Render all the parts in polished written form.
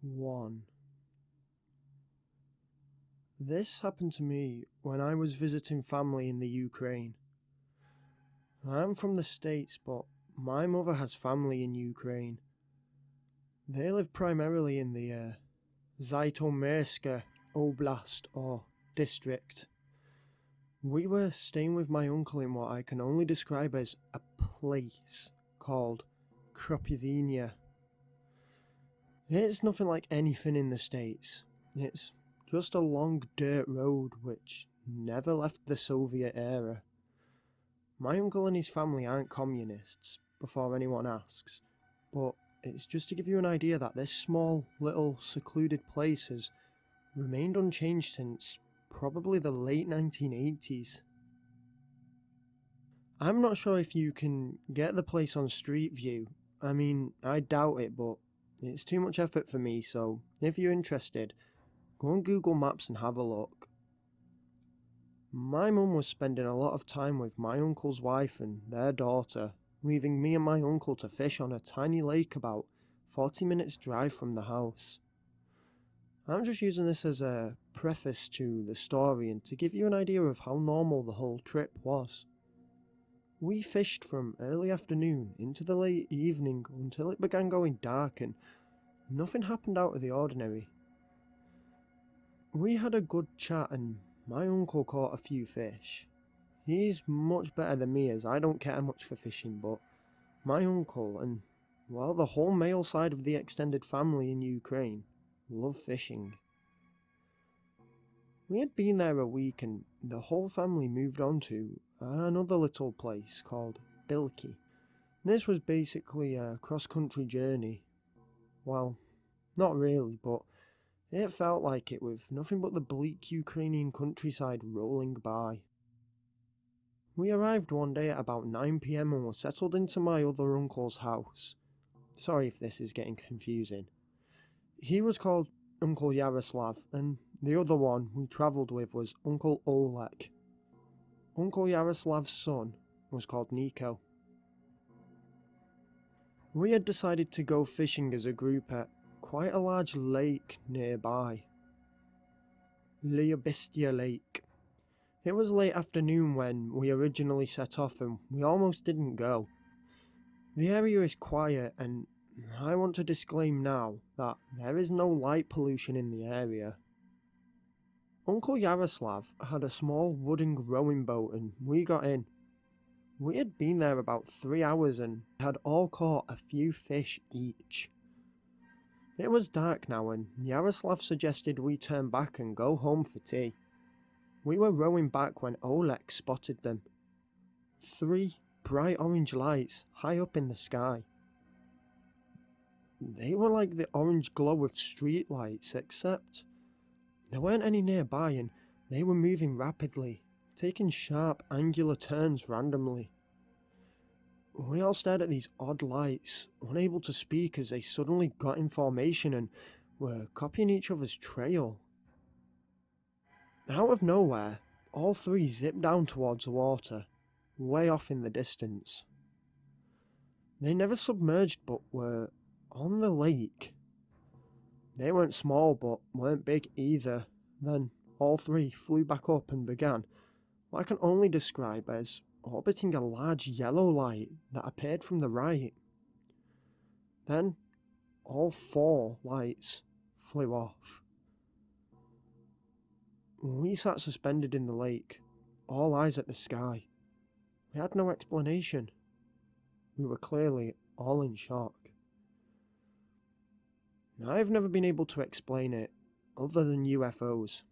1. This happened to me when I was visiting family in the Ukraine. I'm from the States, but my mother has family in Ukraine. They live primarily in the Zhytomyrska Oblast or district. We were staying with my uncle in what I can only describe as a place called Kropyvnia. It's nothing like anything in the States. It's just a long dirt road which never left the Soviet era. My uncle and his family aren't communists, before anyone asks, but it's just to give you an idea that this small, little, secluded place has remained unchanged since probably the late 1980s. I'm not sure if you can get the place on Street View. I mean, I doubt it, but it's too much effort for me, so if you're interested, go on Google Maps and have a look. My mum was spending a lot of time with my uncle's wife and their daughter, leaving me and my uncle to fish on a tiny lake about 40 minutes drive from the house. I'm just using this as a preface to the story and to give you an idea of how normal the whole trip was. We fished from early afternoon into the late evening until it began going dark and nothing happened out of the ordinary. We had a good chat and my uncle caught a few fish. He's much better than me as I don't care much for fishing, but my uncle and, well, the whole male side of the extended family in Ukraine love fishing. We had been there a week and the whole family moved on to another little place called Bilki. This was basically a cross-country journey. Well, not really, but it felt like it with nothing but the bleak Ukrainian countryside rolling by. We arrived one day at about 9 PM and were settled into my other uncle's house. Sorry if this is getting confusing. He was called Uncle Yaroslav, and the other one we travelled with was Uncle Oleg. Uncle Yaroslav's son was called Nico. We had decided to go fishing as a group at quite a large lake nearby. Lyubistya Lake. It was late afternoon when we originally set off and we almost didn't go. The area is quiet and I want to disclaim now that there is no light pollution in the area. Uncle Yaroslav had a small wooden rowing boat and we got in. We had been there about 3 hours and had all caught a few fish each. It was dark now and Yaroslav suggested we turn back and go home for tea. We were rowing back when Oleg spotted them. 3 bright orange lights high up in the sky. They were like the orange glow of street lights, except there weren't any nearby and they were moving rapidly, taking sharp angular turns randomly. We all stared at these odd lights, unable to speak as they suddenly got in formation and were copying each other's trail. Out of nowhere, all 3 zipped down towards the water, way off in the distance. They never submerged but were on the lake. They weren't small but weren't big either. Then all 3 flew back up and began what I can only describe as orbiting a large yellow light that appeared from the right. Then all 4 lights flew off. We sat suspended in the lake, all eyes at the sky. We had no explanation. We were clearly all in shock. I've never been able to explain it, other than UFOs.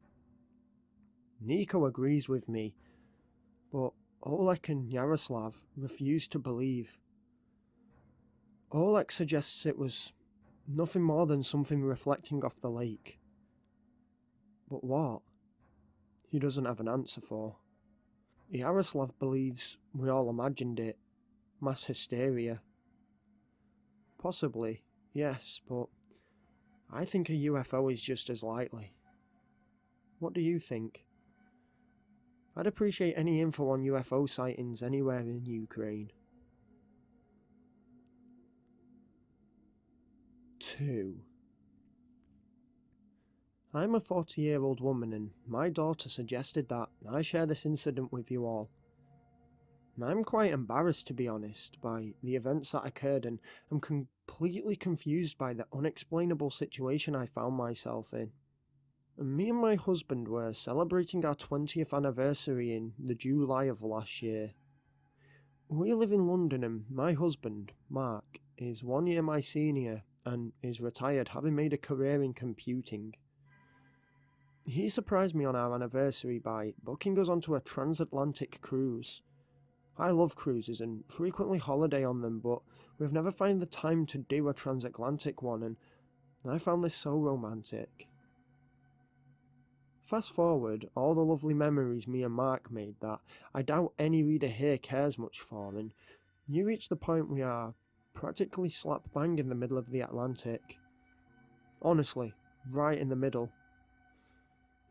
Nico agrees with me, but Oleg and Yaroslav refuse to believe. Oleg suggests it was nothing more than something reflecting off the lake. But what? He doesn't have an answer for. Yaroslav believes we all imagined it. Mass hysteria. Possibly, yes, but I think a UFO is just as likely. What do you think? I'd appreciate any info on UFO sightings anywhere in Ukraine. 2. I'm a 40-year-old woman and my daughter suggested that I share this incident with you all. I'm quite embarrassed, to be honest, by the events that occurred, and I'm completely confused by the unexplainable situation I found myself in. Me and my husband were celebrating our 20th anniversary in the July of last year. We live in London and my husband, Mark, is 1 year my senior and is retired, having made a career in computing. He surprised me on our anniversary by booking us onto a transatlantic cruise. I love cruises and frequently holiday on them, but we've never found the time to do a transatlantic one, and I found this so romantic. Fast forward all the lovely memories me and Mark made that I doubt any reader here cares much for, and you reach the point we are practically slap bang in the middle of the Atlantic. Honestly, right in the middle.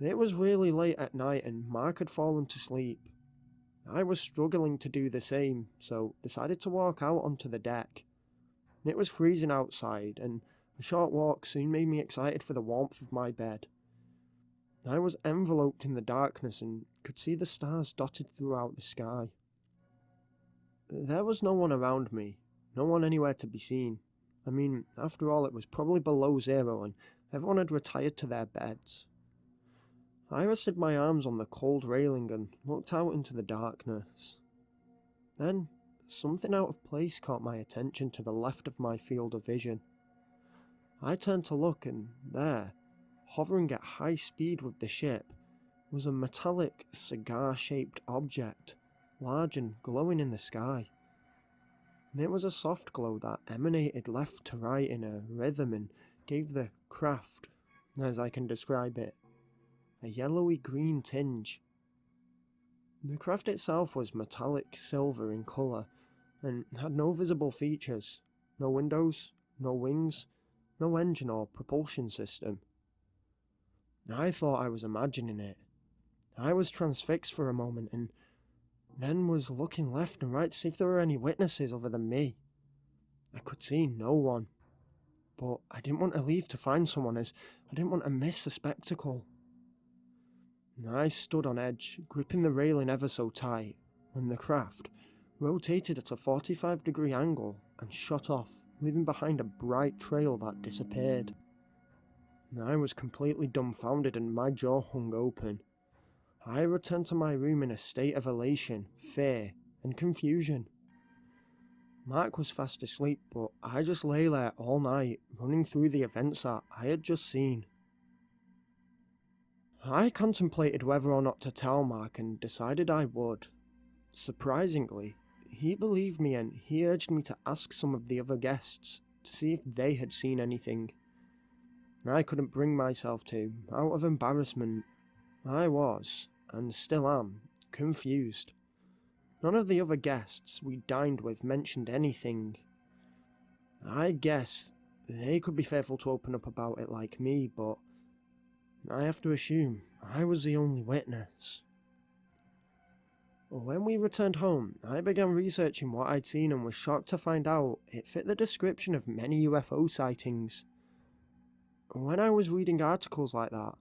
It was really late at night and Mark had fallen to sleep. I was struggling to do the same, so decided to walk out onto the deck. It was freezing outside, and a short walk soon made me excited for the warmth of my bed. I was enveloped in the darkness and could see the stars dotted throughout the sky. There was no one around me, no one anywhere to be seen. I mean, after all, it was probably below zero and everyone had retired to their beds. I rested my arms on the cold railing and looked out into the darkness. Then, something out of place caught my attention to the left of my field of vision. I turned to look and there, hovering at high speed with the ship, was a metallic, cigar-shaped object, large and glowing in the sky. It was a soft glow that emanated left to right in a rhythm and gave the craft, as I can describe it, a yellowy green tinge. The craft itself was metallic silver in colour, and had no visible features, no windows, no wings, no engine or propulsion system. I thought I was imagining it. I was transfixed for a moment, and then was looking left and right to see if there were any witnesses other than me. I could see no one, but I didn't want to leave to find someone, as I didn't want to miss the spectacle. I stood on edge, gripping the railing ever so tight, when the craft rotated at a 45-degree angle and shot off, leaving behind a bright trail that disappeared. I was completely dumbfounded and my jaw hung open. I returned to my room in a state of elation, fear, and confusion. Mark was fast asleep, but I just lay there all night, running through the events that I had just seen. I contemplated whether or not to tell Mark and decided I would. Surprisingly, he believed me and he urged me to ask some of the other guests to see if they had seen anything. I couldn't bring myself to, out of embarrassment. I was, and still am, confused. None of the other guests we dined with mentioned anything. I guess they could be fearful to open up about it like me, but I have to assume I was the only witness. When we returned home, I began researching what I'd seen and was shocked to find out it fit the description of many UFO sightings. When I was reading articles like that,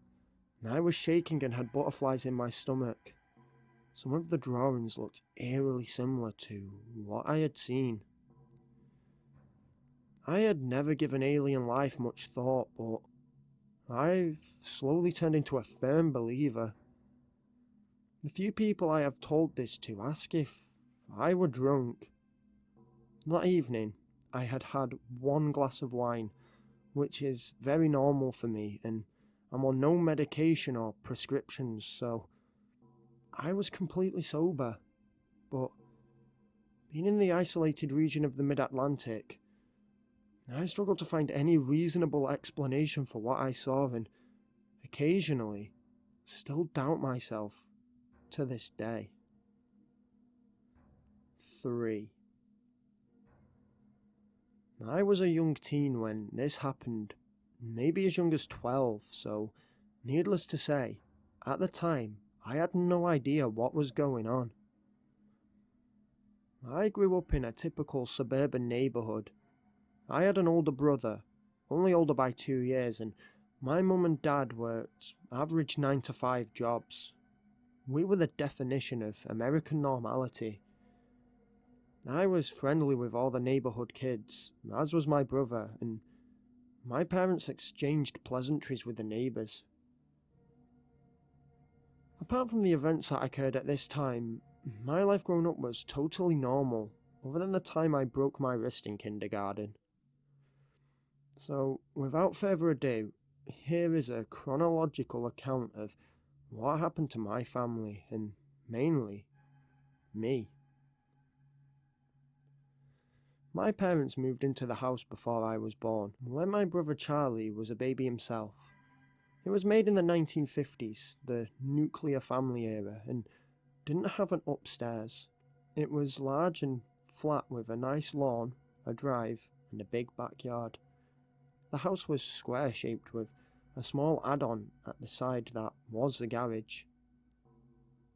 I was shaking and had butterflies in my stomach. Some of the drawings looked eerily similar to what I had seen. I had never given alien life much thought, but I've slowly turned into a firm believer. The few people I have told this to ask if I were drunk. That evening, I had had 1 glass of wine, which is very normal for me, and I'm on no medication or prescriptions, so I was completely sober. But being in the isolated region of the mid-Atlantic, I struggled to find any reasonable explanation for what I saw, and occasionally still doubt myself to this day. 3. I was a young teen when this happened, maybe as young as 12, so needless to say, at the time, I had no idea what was going on. I grew up in a typical suburban neighbourhood. I had an older brother, only older by 2 years, and My mum and dad worked average 9 to 5 jobs. We were the definition of American normality. I was friendly with all the neighbourhood kids, as was my brother, and my parents exchanged pleasantries with the neighbours. Apart from the events that occurred at this time, my life growing up was totally normal, other than the time I broke my wrist in kindergarten. So, without further ado, here is a chronological account of what happened to my family, and mainly, me. My parents moved into the house before I was born, when my brother Charlie was a baby himself. It was made in the 1950s, the nuclear family era, and didn't have an upstairs. It was large and flat with a nice lawn, a drive, and a big backyard. The house was square-shaped with a small add-on at the side that was the garage.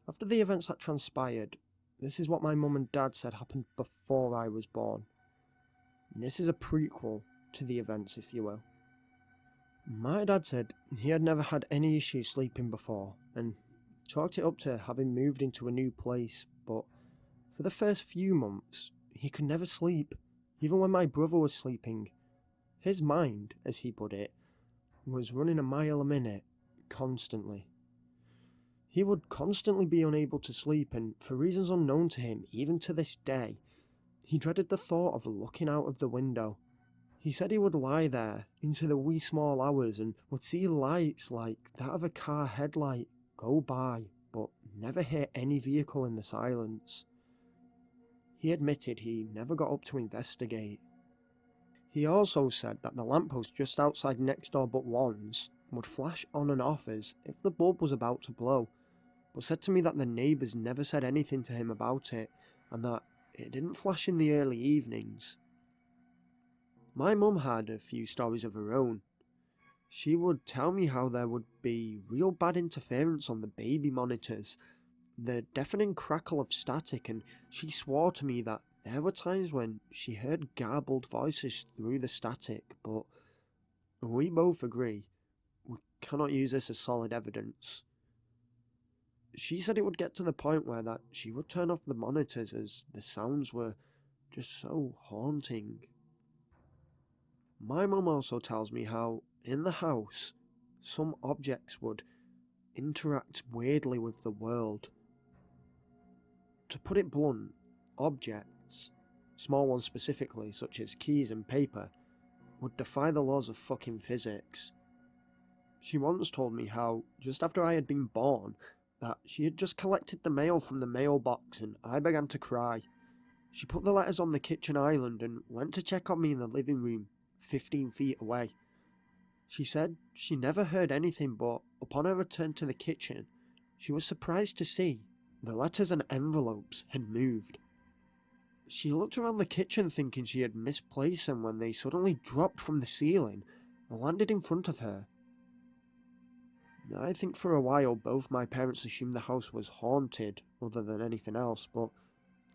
After the events that transpired, this is what my mum and dad said happened before I was born. This is a prequel to the events, if you will. My dad said he had never had any issues sleeping before, and chalked it up to having moved into a new place, but for the first few months, he could never sleep, even when my brother was sleeping. His mind, as he put it, was running a mile a minute, constantly. He would constantly be unable to sleep, and for reasons unknown to him, even to this day, he dreaded the thought of looking out of the window. He said he would lie there into the wee small hours and would see lights like that of a car headlight go by, but never hear any vehicle in the silence. He admitted he never got up to investigate. He also said that the lamppost just outside next door but one's would flash on and off as if the bulb was about to blow, but said to me that the neighbours never said anything to him about it, and that it didn't flash in the early evenings. My mum had a few stories of her own. She would tell me how there would be real bad interference on the baby monitors, the deafening crackle of static, and she swore to me that there were times when she heard garbled voices through the static, but we both agree we cannot use this as solid evidence. She said it would get to the point where that she would turn off the monitors as the sounds were just so haunting. My mum also tells me how, in the house, some objects would interact weirdly with the world. To put it blunt, objects, small ones specifically, such as keys and paper, would defy the laws of fucking physics. She once told me how, just after I had been born, that she had just collected the mail from the mailbox and I began to cry. She put the letters on the kitchen island and went to check on me in the living room, 15 feet away. She said she never heard anything, but upon her return to the kitchen, she was surprised to see the letters and envelopes had moved. She looked around the kitchen thinking she had misplaced them when they suddenly dropped from the ceiling and landed in front of her. I think for a while both my parents assumed the house was haunted other than anything else, but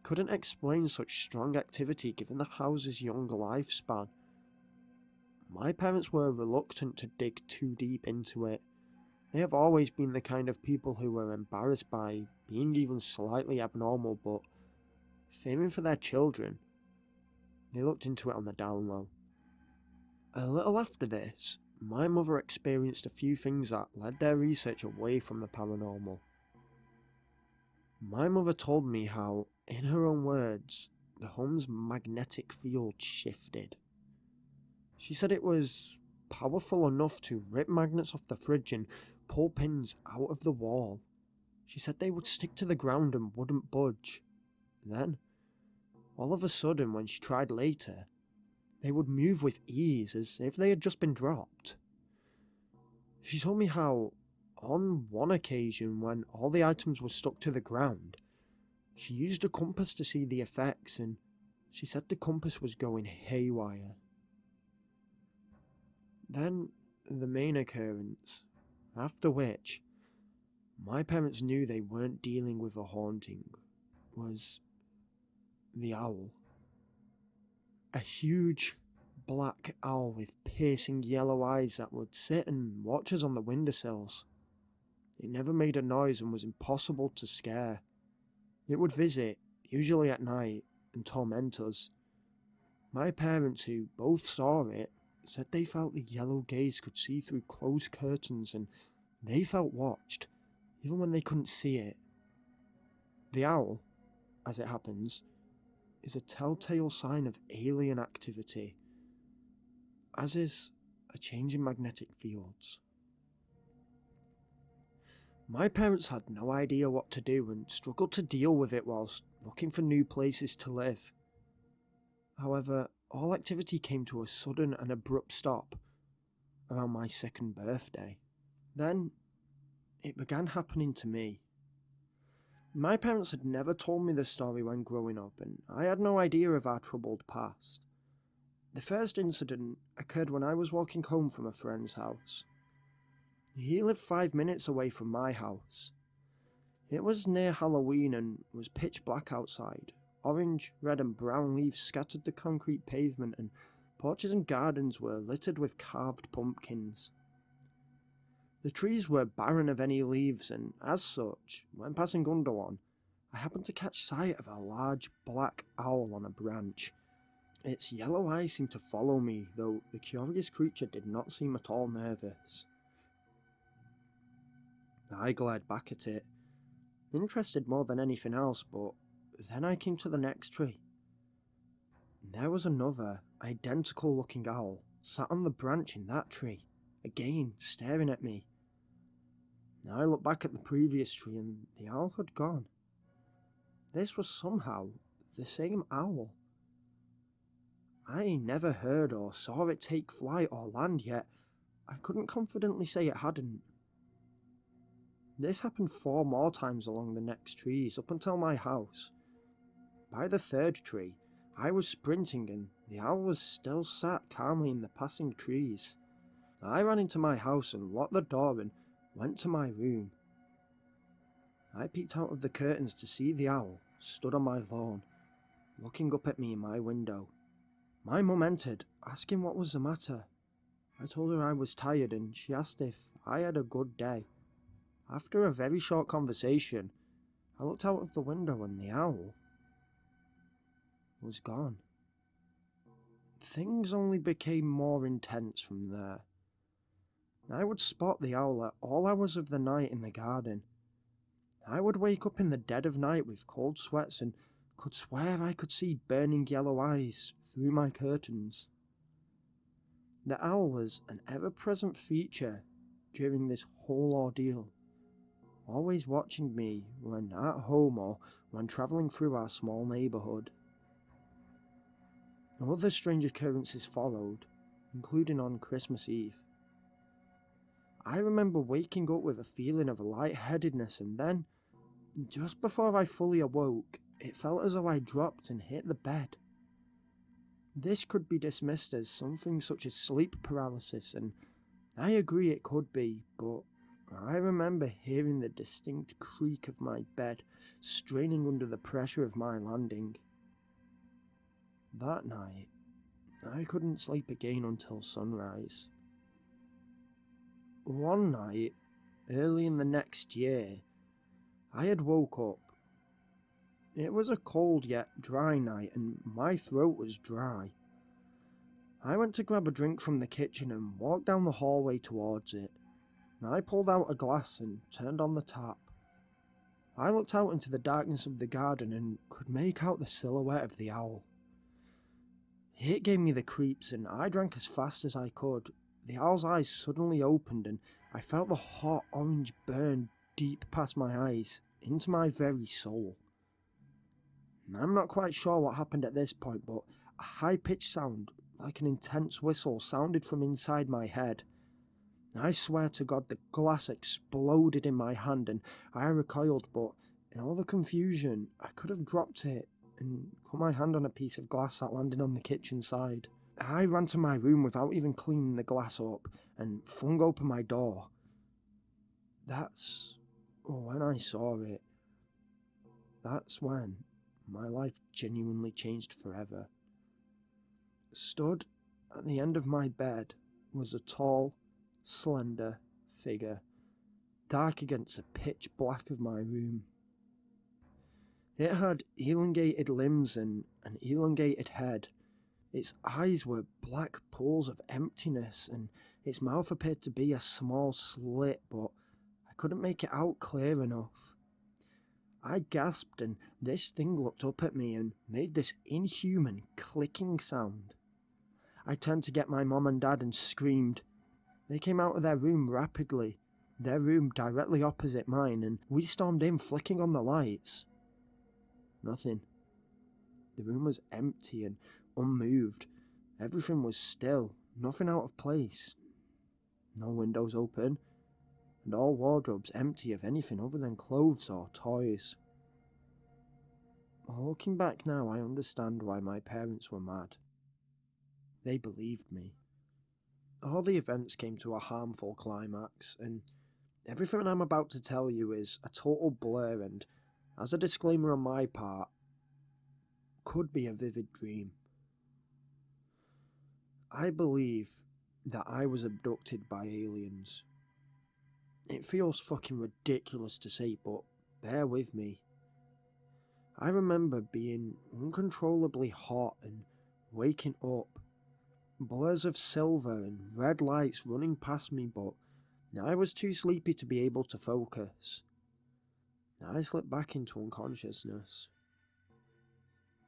couldn't explain such strong activity given the house's young lifespan. My parents were reluctant to dig too deep into it. They have always been the kind of people who were embarrassed by being even slightly abnormal, but fearing for their children, they looked into it on the down low. A little after this, my mother experienced a few things that led their research away from the paranormal. My mother told me how, in her own words, the home's magnetic field shifted. She said it was powerful enough to rip magnets off the fridge and pull pins out of the wall. She said they would stick to the ground and wouldn't budge. Then, all of a sudden, when she tried later, they would move with ease as if they had just been dropped. She told me how, on one occasion when all the items were stuck to the ground, she used a compass to see the effects, and she said the compass was going haywire. Then, the main occurrence, after which, my parents knew they weren't dealing with a haunting, was the owl. A huge, black owl with piercing yellow eyes that would sit and watch us on the windowsills. It never made a noise and was impossible to scare. It would visit, usually at night, and torment us. My parents, who both saw it, said they felt the yellow gaze could see through closed curtains and they felt watched, even when they couldn't see it. The owl, as it happens, is a telltale sign of alien activity, as is a change in magnetic fields. My parents had no idea what to do and struggled to deal with it whilst looking for new places to live. However, all activity came to a sudden and abrupt stop around my 2nd birthday. Then, it began happening to me. My parents had never told me the story when growing up, and I had no idea of our troubled past. The first incident occurred when I was walking home from a friend's house. He lived 5 minutes away from my house. It was near Halloween and was pitch black outside. Orange, red and brown leaves scattered the concrete pavement and porches and gardens were littered with carved pumpkins. The trees were barren of any leaves and, as such, when passing under one, I happened to catch sight of a large black owl on a branch. Its yellow eyes seemed to follow me, though the curious creature did not seem at all nervous. I glared back at it, interested more than anything else, but then I came to the next tree. There was another, identical looking owl, sat on the branch in that tree, again staring at me. I looked back at the previous tree and the owl had gone. This was somehow the same owl. I never heard or saw it take flight or land, yet I couldn't confidently say it hadn't. This happened 4 more times along the next trees up until my house. By the 3rd tree, I was sprinting and the owl was still sat calmly in the passing trees. I ran into my house and locked the door and went to my room. I peeked out of the curtains to see the owl stood on my lawn, looking up at me in my window. My mum entered, asking what was the matter. I told her I was tired and she asked if I had a good day. After a very short conversation, I looked out of the window and the owl was gone. Things only became more intense from there. I would spot the owl at all hours of the night in the garden. I would wake up in the dead of night with cold sweats and could swear I could see burning yellow eyes through my curtains. The owl was an ever-present feature during this whole ordeal, always watching me when at home or when travelling through our small neighbourhood. Other strange occurrences followed, including on Christmas Eve. I remember waking up with a feeling of lightheadedness and then, just before I fully awoke, it felt as though I dropped and hit the bed. This could be dismissed as something such as sleep paralysis, and I agree it could be, but I remember hearing the distinct creak of my bed straining under the pressure of my landing. That night, I couldn't sleep again until sunrise. One night, early in the next year, I had woke up. It was a cold yet dry night and my throat was dry. I went to grab a drink from the kitchen and walked down the hallway towards it. I pulled out a glass and turned on the tap. I looked out into the darkness of the garden and could make out the silhouette of the owl. It gave me the creeps and I drank as fast as I could. The owl's eyes suddenly opened and I felt the hot orange burn deep past my eyes, into my very soul. I'm not quite sure what happened at this point, but a high-pitched sound, like an intense whistle, sounded from inside my head. I swear to God the glass exploded in my hand and I recoiled, but in all the confusion I could have dropped it and cut my hand on a piece of glass that landed on the kitchen side. I ran to my room without even cleaning the glass up and flung open my door. That's when I saw it. That's when my life genuinely changed forever. Stood At the end of my bed was a tall, slender figure, dark against the pitch black of my room. It had elongated limbs and an elongated head. Its eyes were black pools of emptiness, and its mouth appeared to be a small slit, but I couldn't make it out clear enough. I gasped, and this thing looked up at me and made this inhuman clicking sound. I turned to get my mom and dad and screamed. They came out of their room rapidly, their room directly opposite mine, and we stormed in, flicking on the lights. Nothing. The room was empty and unmoved. Everything was still, nothing out of place. No windows open, and all wardrobes empty of anything other than clothes or toys. Looking back now, I understand why my parents were mad. They believed me. All the events came to a harmful climax, and everything I'm about to tell you is a total blur and, as a disclaimer on my part, could be a vivid dream. I believe that I was abducted by aliens. It feels fucking ridiculous to say, but bear with me. I remember being uncontrollably hot and waking up. Blurs of silver and red lights running past me, but I was too sleepy to be able to focus. I slipped back into unconsciousness.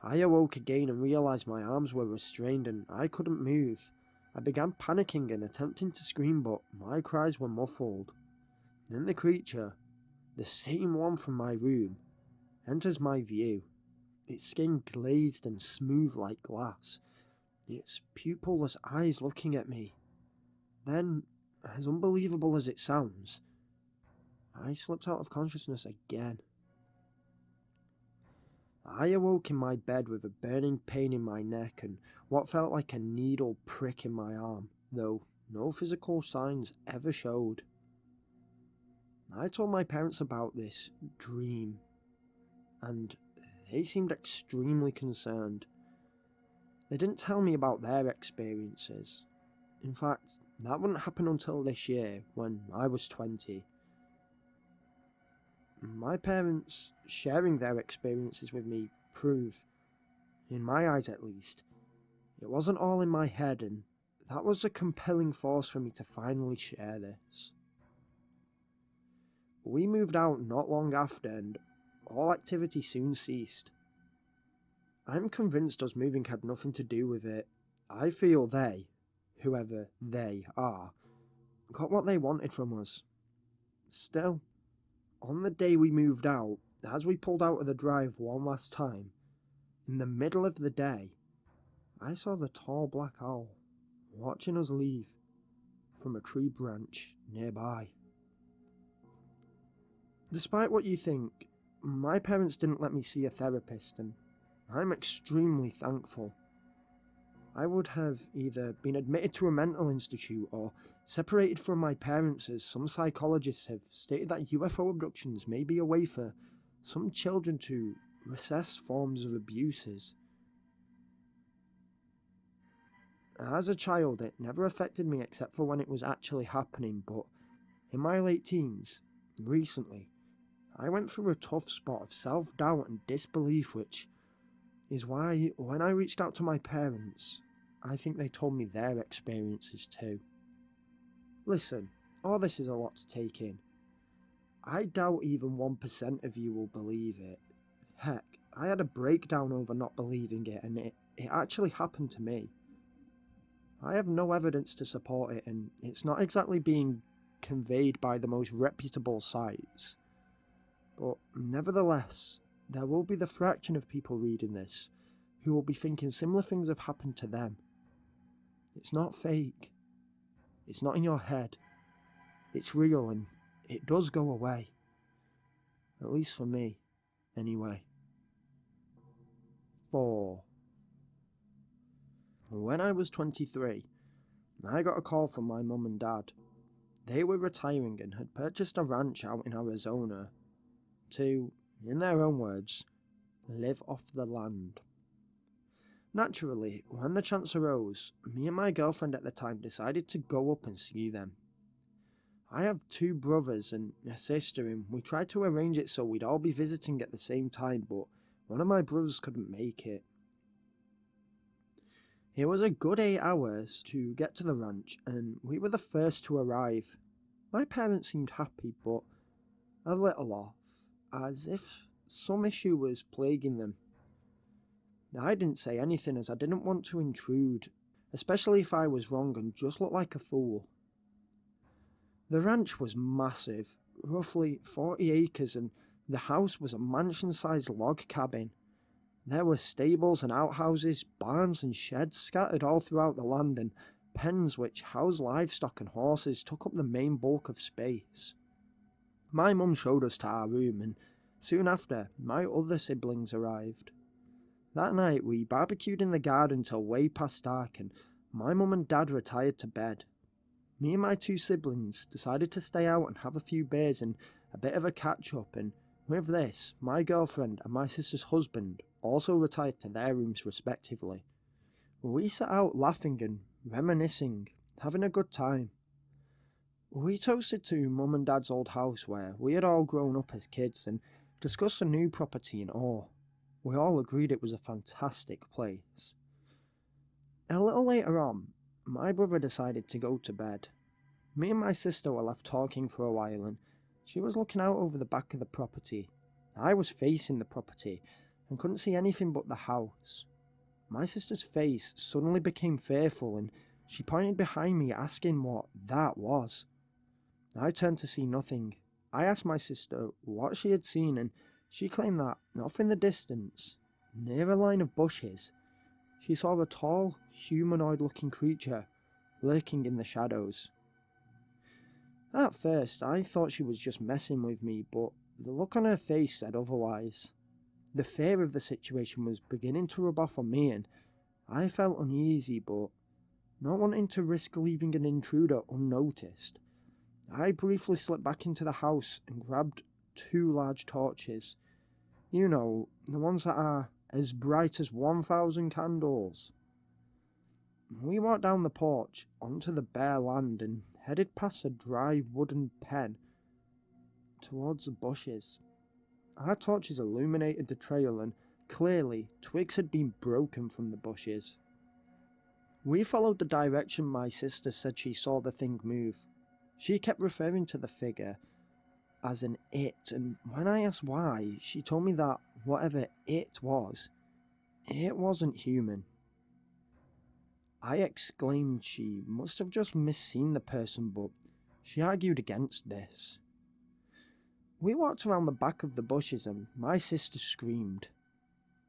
I awoke again and realised my arms were restrained and I couldn't move. I began panicking and attempting to scream, but my cries were muffled. Then the creature, the same one from my room, enters my view, its skin glazed and smooth like glass, its pupilless eyes looking at me. Then, as unbelievable as it sounds, I slipped out of consciousness again. I awoke in my bed with a burning pain in my neck and what felt like a needle prick in my arm, though no physical signs ever showed. I told my parents about this dream, and they seemed extremely concerned. They didn't tell me about their experiences. In fact, that wouldn't happen until this year, when I was 20. My parents sharing their experiences with me prove, in my eyes at least, it wasn't all in my head, and that was a compelling force for me to finally share this. We moved out not long after, and all activity soon ceased. I'm convinced us moving had nothing to do with it. I feel they, whoever they are, got what they wanted from us. Still, on the day we moved out, as we pulled out of the drive one last time, in the middle of the day, I saw the tall black owl watching us leave from a tree branch nearby. Despite what you think, my parents didn't let me see a therapist, and I'm extremely thankful. I would have either been admitted to a mental institute or separated from my parents, as some psychologists have stated that UFO abductions may be a way for some children to recess forms of abuses. As a child, it never affected me except for when it was actually happening, but in my late teens, recently, I went through a tough spot of self-doubt and disbelief, which is why, when I reached out to my parents, I think they told me their experiences too. Listen, all this is a lot to take in. I doubt even 1% of you will believe it. Heck, I had a breakdown over not believing it, and it actually happened to me. I have no evidence to support it, and it's not exactly being conveyed by the most reputable sites. But nevertheless, there will be the fraction of people reading this who will be thinking similar things have happened to them. It's not fake. It's not in your head. It's real, and it does go away. At least for me, anyway. 4. When I was 23, I got a call from my mum and dad. They were retiring and had purchased a ranch out in Arizona to, in their own words, live off the land. Naturally, when the chance arose, me and my girlfriend at the time decided to go up and see them. I have 2 brothers and a sister, and we tried to arrange it so we'd all be visiting at the same time, but one of my brothers couldn't make it. It was a good 8 hours to get to the ranch, and we were the first to arrive. My parents seemed happy, but a little off, as if some issue was plaguing them. I didn't say anything as I didn't want to intrude, especially if I was wrong and just looked like a fool. The ranch was massive, roughly 40 acres, and the house was a mansion-sized log cabin. There were stables and outhouses, barns and sheds scattered all throughout the land, and pens which housed livestock and horses took up the main bulk of space. My mum showed us to our room, and soon after, my other siblings arrived. That night we barbecued in the garden till way past dark, and my mum and dad retired to bed. Me and my 2 siblings decided to stay out and have a few beers and a bit of a catch-up, and with this, my girlfriend and my sister's husband also retired to their rooms respectively. We sat out laughing and reminiscing, having a good time. We toasted to Mum and Dad's old house where we had all grown up as kids and discussed a new property in awe. We all agreed it was a fantastic place. A little later on, my brother decided to go to bed. Me and my sister were left talking for a while, and she was looking out over the back of the property. I was facing the property and couldn't see anything but the house. My sister's face suddenly became fearful, and she pointed behind me asking what that was. I turned to see nothing. I asked my sister what she had seen, and she claimed that off in the distance, near a line of bushes, she saw a tall, humanoid-looking creature lurking in the shadows. At first, I thought she was just messing with me, but the look on her face said otherwise. The fear of the situation was beginning to rub off on me, and I felt uneasy, but not wanting to risk leaving an intruder unnoticed, I briefly slipped back into the house and grabbed 2 large torches. You know, the ones that are as bright as 1,000 candles. We walked down the porch, onto the bare land, and headed past a dry wooden pen towards the bushes. Our torches illuminated the trail, and clearly twigs had been broken from the bushes. We followed the direction my sister said she saw the thing move. She kept referring to the figure as an it, and when I asked why, she told me that whatever it wasn't human. I exclaimed she must have just misseen the person, but she argued against this. We walked around the back of the bushes and my sister screamed.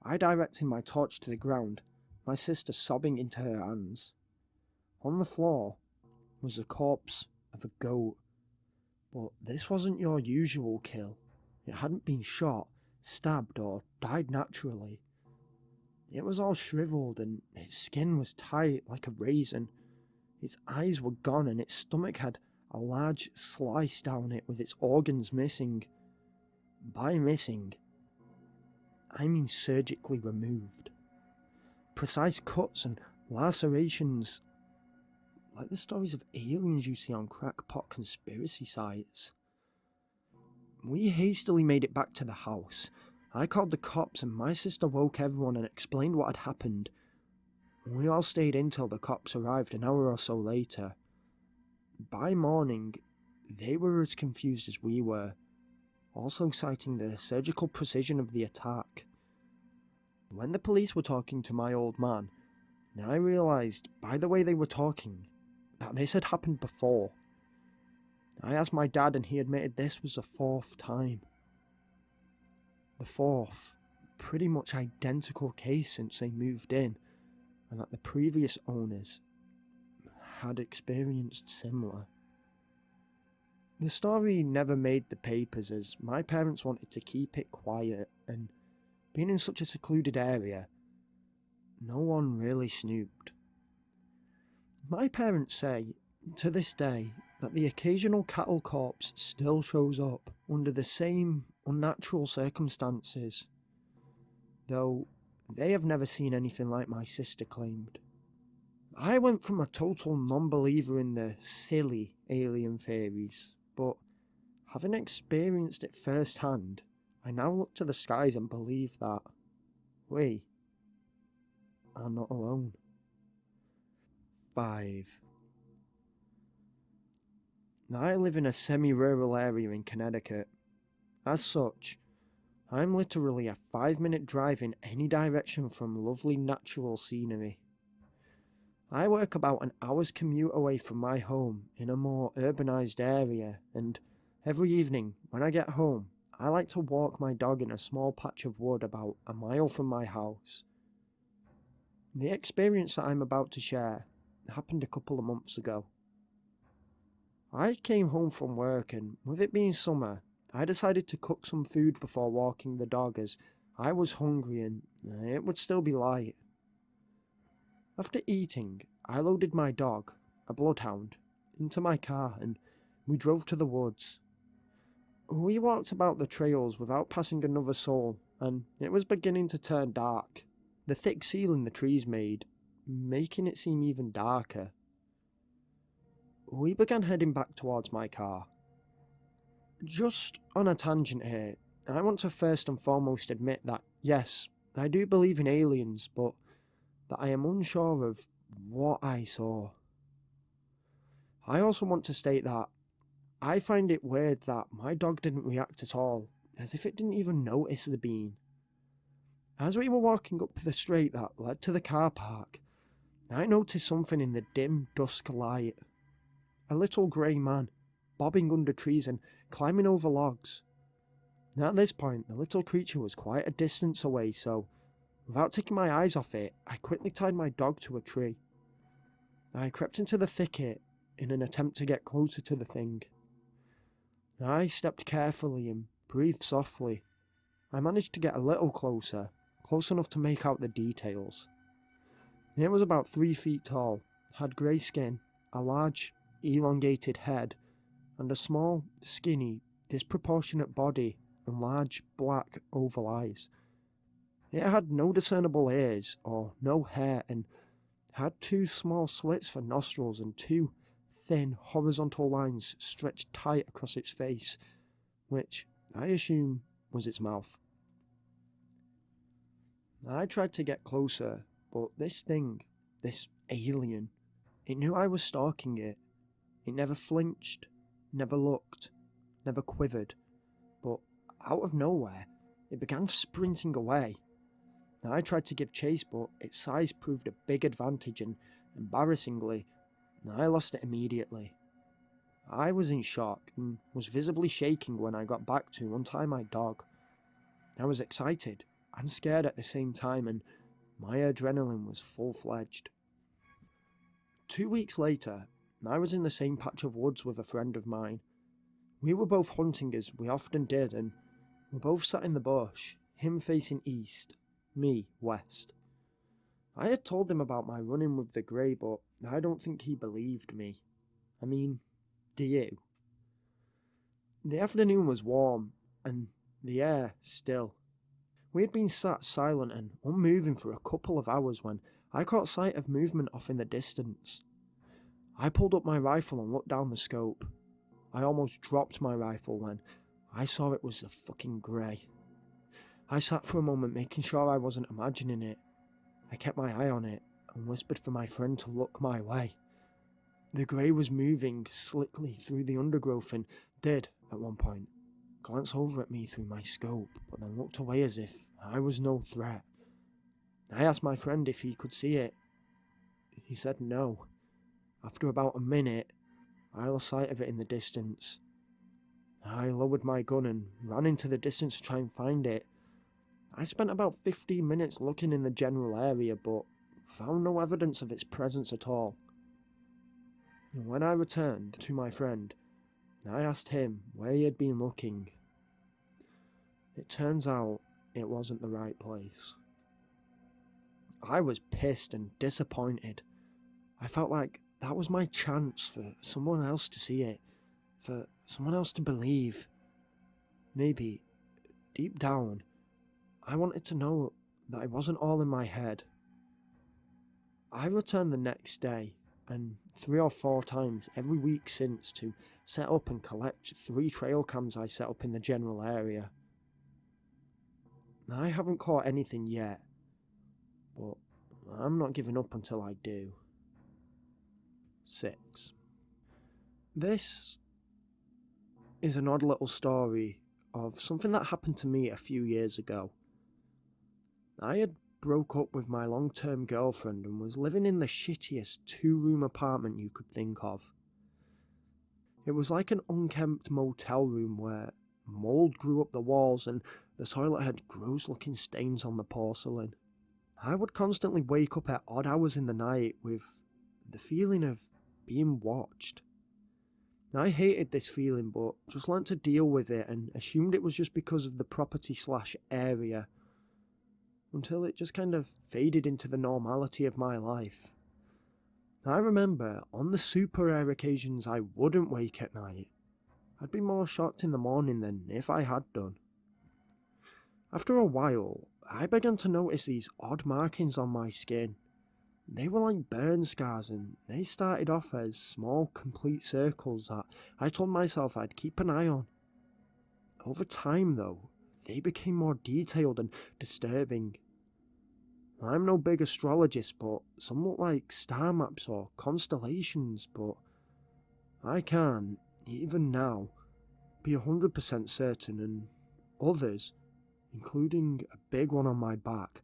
I directed my torch to the ground, my sister sobbing into her hands. On the floor was the corpse of a goat. But this wasn't your usual kill. It hadn't been shot, stabbed, or died naturally. It was all shriveled, and its skin was tight like a raisin. Its eyes were gone, and its stomach had a large slice down it with its organs missing. By missing, I mean surgically removed. Precise cuts and lacerations, like the stories of aliens you see on crackpot conspiracy sites. We hastily made it back to the house. I called the cops and my sister woke everyone and explained what had happened. We all stayed in till the cops arrived an hour or so later. By morning, they were as confused as we were, also citing the surgical precision of the attack. When the police were talking to my old man, I realised, by the way they were talking, that this had happened before. I asked my dad and he admitted this was the 4th time. The 4th, pretty much identical case since they moved in, and that the previous owners had experienced similar. The story never made the papers as my parents wanted to keep it quiet, and being in such a secluded area, no one really snooped. My parents say, to this day, that the occasional cattle corpse still shows up under the same unnatural circumstances, though they have never seen anything like my sister claimed. I went from a total non-believer in the silly alien theories, but having experienced it firsthand, I now look to the skies and believe that we are not alone. 5. Now, I live in a semi-rural area in Connecticut. As such, I'm literally a 5-minute drive in any direction from lovely natural scenery. I work about an hour's commute away from my home in a more urbanised area, and every evening when I get home, I like to walk my dog in a small patch of wood about a mile from my house. The experience that I'm about to share happened a couple of months ago. I came home from work, and with it being summer, I decided to cook some food before walking the dog as I was hungry and it would still be light. After eating, I loaded my dog, a bloodhound, into my car and we drove to the woods. We walked about the trails without passing another soul, and it was beginning to turn dark, the thick ceiling the trees made, making it seem even darker. We began heading back towards my car. Just on a tangent here, I want to first and foremost admit that, yes, I do believe in aliens, but that I am unsure of what I saw. I also want to state that I find it weird that my dog didn't react at all, as if it didn't even notice the being. As we were walking up the street that led to the car park, I noticed something in the dim dusk light. A little grey man, bobbing under trees and climbing over logs. At this point, the little creature was quite a distance away, so without taking my eyes off it, I quickly tied my dog to a tree. I crept into the thicket in an attempt to get closer to the thing. I stepped carefully and breathed softly. I managed to get a little closer, close enough to make out the details. It was about 3 feet tall, had grey skin, a large, elongated head, and a small, skinny, disproportionate body and large, black, oval eyes. It had no discernible ears or no hair and had 2 small slits for nostrils and 2 thin, horizontal lines stretched tight across its face, which I assume was its mouth. I tried to get closer, but this thing, this alien, it knew I was stalking it. It never flinched, never looked, never quivered, but out of nowhere, it began sprinting away. I tried to give chase, but its size proved a big advantage, and embarrassingly, I lost it immediately. I was in shock and was visibly shaking when I got back to untie my dog. I was excited and scared at the same time, and my adrenaline was full-fledged. 2 weeks later, I was in the same patch of woods with a friend of mine. We were both hunting as we often did, and we both sat in the bush, him facing east, me west. I had told him about my run-in with the grey, but I don't think he believed me. I mean, do you? The afternoon was warm, and the air still. We had been sat silent and unmoving for a couple of hours when I caught sight of movement off in the distance. I pulled up my rifle and looked down the scope. I almost dropped my rifle when I saw it was the fucking grey. I sat for a moment making sure I wasn't imagining it. I kept my eye on it and whispered for my friend to look my way. The grey was moving slickly through the undergrowth and did, at one point, glance over at me through my scope, but then looked away as if I was no threat. I asked my friend if he could see it. He said no. After about a minute, I lost sight of it in the distance. I lowered my gun and ran into the distance to try and find it. I spent about 15 minutes looking in the general area, but found no evidence of its presence at all. When I returned to my friend, I asked him where he had been looking. It turns out it wasn't the right place. I was pissed and disappointed. I felt like that was my chance for someone else to see it, for someone else to believe. Maybe, deep down, I wanted to know that it wasn't all in my head. I returned the next day, and 3 or 4 times every week since, to set up and collect 3 trail cams I set up in the general area. I haven't caught anything yet, but I'm not giving up until I do. 6. This is an odd little story of something that happened to me a few years ago. I had broke up with my long-term girlfriend and was living in the shittiest 2-room apartment you could think of. It was like an unkempt motel room where mould grew up the walls and the toilet had gross-looking stains on the porcelain. I would constantly wake up at odd hours in the night with the feeling of being watched. I hated this feeling, but just learnt to deal with it and assumed it was just because of the property/area, until it just kind of faded into the normality of my life. I remember, on the super rare occasions I wouldn't wake at night, I'd be more shocked in the morning than if I had done. After a while, I began to notice these odd markings on my skin. They were like burn scars, and they started off as small complete circles that I told myself I'd keep an eye on. Over time though, they became more detailed and disturbing. I'm no big astrologist, but some look like star maps or constellations, but I can't, even now, be 100% certain, and others, including a big one on my back,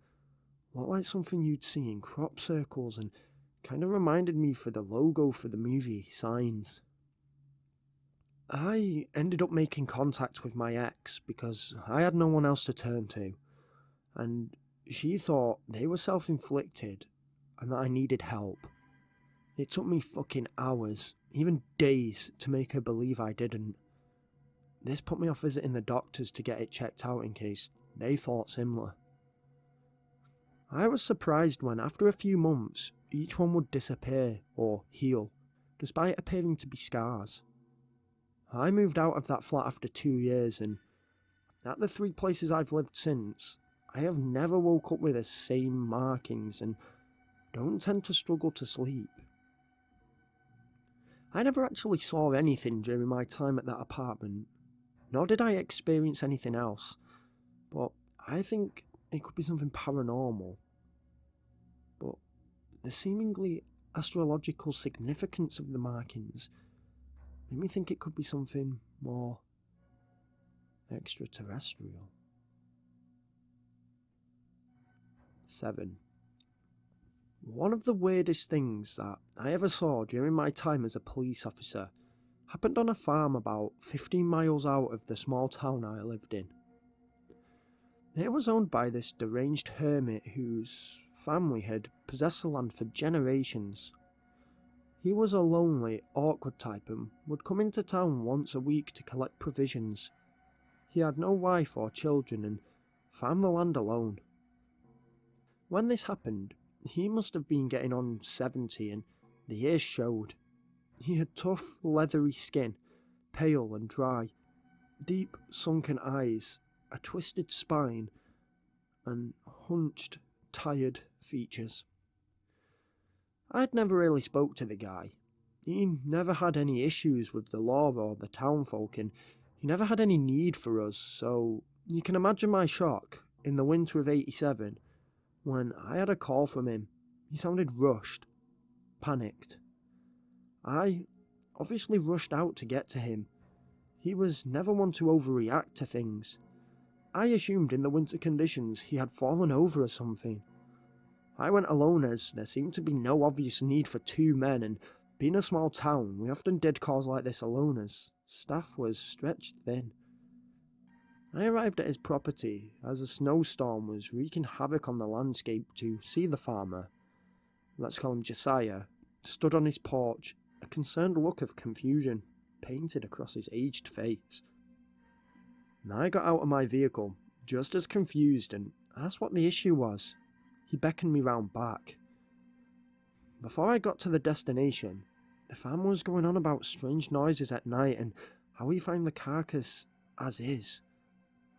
look like something you'd see in crop circles and kind of reminded me for the logo for the movie Signs. I ended up making contact with my ex because I had no one else to turn to, and she thought they were self-inflicted and that I needed help. It took me fucking hours, even days, to make her believe I didn't. This put me off visiting the doctors to get it checked out in case they thought similar. I was surprised when, after a few months, each one would disappear or heal, despite appearing to be scars. I moved out of that flat after 2 years, and at the 3 places I've lived since, I have never woke up with the same markings and don't tend to struggle to sleep. I never actually saw anything during my time at that apartment, nor did I experience anything else, but I think it could be something paranormal. But the seemingly astrological significance of the markings made me think it could be something more extraterrestrial. 7. One of the weirdest things that I ever saw during my time as a police officer happened on a farm about 15 miles out of the small town I lived in. It was owned by this deranged hermit whose family had possessed the land for generations. He was a lonely, awkward type and would come into town once a week to collect provisions. He had no wife or children and farmed the land alone. When this happened, he must have been getting on 70 and the years showed. He had tough, leathery skin, pale and dry, deep, sunken eyes, a twisted spine, and hunched, tired features. I'd never really spoke to the guy. He never had any issues with the law or the townfolk, and he never had any need for us, so you can imagine my shock in the winter of '87 when I had a call from him. He sounded rushed, panicked. I obviously rushed out to get to him. He was never one to overreact to things. I assumed in the winter conditions he had fallen over or something. I went alone as there seemed to be no obvious need for 2 men, and being a small town, we often did calls like this alone as staff was stretched thin. I arrived at his property as a snowstorm was wreaking havoc on the landscape to see the farmer, let's call him Josiah, stood on his porch, a concerned look of confusion painted across his aged face. I got out of my vehicle, just as confused, and asked what the issue was. He beckoned me round back. Before I got to the destination, the farmer was going on about strange noises at night and how he found the carcass as is.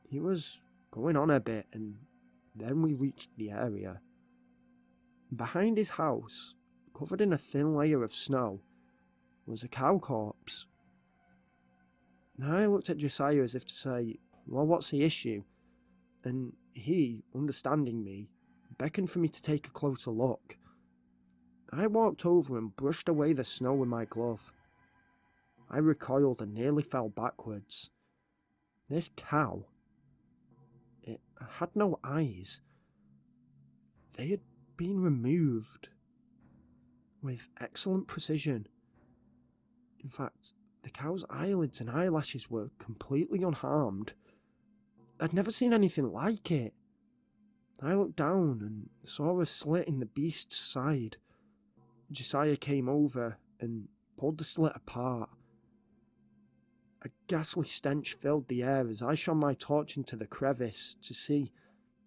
He was going on a bit, and then we reached the area. Behind his house, covered in a thin layer of snow, was a cow corpse. I looked at Josiah as if to say, well, what's the issue? And he, understanding me, beckoned for me to take a closer look. I walked over and brushed away the snow with my glove. I recoiled and nearly fell backwards. This cow, it had no eyes. They had been removed with excellent precision. In fact, the cow's eyelids and eyelashes were completely unharmed. I'd never seen anything like it. I looked down and saw a slit in the beast's side. Josiah came over and pulled the slit apart. A ghastly stench filled the air as I shone my torch into the crevice to see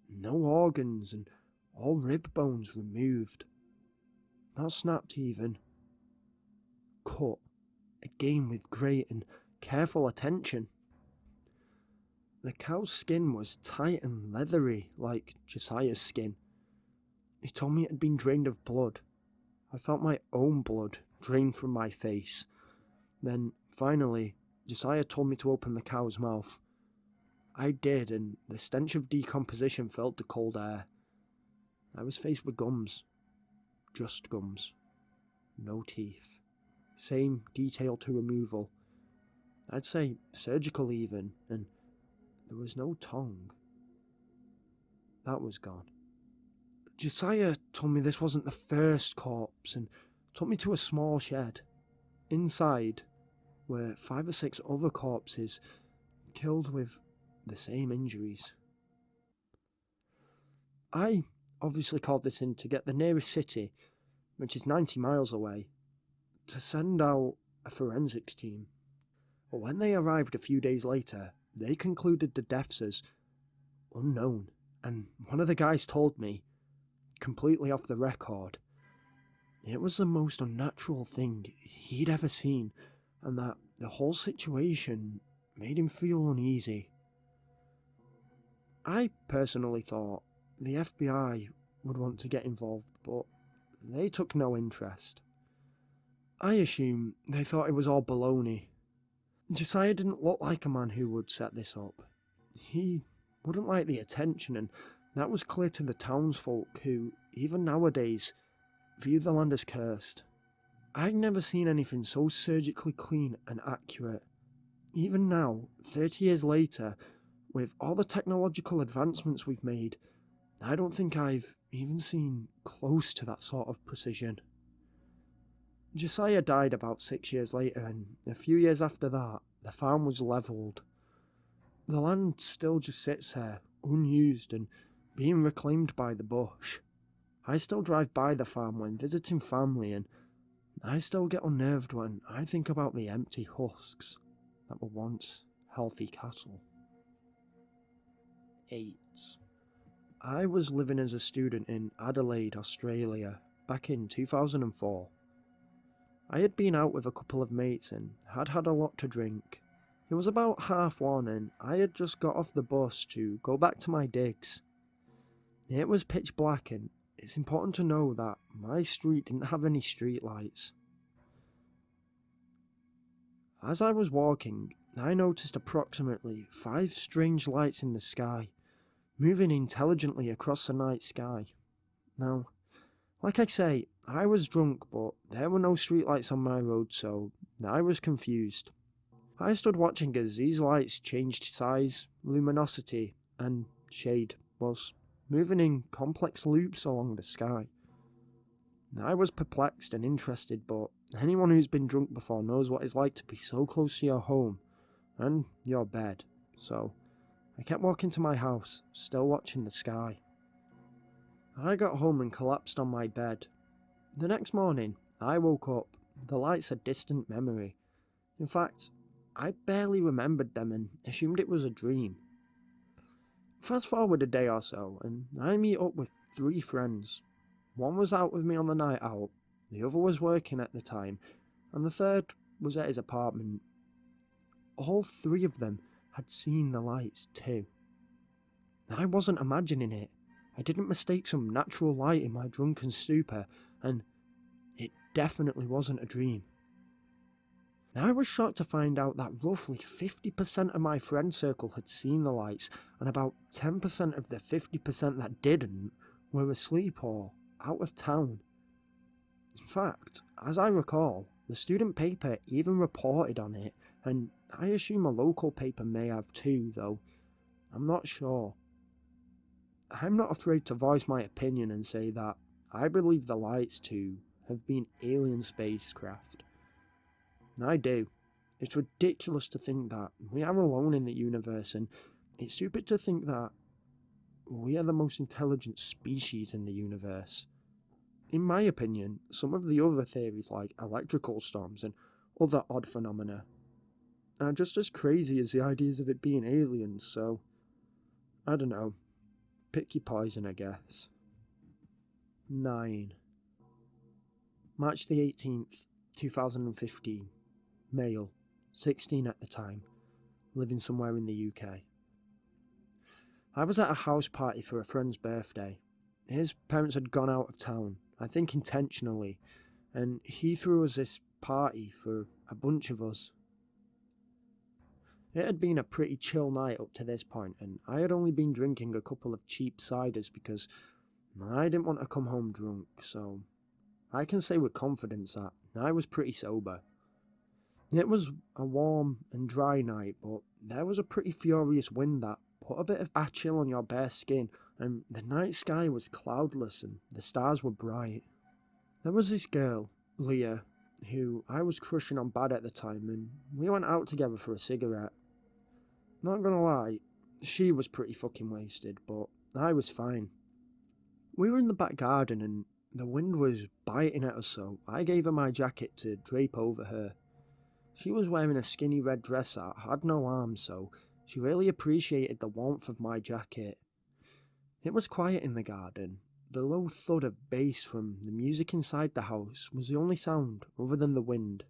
no organs and all rib bones removed. Not snapped even. Cut, again with great and careful attention. The cow's skin was tight and leathery like Josiah's skin. He told me it had been drained of blood. I felt my own blood drain from my face. Then, finally, Josiah told me to open the cow's mouth. I did, and the stench of decomposition filled the cold air. I was faced with gums. Just gums. No teeth. Same detail to removal. I'd say surgical even, and there was no tongue. That was gone. Josiah told me this wasn't the first corpse and took me to a small shed. Inside were 5 or 6 other corpses killed with the same injuries. I obviously called this in to get the nearest city, which is 90 miles away, to send out a forensics team. But when they arrived a few days later, they concluded the deaths as unknown, and one of the guys told me, completely off the record, it was the most unnatural thing he'd ever seen, and that the whole situation made him feel uneasy. I personally thought the FBI would want to get involved, but they took no interest. I assume they thought it was all baloney. Josiah didn't look like a man who would set this up. He wouldn't like the attention, and that was clear to the townsfolk who, even nowadays, view the land as cursed. I'd never seen anything so surgically clean and accurate. Even now, 30 years later, with all the technological advancements we've made, I don't think I've even seen close to that sort of precision. Josiah died about 6 years later, and a few years after that, the farm was levelled. The land still just sits there, unused and being reclaimed by the bush. I still drive by the farm when visiting family, and I still get unnerved when I think about the empty husks that were once healthy cattle. 8. I was living as a student in Adelaide, Australia, back in 2004. I had been out with a couple of mates and had had a lot to drink. It was about 1:30 and I had just got off the bus to go back to my digs. It was pitch black, and it's important to know that my street didn't have any street lights. As I was walking, I noticed approximately 5 strange lights in the sky, moving intelligently across the night sky. Now, like I say, I was drunk, but there were no streetlights on my road, so I was confused. I stood watching as these lights changed size, luminosity, and shade, whilst moving in complex loops along the sky. I was perplexed and interested, but anyone who's been drunk before knows what it's like to be so close to your home and your bed, so I kept walking to my house, still watching the sky. I got home and collapsed on my bed. The next morning, I woke up, the lights a distant memory. In fact, I barely remembered them and assumed it was a dream. Fast forward a day or so, and I meet up with 3 friends. One was out with me on the night out, the other was working at the time, and the third was at his apartment. All 3 of them had seen the lights too. I wasn't imagining it. I didn't mistake some natural light in my drunken stupor, and it definitely wasn't a dream. Now, I was shocked to find out that roughly 50% of my friend circle had seen the lights, and about 10% of the 50% that didn't were asleep or out of town. In fact, as I recall, the student paper even reported on it, and I assume a local paper may have too, though I'm not sure. I'm not afraid to voice my opinion and say that I believe the lights to have been alien spacecraft. I do. It's ridiculous to think that we are alone in the universe, and it's stupid to think that we are the most intelligent species in the universe. In my opinion, some of the other theories like electrical storms and other odd phenomena are just as crazy as the ideas of it being aliens, so I don't know. Pick your poison, I guess. 9. March the 18th, 2015. Male, 16 at the time, living somewhere in the UK. I was at a house party for a friend's birthday. His parents had gone out of town, I think intentionally, and he threw us this party for a bunch of us. It had been a pretty chill night up to this point, and I had only been drinking a couple of cheap ciders because I didn't want to come home drunk, so I can say with confidence that I was pretty sober. It was a warm and dry night, but there was a pretty furious wind that put a bit of a chill on your bare skin, and the night sky was cloudless and the stars were bright. There was this girl, Leah, who I was crushing on bad at the time, and we went out together for a cigarette. Not gonna lie, she was pretty fucking wasted, but I was fine. We were in the back garden and the wind was biting at us, so I gave her my jacket to drape over her. She was wearing a skinny red dress that had no arms, so she really appreciated the warmth of my jacket. It was quiet in the garden. The low thud of bass from the music inside the house was the only sound other than the wind.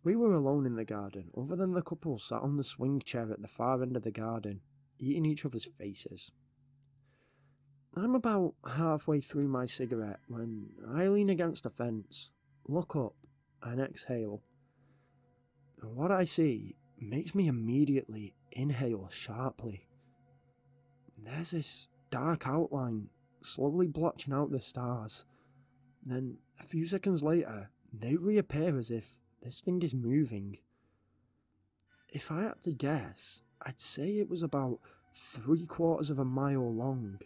We were alone in the garden, other than the couple sat on the swing chair at the far end of the garden, eating each other's faces. I'm about halfway through my cigarette when I lean against a fence, look up, and exhale. And what I see makes me immediately inhale sharply. There's this dark outline slowly blotching out the stars. Then, a few seconds later, they reappear as if this thing is moving. If I had to guess, I'd say it was about 3/4 of a mile long.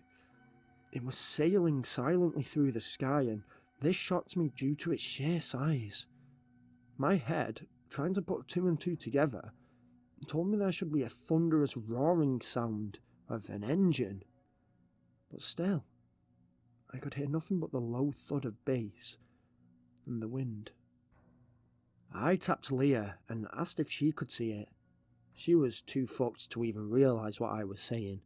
It was sailing silently through the sky, and this shocked me due to its sheer size. My head, trying to put two and two together, told me there should be a thunderous roaring sound of an engine. But still, I could hear nothing but the low thud of bass and the wind. I tapped Leah and asked if she could see it. She was too fucked to even realise what I was saying.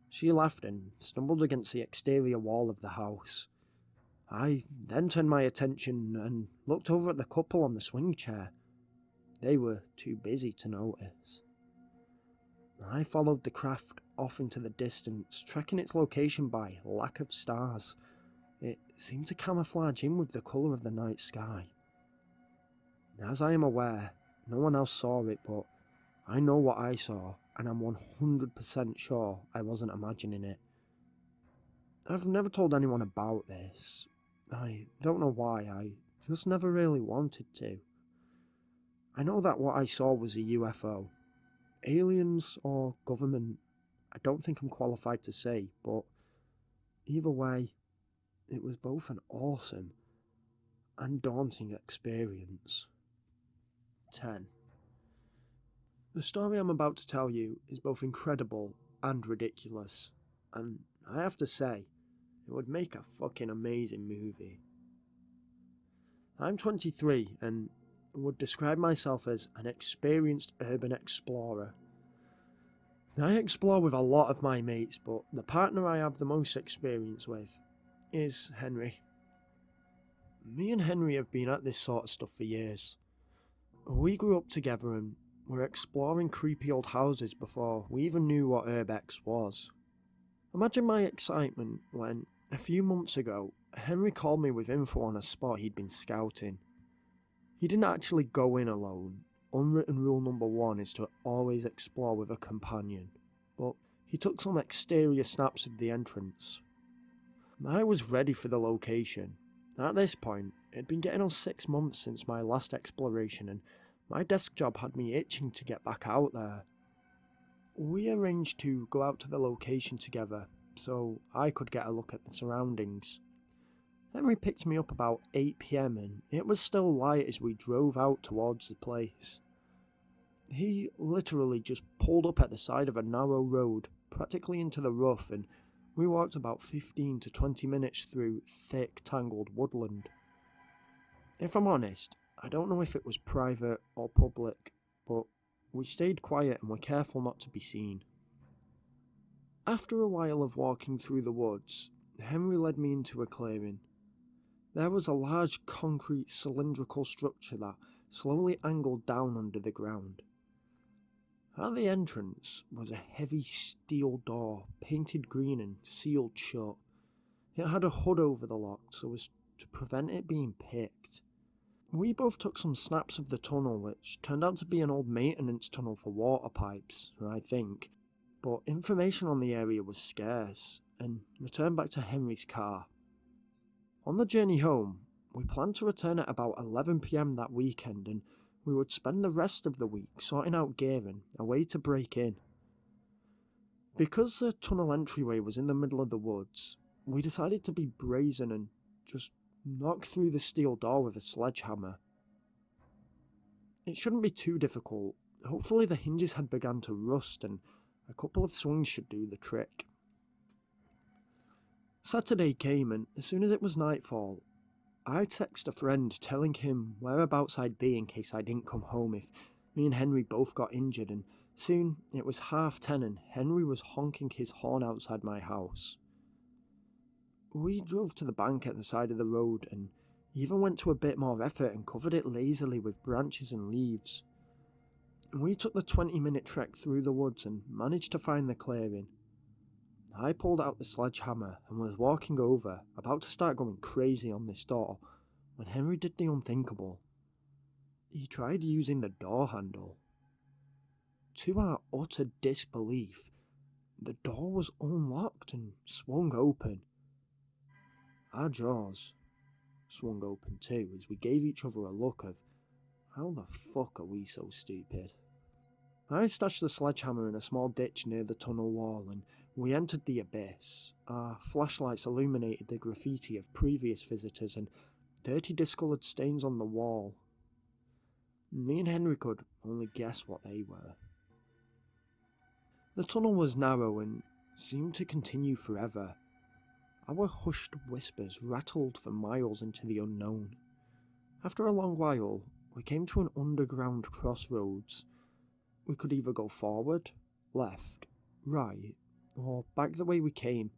She laughed and stumbled against the exterior wall of the house. I then turned my attention and looked over at the couple on the swing chair. They were too busy to notice. I followed the craft off into the distance, tracking its location by lack of stars. It seemed to camouflage in with the colour of the night sky. As I am aware, no one else saw it, but I know what I saw, and I'm 100% sure I wasn't imagining it. I've never told anyone about this. I don't know why, I just never really wanted to. I know that what I saw was a UFO. Aliens or government, I don't think I'm qualified to say, but either way, it was both an awesome and daunting experience. 10. The story I'm about to tell you is both incredible and ridiculous, and I have to say, it would make a fucking amazing movie. I'm 23 and would describe myself as an experienced urban explorer. I explore with a lot of my mates, but the partner I have the most experience with is Henry. Me and Henry have been at this sort of stuff for years. We grew up together and were exploring creepy old houses before we even knew what urbex was. Imagine my excitement when, a few months ago, Henry called me with info on a spot he'd been scouting. He didn't actually go in alone. Unwritten rule number 1 is to always explore with a companion, but he took some exterior snaps of the entrance. I was ready for the location. At this point, it had been getting on 6 months since my last exploration, and my desk job had me itching to get back out there. We arranged to go out to the location together, so I could get a look at the surroundings. Henry picked me up about 8 PM and it was still light as we drove out towards the place. He literally just pulled up at the side of a narrow road, practically into the rough, and we walked about 15 to 20 minutes through thick, tangled woodland. If I'm honest, I don't know if it was private or public, but we stayed quiet and were careful not to be seen. After a while of walking through the woods, Henry led me into a clearing. There was a large concrete cylindrical structure that slowly angled down under the ground. At the entrance was a heavy steel door, painted green and sealed shut. It had a hood over the lock so as to prevent it being picked. We both took some snaps of the tunnel, which turned out to be an old maintenance tunnel for water pipes, I think, but information on the area was scarce, and returned back to Henry's car. On the journey home, we planned to return at about 11 PM that weekend, and we would spend the rest of the week sorting out gear and a way to break in. Because the tunnel entryway was in the middle of the woods, we decided to be brazen and just knock through the steel door with a sledgehammer. It shouldn't be too difficult. Hopefully the hinges had begun to rust and a couple of swings should do the trick. Saturday came, and as soon as it was nightfall, I texted a friend telling him whereabouts I'd be in case I didn't come home if me and Henry both got injured, and soon it was 10:30 and Henry was honking his horn outside my house. We drove to the bank at the side of the road and even went to a bit more effort and covered it lazily with branches and leaves. We took the 20-minute trek through the woods and managed to find the clearing. I pulled out the sledgehammer and was walking over, about to start going crazy on this door, when Henry did the unthinkable. He tried using the door handle. To our utter disbelief, the door was unlocked and swung open. Our jaws swung open too as we gave each other a look of, how the fuck are we so stupid? I stashed the sledgehammer in a small ditch near the tunnel wall and we entered the abyss. Our flashlights illuminated the graffiti of previous visitors and dirty discoloured stains on the wall. Me and Henry could only guess what they were. The tunnel was narrow and seemed to continue forever. Our hushed whispers rattled for miles into the unknown. After a long while, we came to an underground crossroads. We could either go forward, left, right, or back the way we came.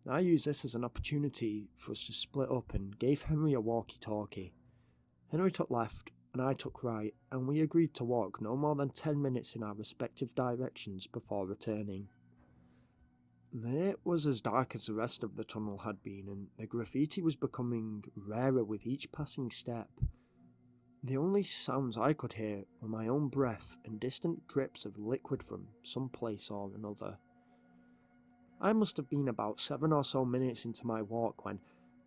I used this as an opportunity for us to split up and gave Henry a walkie-talkie. Henry took left and I took right, and we agreed to walk no more than 10 minutes in our respective directions before returning. It was as dark as the rest of the tunnel had been, and the graffiti was becoming rarer with each passing step. The only sounds I could hear were my own breath and distant drips of liquid from some place or another. I must have been about 7 or so minutes into my walk when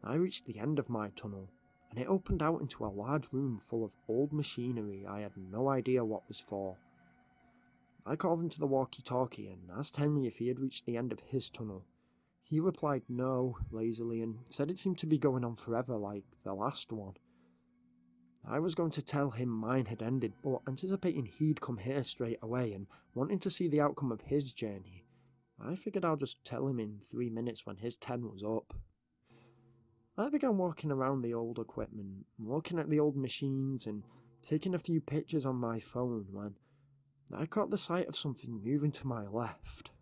I reached the end of my tunnel, and it opened out into a large room full of old machinery I had no idea what was for. I called into the walkie-talkie and asked Henry if he had reached the end of his tunnel. He replied no, lazily, and said it seemed to be going on forever like the last one. I was going to tell him mine had ended, but anticipating he'd come here straight away and wanting to see the outcome of his journey, I figured I'll just tell him in 3 minutes when his 10 was up. I began walking around the old equipment, looking at the old machines and taking a few pictures on my phone when I caught the sight of something moving to my left.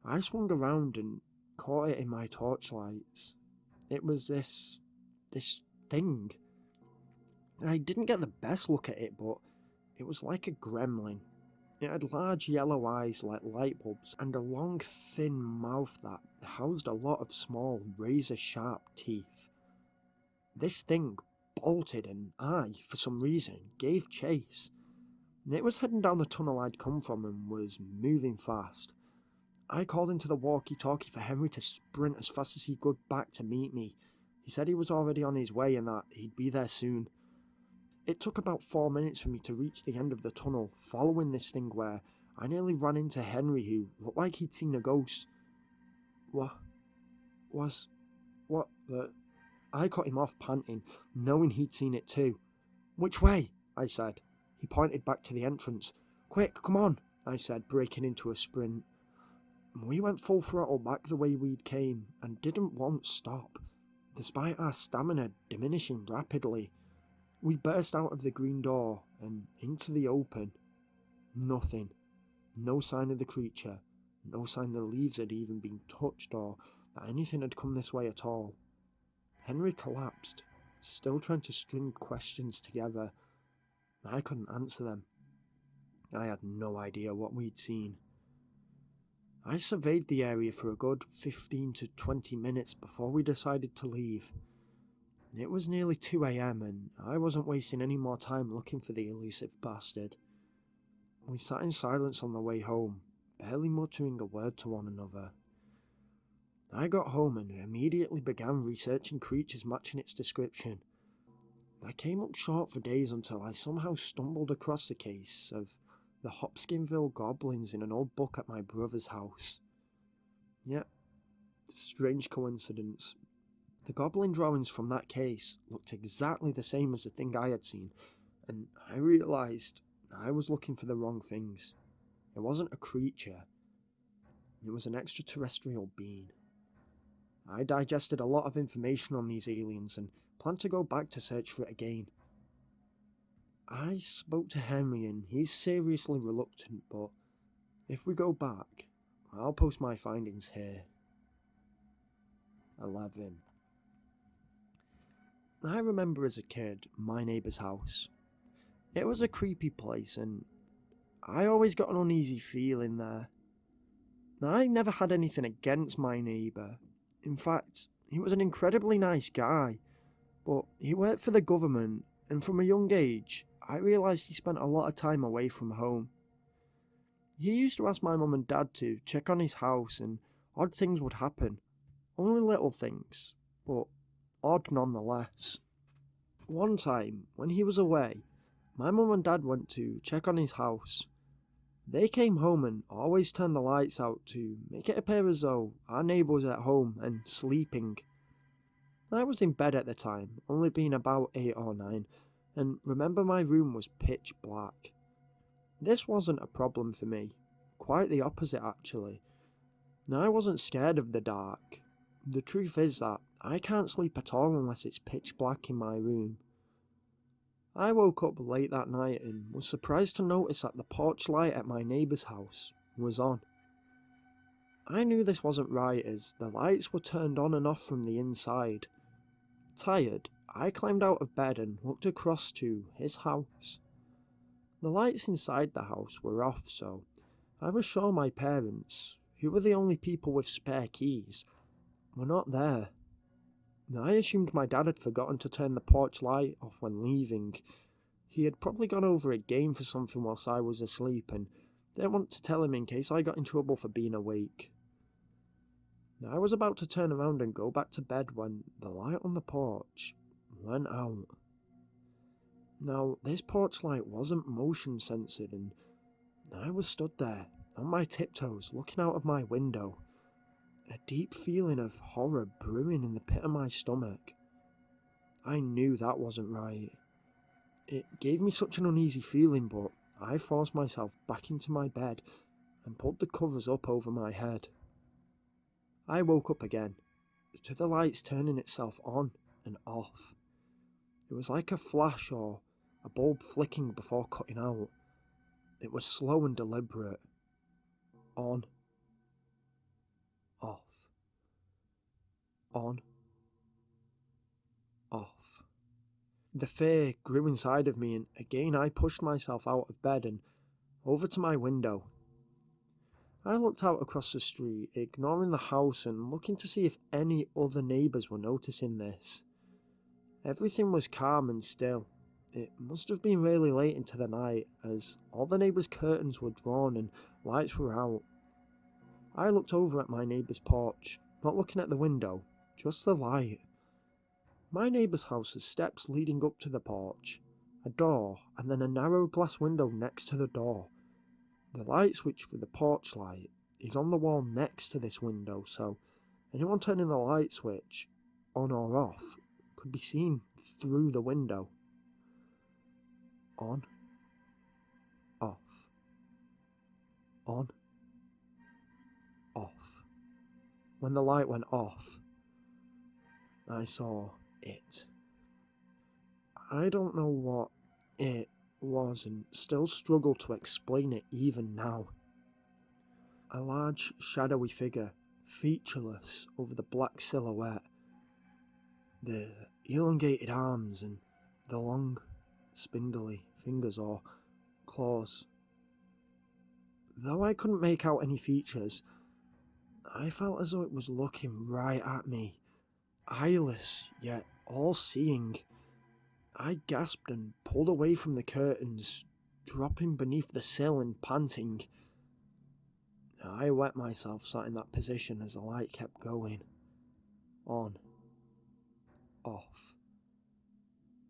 I swung around and caught it in my torchlights. It was this thing. I didn't get the best look at it, but it was like a gremlin. It had large yellow eyes like light bulbs and a long thin mouth that housed a lot of small razor-sharp teeth. This thing bolted and I, for some reason, gave chase. It was heading down the tunnel I'd come from and was moving fast. I called into the walkie-talkie for Henry to sprint as fast as he could back to meet me. He said he was already on his way and that he'd be there soon. It took about 4 minutes for me to reach the end of the tunnel, following this thing where I nearly ran into Henry, who looked like he'd seen a ghost. I cut him off, panting, knowing he'd seen it too. "Which way?" I said. He pointed back to the entrance. "Quick, come on," I said, breaking into a sprint. We went full throttle back the way we'd came, and didn't once stop, despite our stamina diminishing rapidly. We burst out of the green door and into the open. Nothing. No sign of the creature. No sign the leaves had even been touched or that anything had come this way at all. Henry collapsed, still trying to string questions together. I couldn't answer them. I had no idea what we'd seen. I surveyed the area for a good 15 to 20 minutes before we decided to leave. It was nearly 2 a.m. and I wasn't wasting any more time looking for the elusive bastard. We sat in silence on the way home, barely muttering a word to one another. I got home and immediately began researching creatures matching its description. I came up short for days until I somehow stumbled across the case of the Hopkinsville goblins in an old book at my brother's house. Yep, strange coincidence. The goblin drawings from that case looked exactly the same as the thing I had seen, and I realised I was looking for the wrong things. It wasn't a creature. It was an extraterrestrial being. I digested a lot of information on these aliens and planned to go back to search for it again. I spoke to Henry and he's seriously reluctant, but if we go back, I'll post my findings here. 11. I remember as a kid my neighbour's house. It was a creepy place and I always got an uneasy feeling there. I never had anything against my neighbour. In fact, he was an incredibly nice guy, but he worked for the government, and from a young age, I realised he spent a lot of time away from home. He used to ask my mum and dad to check on his house, and odd things would happen. Only little things, but odd nonetheless. One time, when he was away, my mum and dad went to check on his house. They came home and always turned the lights out to make it appear as though our neighbour was at home and sleeping. I was in bed at the time, only being about 8 or 9, and remember my room was pitch black. This wasn't a problem for me, quite the opposite actually. I wasn't scared of the dark. The truth is that I can't sleep at all unless it's pitch black in my room. I woke up late that night and was surprised to notice that the porch light at my neighbour's house was on. I knew this wasn't right as the lights were turned on and off from the inside. Tired, I climbed out of bed and looked across to his house. The lights inside the house were off, so I was sure my parents, who were the only people with spare keys, were not there. I assumed my dad had forgotten to turn the porch light off when leaving. He had probably gone over a game for something whilst I was asleep and didn't want to tell him in case I got in trouble for being awake. I was about to turn around and go back to bed when the light on the porch went out. Now, this porch light wasn't motion censored and I was stood there on my tiptoes looking out of my window. A deep feeling of horror brewing in the pit of my stomach. I knew that wasn't right. It gave me such an uneasy feeling, but I forced myself back into my bed and pulled the covers up over my head. I woke up again, to the lights turning itself on and off. It was like a flash or a bulb flicking before cutting out. It was slow and deliberate. On. Off. On. Off. The fear grew inside of me and again I pushed myself out of bed and over to my window. I looked out across the street, ignoring the house and looking to see if any other neighbours were noticing this. Everything was calm and still. It must have been really late into the night, as all the neighbours' curtains were drawn and lights were out. I looked over at my neighbour's porch, not looking at the window, just the light. My neighbour's house has steps leading up to the porch, a door, and then a narrow glass window next to the door. The light switch for the porch light is on the wall next to this window, so anyone turning the light switch on or off could be seen through the window. On, off, on, off. When the light went off, I saw it. I don't know what it was and still struggle to explain it even now. A large shadowy figure, featureless over the black silhouette. The elongated arms and the long, spindly fingers or claws. Though I couldn't make out any features, I felt as though it was looking right at me, eyeless yet all-seeing. I gasped and pulled away from the curtains, dropping beneath the sill and panting. I wet myself sat in that position as the light kept going. On. Off.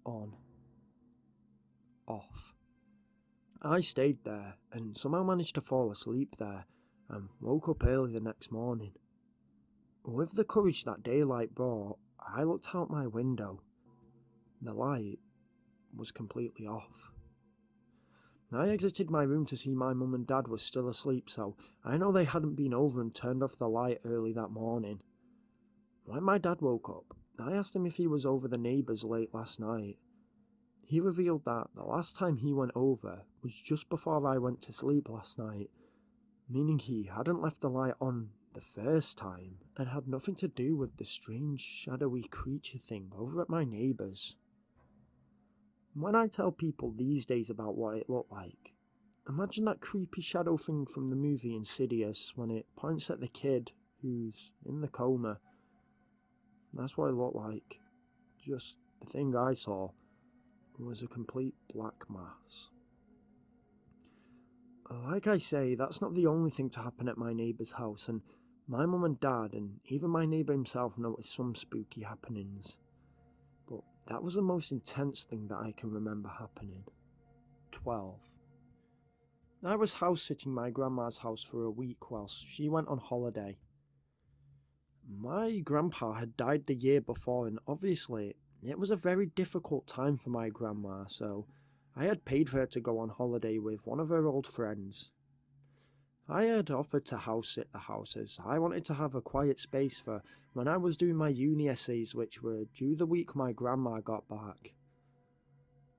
On. Off. I stayed there and somehow managed to fall asleep there and woke up early the next morning. With the courage that daylight brought, I looked out my window. The light was completely off. I exited my room to see my mum and dad were still asleep, so I know they hadn't been over and turned off the light early that morning. When my dad woke up, I asked him if he was over the neighbours late last night. He revealed that the last time he went over was just before I went to sleep last night, meaning he hadn't left the light on the first time and had nothing to do with the strange shadowy creature thing over at my neighbours. When I tell people these days about what it looked like, imagine that creepy shadow thing from the movie Insidious when it points at the kid who's in the coma. That's what it looked like. Just the thing I saw was a complete black mass. Like I say, that's not the only thing to happen at my neighbour's house, and my mum and dad and even my neighbour himself noticed some spooky happenings. But that was the most intense thing that I can remember happening. 12. I was house-sitting my grandma's house for a week whilst she went on holiday. My grandpa had died the year before, and obviously it was a very difficult time for my grandma, so I had paid for her to go on holiday with one of her old friends. I had offered to house-sit the house as I wanted to have a quiet space for when I was doing my uni essays, which were due the week my grandma got back.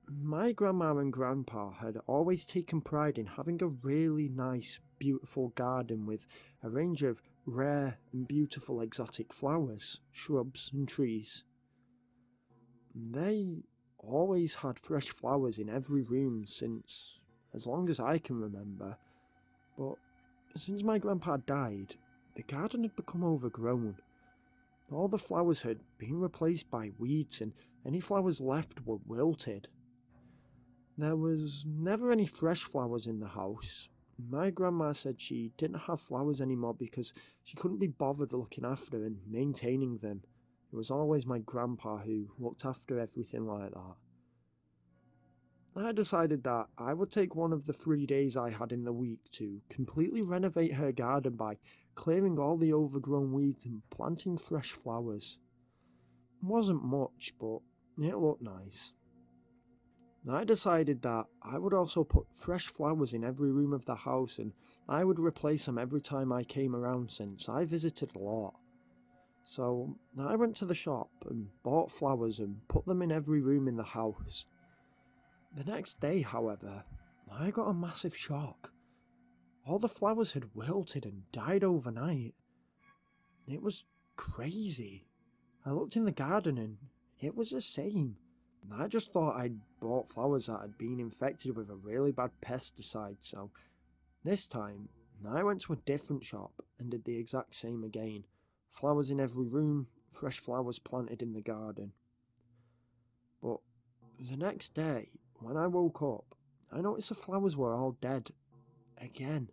My grandma and grandpa had always taken pride in having a really nice, beautiful garden with a range of rare and beautiful exotic flowers, shrubs and trees. They always had fresh flowers in every room since as long as I can remember, but since my grandpa died, the garden had become overgrown. All the flowers had been replaced by weeds and any flowers left were wilted. There was never any fresh flowers in the house. My grandma said she didn't have flowers anymore because she couldn't be bothered looking after and maintaining them. It was always my grandpa who looked after everything like that. I decided that I would take one of the 3 days I had in the week to completely renovate her garden by clearing all the overgrown weeds and planting fresh flowers. It wasn't much, but it looked nice. I decided that I would also put fresh flowers in every room of the house and I would replace them every time I came around since I visited a lot. So I went to the shop and bought flowers and put them in every room in the house. The next day, however, I got a massive shock. All the flowers had wilted and died overnight. It was crazy. I looked in the garden and it was the same. I just thought I'd bought flowers that had been infected with a really bad pesticide, so this time I went to a different shop and did the exact same again. Flowers in every room, fresh flowers planted in the garden. But the next day, when I woke up, I noticed the flowers were all dead. Again.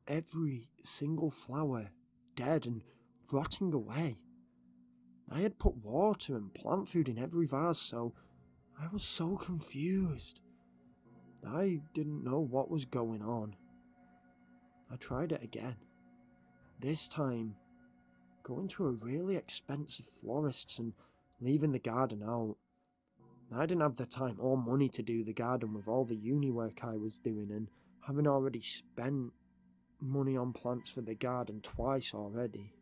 Every single flower dead and rotting away. I had put water and plant food in every vase, so I was so confused. I didn't know what was going on. I tried it again. This time, going to a really expensive florist's and leaving the garden out. I didn't have the time or money to do the garden with all the uni work I was doing, and having already spent money on plants for the garden twice already.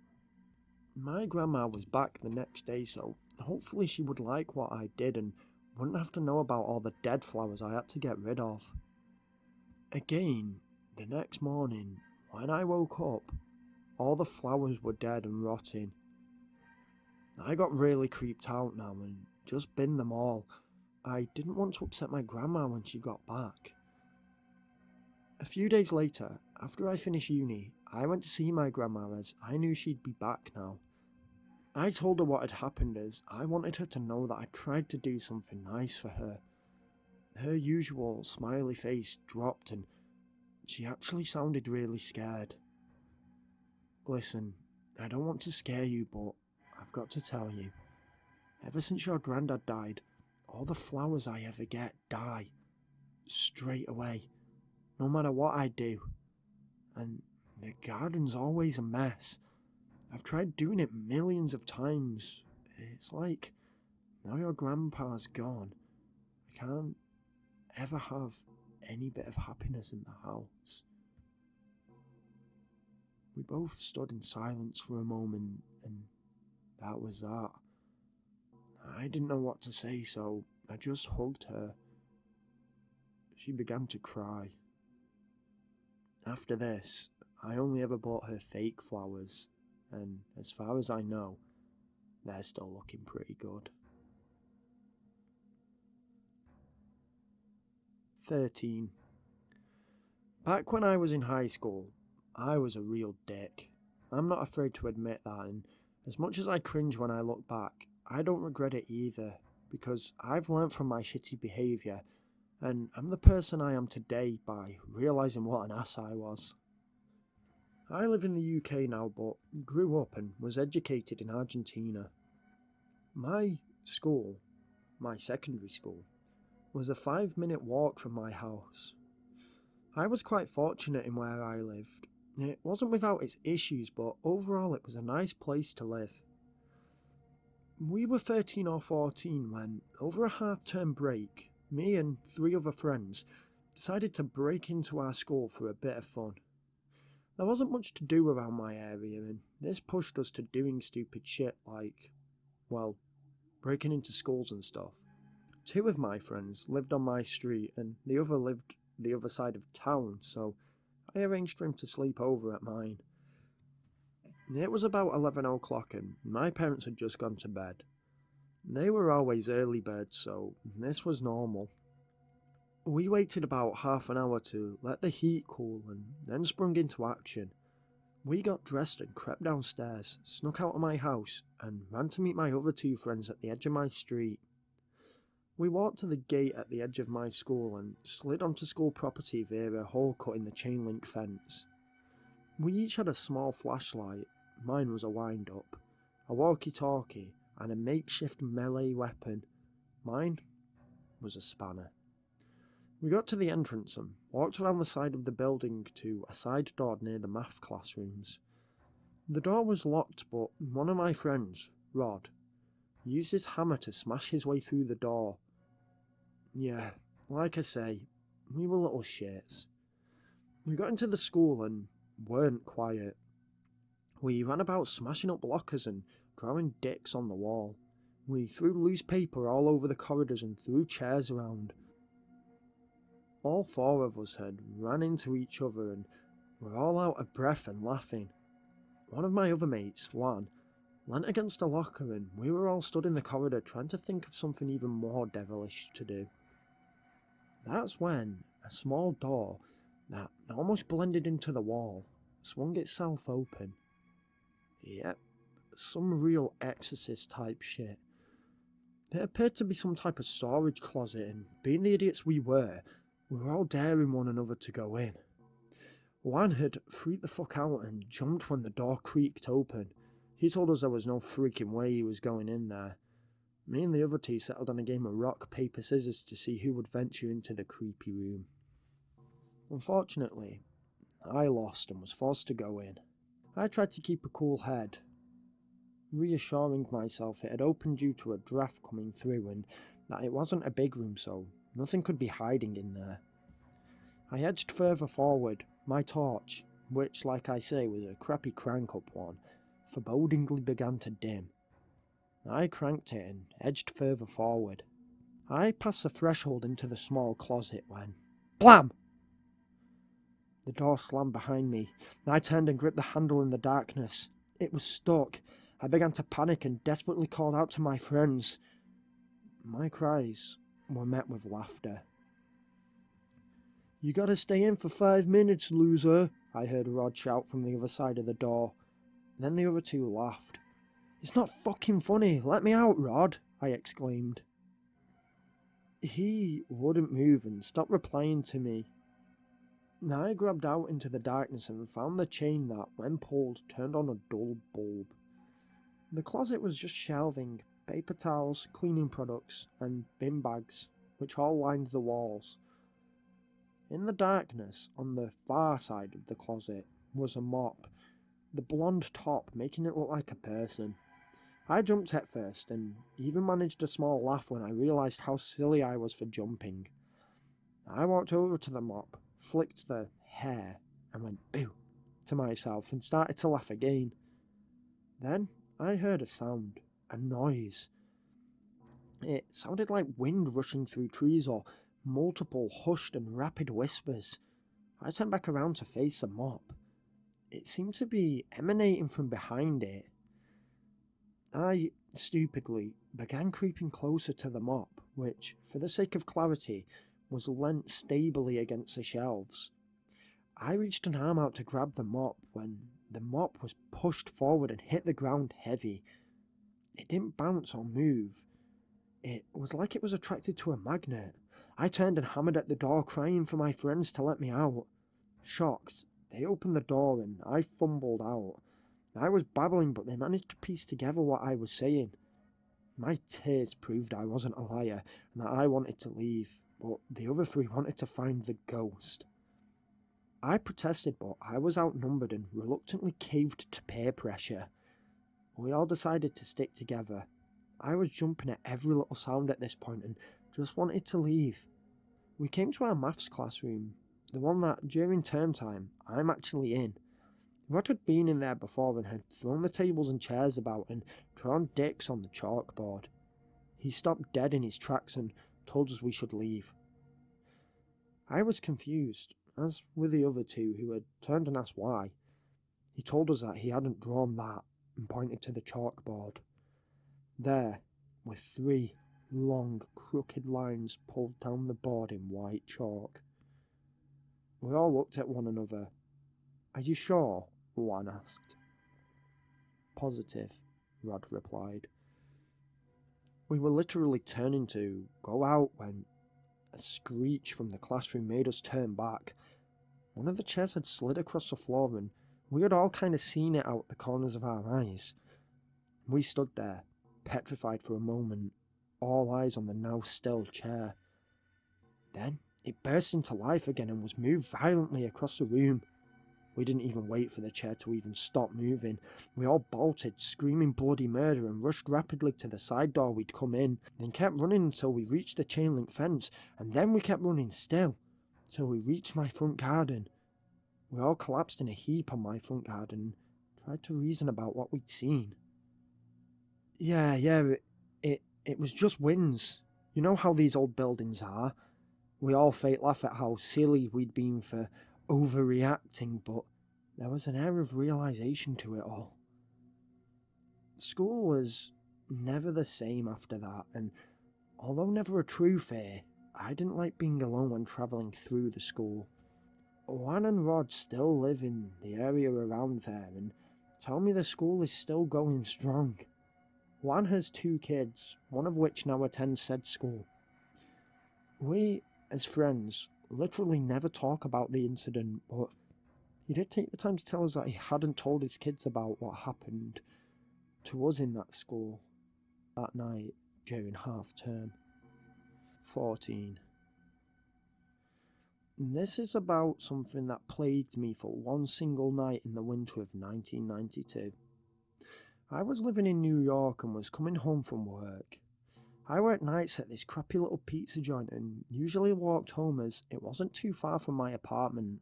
My grandma was back the next day, so hopefully she would like what I did and wouldn't have to know about all the dead flowers I had to get rid of. Again, the next morning, when I woke up, all the flowers were dead and rotting. I got really creeped out now and just binned them all. I didn't want to upset my grandma when she got back. A few days later, after I finished uni, I went to see my grandma as I knew she'd be back now. I told her what had happened as I wanted her to know that I tried to do something nice for her. Her usual smiley face dropped and she actually sounded really scared. Listen, I don't want to scare you, but I've got to tell you. Ever since your granddad died, all the flowers I ever get die. Straight away. No matter what I do. And the garden's always a mess. I've tried doing it millions of times. It's like, now your grandpa's gone, I can't ever have any bit of happiness in the house. We both stood in silence for a moment, and that was that. I didn't know what to say, so I just hugged her. She began to cry. After this, I only ever bought her fake flowers, and as far as I know, they're still looking pretty good. 13. Back when I was in high school, I was a real dick. I'm not afraid to admit that, and as much as I cringe when I look back, I don't regret it either, because I've learnt from my shitty behaviour, and I'm the person I am today by realising what an ass I was. I live in the UK now, but grew up and was educated in Argentina. My school, my secondary school, was a 5-minute walk from my house. I was quite fortunate in where I lived. It wasn't without its issues, but overall it was a nice place to live. We were 13 or 14 when, over a half-term break, me and 3 other friends decided to break into our school for a bit of fun. There wasn't much to do around my area, and this pushed us to doing stupid shit like, well, breaking into schools and stuff. 2 of my friends lived on my street and the other lived the other side of town, so I arranged for him to sleep over at mine. It was about 11 o'clock and my parents had just gone to bed. They were always early birds, so this was normal. We waited about half an hour to let the heat cool and then sprung into action. We got dressed and crept downstairs, snuck out of my house and ran to meet my other 2 friends at the edge of my street. We walked to the gate at the edge of my school and slid onto school property via a hole cut in the chain link fence. We each had a small flashlight, mine was a wind-up, a walkie-talkie and a makeshift melee weapon. Mine was a spanner. We got to the entrance and walked around the side of the building to a side door near the math classrooms. The door was locked, but one of my friends, Rod, used his hammer to smash his way through the door. Yeah, like I say, we were little shits. We got into the school and weren't quiet. We ran about smashing up lockers and drawing dicks on the wall. We threw loose paper all over the corridors and threw chairs around. All 4 of us had ran into each other and were all out of breath and laughing. One of my other mates, Juan, leant against a locker, and we were all stood in the corridor trying to think of something even more devilish to do. That's when a small door that almost blended into the wall swung itself open. Yep, some real exorcist type shit. It appeared to be some type of storage closet, and being the idiots we were all daring one another to go in. One had freaked the fuck out and jumped when the door creaked open. He told us there was no freaking way he was going in there. Me and the other two settled on a game of rock, paper, scissors to see who would venture into the creepy room. Unfortunately, I lost and was forced to go in. I tried to keep a cool head, reassuring myself it had opened due to a draft coming through and that it wasn't a big room, so nothing could be hiding in there. I edged further forward, my torch, which like I say was a crappy crank-up one, forebodingly began to dim. I cranked it and edged further forward. I passed the threshold into the small closet when... BLAM! The door slammed behind me. I turned and gripped the handle in the darkness. It was stuck. I began to panic and desperately called out to my friends. My cries were met with laughter. "You gotta stay in for 5 minutes, loser," I heard Rod shout from the other side of the door. Then the other two laughed. "It's not fucking funny, let me out, Rod," I exclaimed. He wouldn't move and stopped replying to me. I grabbed out into the darkness and found the chain that, when pulled, turned on a dull bulb. The closet was just shelving, paper towels, cleaning products, and bin bags, which all lined the walls. In the darkness, on the far side of the closet, was a mop, the blonde top making it look like a person. I jumped at first, and even managed a small laugh when I realised how silly I was for jumping. I walked over to the mop, flicked the hair, and went boo to myself and started to laugh again. Then I heard a sound, a noise. It sounded like wind rushing through trees or multiple hushed and rapid whispers. I turned back around to face the mop. It seemed to be emanating from behind it. I, stupidly, began creeping closer to the mop, which, for the sake of clarity, was leant stably against the shelves. I reached an arm out to grab the mop when the mop was pushed forward and hit the ground heavy. It didn't bounce or move. It was like it was attracted to a magnet. I turned and hammered at the door, crying for my friends to let me out. Shocked, they opened the door and I fumbled out. I was babbling, but they managed to piece together what I was saying. My tears proved I wasn't a liar and that I wanted to leave, but the other three wanted to find the ghost. I protested, but I was outnumbered and reluctantly caved to peer pressure. We all decided to stick together. I was jumping at every little sound at this point and just wanted to leave. We came to our maths classroom, the one that, during term time, I'm actually in. Rod had been in there before and had thrown the tables and chairs about and drawn dicks on the chalkboard. He stopped dead in his tracks and told us we should leave. I was confused, as were the other two, who had turned and asked why. He told us that he hadn't drawn that and pointed to the chalkboard. There, with 3 long, crooked lines pulled down the board in white chalk. We all looked at one another. "Are you sure?" one asked. "Positive," Rod replied. We were literally turning to go out when a screech from the classroom made us turn back. One of the chairs had slid across the floor and we had all kind of seen it out the corners of our eyes. We stood there, petrified for a moment, all eyes on the now still chair. Then it burst into life again and was moved violently across the room. We didn't even wait for the chair to even stop moving. We all bolted, screaming bloody murder, and rushed rapidly to the side door we'd come in, then kept running until we reached the chain link fence, and then we kept running still, till we reached my front garden. We all collapsed in a heap on my front garden and tried to reason about what we'd seen. Yeah, it was just winds. You know how these old buildings are. We all fake laugh at how silly we'd been for overreacting, but there was an air of realization to it all. School was never the same after that, and although never a true fear, I didn't like being alone when travelling through the school. Juan and Rod still live in the area around there and tell me the school is still going strong. Juan has 2 kids, one of which now attends said school. We, as friends, literally never talk about the incident, but he did take the time to tell us that he hadn't told his kids about what happened to us in that school that night during half term. 14. This is about something that plagued me for one single night in the winter of 1992. I was living in New York and was coming home from work. I worked nights at this crappy little pizza joint and usually walked home as it wasn't too far from my apartment.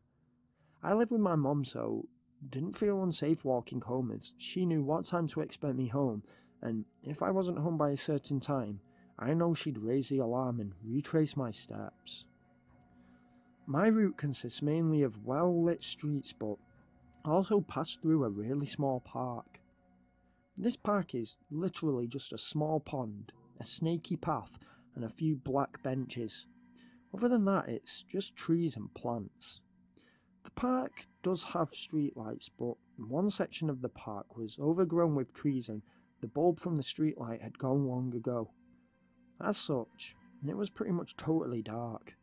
I lived with my mum, so didn't feel unsafe walking home as she knew what time to expect me home, and if I wasn't home by a certain time, I know she'd raise the alarm and retrace my steps. My route consists mainly of well-lit streets, but also passed through a really small park. This park is literally just a small pond, a snaky path, and a few black benches. Other than that, it's just trees and plants. The park does have streetlights, but one section of the park was overgrown with trees and the bulb from the streetlight had gone long ago. As such, it was pretty much totally dark.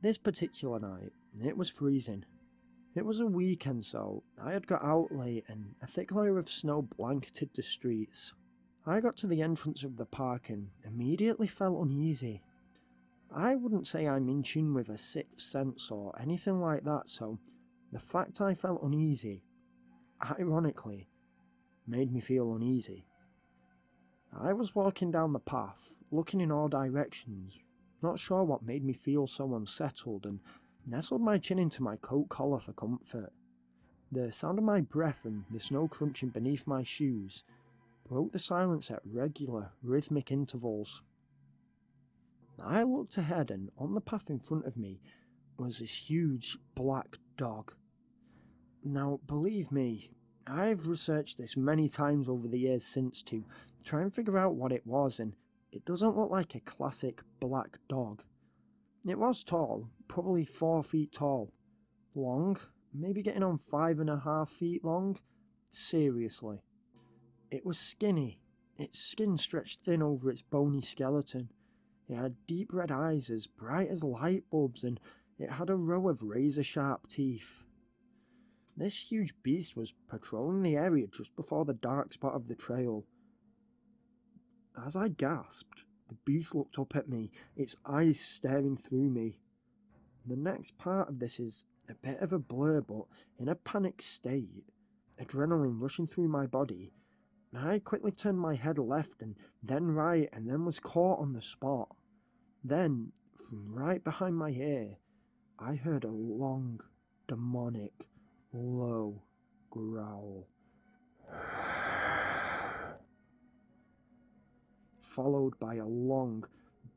This particular night, it was freezing. It was a weekend, so I had got out late and a thick layer of snow blanketed the streets. I got to the entrance of the park and immediately felt uneasy. I wouldn't say I'm in tune with a sixth sense or anything like that, so the fact I felt uneasy, ironically, made me feel uneasy. I was walking down the path, looking in all directions, not sure what made me feel so unsettled, and nestled my chin into my coat collar for comfort. The sound of my breath and the snow crunching beneath my shoes broke the silence at regular, rhythmic intervals. I looked ahead and on the path in front of me was this huge black dog. Now, believe me, I've researched this many times over the years since to try and figure out what it was, and it doesn't look like a classic black dog. It was tall, probably 4 feet tall. Long, maybe getting on 5.5 feet long. Seriously. It was skinny. Its skin stretched thin over its bony skeleton. It had deep red eyes as bright as light bulbs, and it had a row of razor-sharp teeth. This huge beast was patrolling the area just before the dark spot of the trail. As I gasped, the beast looked up at me, its eyes staring through me. The next part of this is a bit of a blur, but in a panicked state, adrenaline rushing through my body, I quickly turned my head left and then right and then was caught on the spot. Then, from right behind my ear, I heard a long, demonic, low growl. Followed by a long,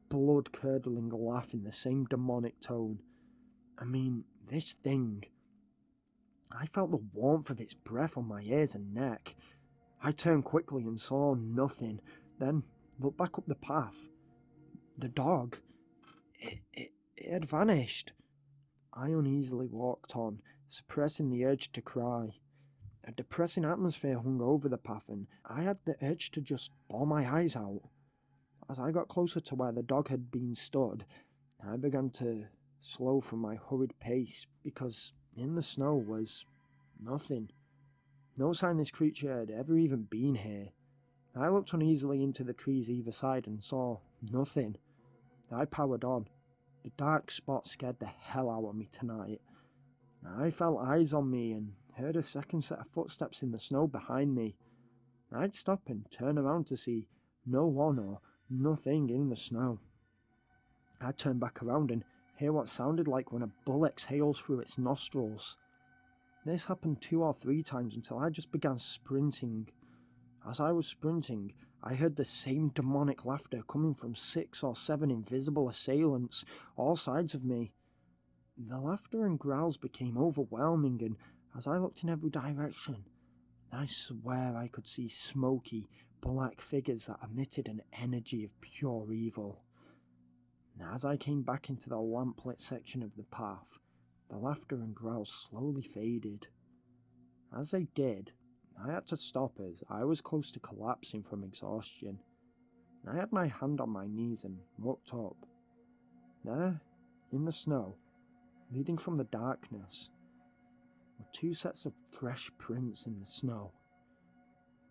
blood-curdling laugh in the same demonic tone. I mean, this thing. I felt the warmth of its breath on my ears and neck. I turned quickly and saw nothing, then looked back up the path. The dog, it had vanished. I uneasily walked on, suppressing the urge to cry. A depressing atmosphere hung over the path, and I had the urge to just bawl my eyes out. As I got closer to where the dog had been stood, I began to slow from my hurried pace, because in the snow was nothing. No sign this creature had ever even been here. I looked uneasily into the trees either side and saw nothing. I powered on. The dark spot scared the hell out of me tonight. I felt eyes on me and heard a second set of footsteps in the snow behind me. I'd stop and turn around to see no one or nothing in the snow. I'd turn back around and hear what sounded like when a bull exhales through its nostrils. This happened 2 or 3 times until I just began sprinting. As I was sprinting, I heard the same demonic laughter coming from 6 or 7 invisible assailants, all sides of me. The laughter and growls became overwhelming, and as I looked in every direction, I swear I could see smoky, black figures that emitted an energy of pure evil. As I came back into the lamplit section of the path, the laughter and growls slowly faded. As they did, I had to stop as I was close to collapsing from exhaustion. I had my hand on my knees and looked up. There, in the snow, leading from the darkness, were two sets of fresh prints in the snow.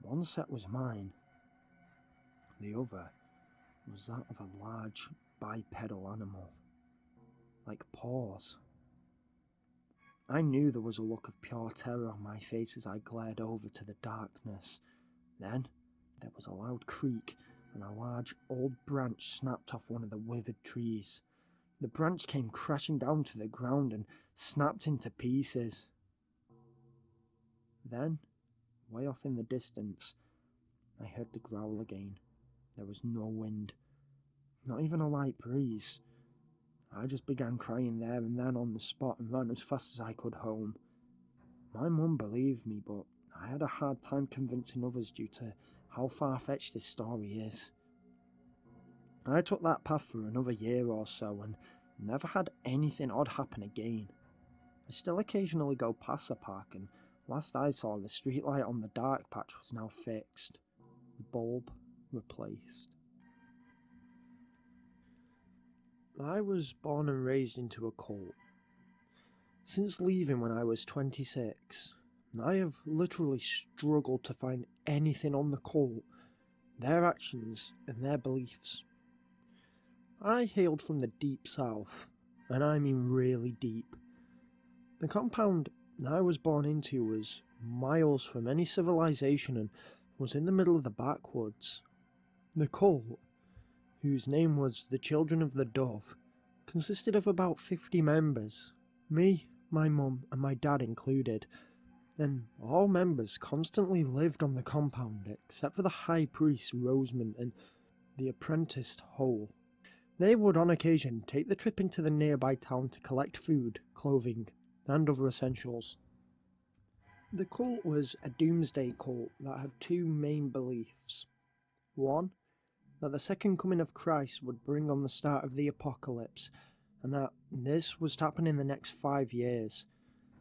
One set was mine. The other was that of a large bipedal animal, like paws. I knew there was a look of pure terror on my face as I glared over to the darkness. Then there was a loud creak, and a large old branch snapped off one of the withered trees. The branch came crashing down to the ground and snapped into pieces. Then, way off in the distance, I heard the growl again. There was no wind, not even a light breeze. I just began crying there and then on the spot and ran as fast as I could home. My mum believed me, but I had a hard time convincing others due to how far-fetched this story is. I took that path for another year or so and never had anything odd happen again. I still occasionally go past the park, and last I saw, the streetlight on the dark patch was now fixed, the bulb replaced. I was born and raised into a cult. Since leaving when I was 26, I have literally struggled to find anything on the cult, their actions and their beliefs. I hailed from the deep south, and I mean really deep. The compound I was born into was miles from any civilization and was in the middle of the backwoods. The cult, whose name was the Children of the Dove, consisted of about 50 members, me, my mum and my dad included, and all members constantly lived on the compound except for the high priest Rosamund and the apprenticed Hole. They would on occasion take the trip into the nearby town to collect food, clothing and other essentials. The cult was a doomsday cult that had two main beliefs. One, that the second coming of Christ would bring on the start of the apocalypse, and that this was to happen in the next 5 years,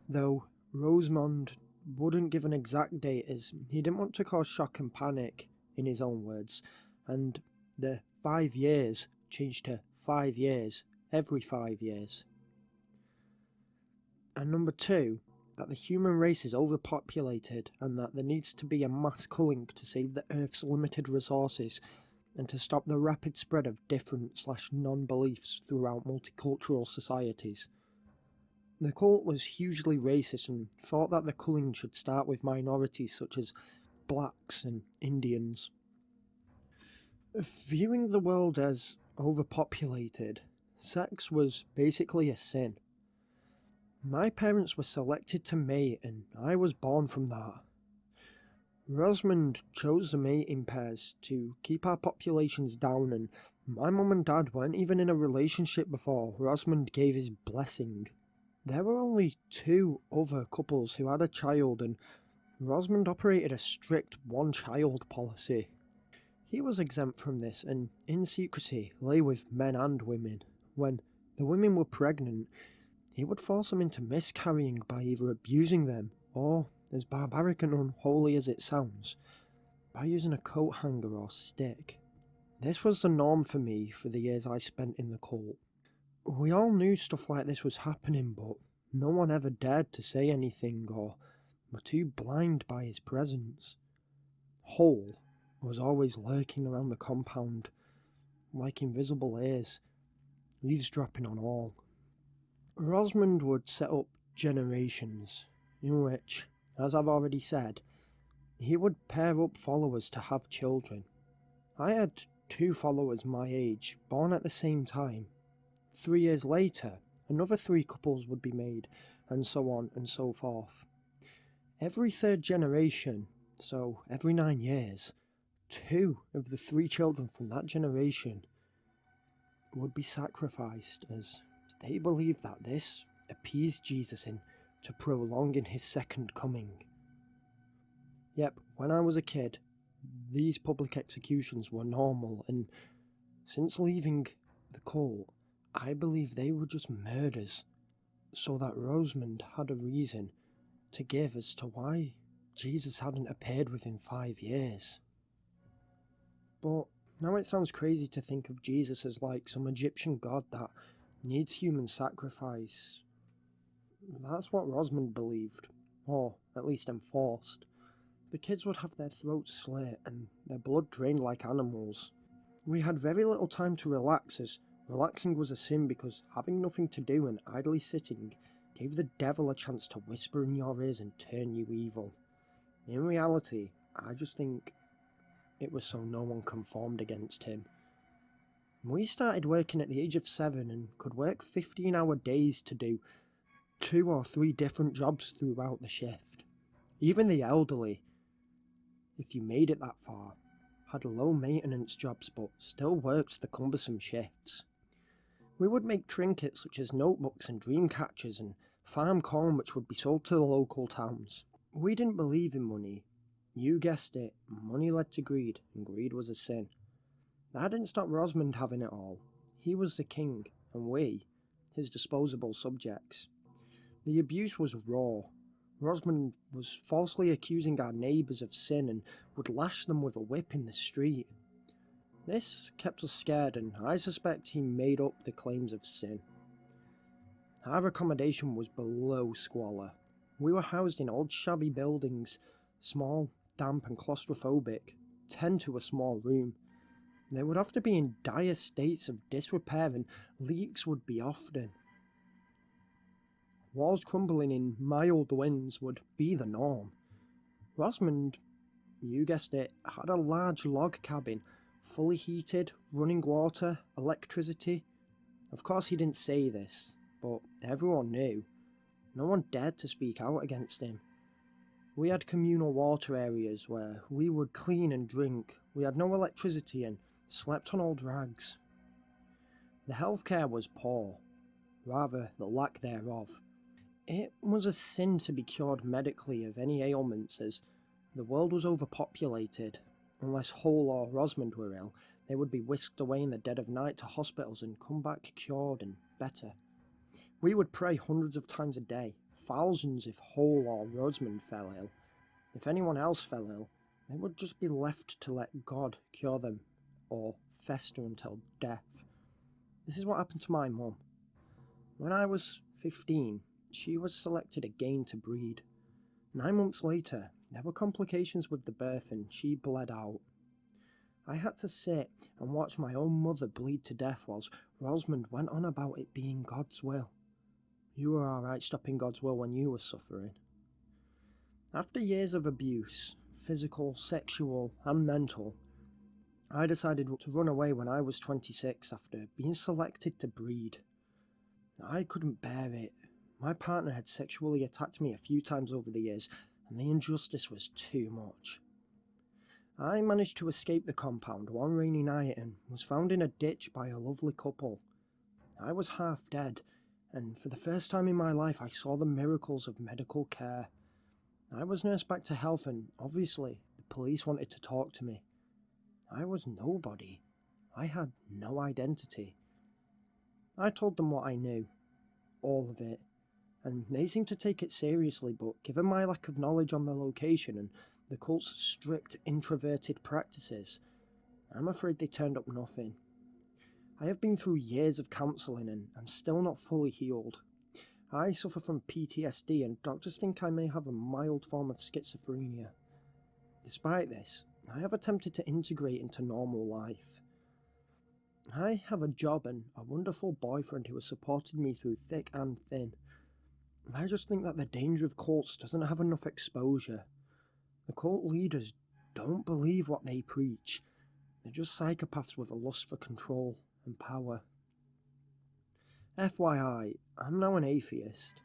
though Rosamund wouldn't give an exact date as he didn't want to cause shock and panic, in his own words, and the 5 years changed to 5 years every 5 years. And number two, that the human race is overpopulated and that there needs to be a mass culling to save the Earth's limited resources and to stop the rapid spread of different/non-beliefs throughout multicultural societies. The cult was hugely racist and thought that the culling should start with minorities such as blacks and Indians. Viewing the world as overpopulated, sex was basically a sin. My parents were selected to mate and I was born from that. Rosamund chose the mating pairs to keep our populations down, and my mum and dad weren't even in a relationship before Rosamund gave his blessing. There were only 2 other couples who had a child, and Rosamund operated a strict one-child policy. He was exempt from this and, in secrecy, lay with men and women. When the women were pregnant, he would force them into miscarrying by either abusing them or, as barbaric and unholy as it sounds, by using a coat hanger or stick. This was the norm for me for the years I spent in the cult. We all knew stuff like this was happening, but no one ever dared to say anything or were too blind by his presence. Hole was always lurking around the compound, like invisible ears, eavesdropping on all. Rosamund would set up generations, in which, as I've already said, he would pair up followers to have children. I had 2 followers my age, born at the same time. 3 years later, another 3 couples would be made, and so on and so forth. Every 3rd generation, so every 9 years, 2 of the 3 children from that generation would be sacrificed, as they believed that this appeased Jesus into prolonging his second coming. Yep, when I was a kid, these public executions were normal, and since leaving the cult, I believe they were just murders, so that Rosamund had a reason to give as to why Jesus hadn't appeared within 5 years. But now it sounds crazy to think of Jesus as like some Egyptian god that needs human sacrifice. That's what Rosamund believed, or at least enforced. The kids would have their throats slit and their blood drained like animals. We had very little time to relax, as relaxing was a sin because having nothing to do and idly sitting gave the devil a chance to whisper in your ears and turn you evil. In reality, I just think it was so no one conformed against him. We started working at the age of 7 and could work 15-hour days to do 2 or 3 different jobs throughout the shift. Even the elderly, if you made it that far, had low maintenance jobs but still worked the cumbersome shifts. We would make trinkets such as notebooks and dream catchers and farm corn which would be sold to the local towns. We didn't believe in money. You guessed it, money led to greed, and greed was a sin. That didn't stop Rosamund having it all. He was the king, and we, his disposable subjects. The abuse was raw. Rosamund was falsely accusing our neighbours of sin and would lash them with a whip in the street. This kept us scared, and I suspect he made up the claims of sin. Our accommodation was below squalor. We were housed in old shabby buildings, small, damp and claustrophobic, 10 to a small room. They would have to be in dire states of disrepair and leaks would be often. Walls crumbling in mild winds would be the norm. Rosamund, you guessed it, had a large log cabin, fully heated, running water, electricity. Of course he didn't say this, but everyone knew. No one dared to speak out against him. We had communal water areas where we would clean and drink. We had no electricity and slept on old rags. The healthcare was poor, rather the lack thereof. It was a sin to be cured medically of any ailments, as the world was overpopulated. Unless Hull or Rosamund were ill, they would be whisked away in the dead of night to hospitals and come back cured and better. We would pray hundreds of times a day, thousands if Hull or Rosamund fell ill. If anyone else fell ill, they would just be left to let God cure them, or fester until death. This is what happened to my mum. When I was 15, she was selected again to breed. 9 months later, there were complications with the birth and she bled out. I had to sit and watch my own mother bleed to death whilst Rosamund went on about it being God's will. You were alright stopping God's will when you were suffering. After years of abuse, physical, sexual and mental, I decided to run away when I was 26 after being selected to breed. I couldn't bear it. My partner had sexually attacked me a few times over the years, and the injustice was too much. I managed to escape the compound one rainy night and was found in a ditch by a lovely couple. I was half dead, and for the first time in my life I saw the miracles of medical care. I was nursed back to health, and obviously the police wanted to talk to me. I was nobody. I had no identity. I told them what I knew, all of it, and they seemed to take it seriously, but given my lack of knowledge on the location and the cult's strict introverted practices, I'm afraid they turned up nothing. I have been through years of counselling and I'm still not fully healed. I suffer from PTSD and doctors think I may have a mild form of schizophrenia. Despite this, I have attempted to integrate into normal life. I have a job and a wonderful boyfriend who has supported me through thick and thin. I just think that the danger of cults doesn't have enough exposure. The cult leaders don't believe what they preach. They're just psychopaths with a lust for control and power. FYI, I'm now an atheist.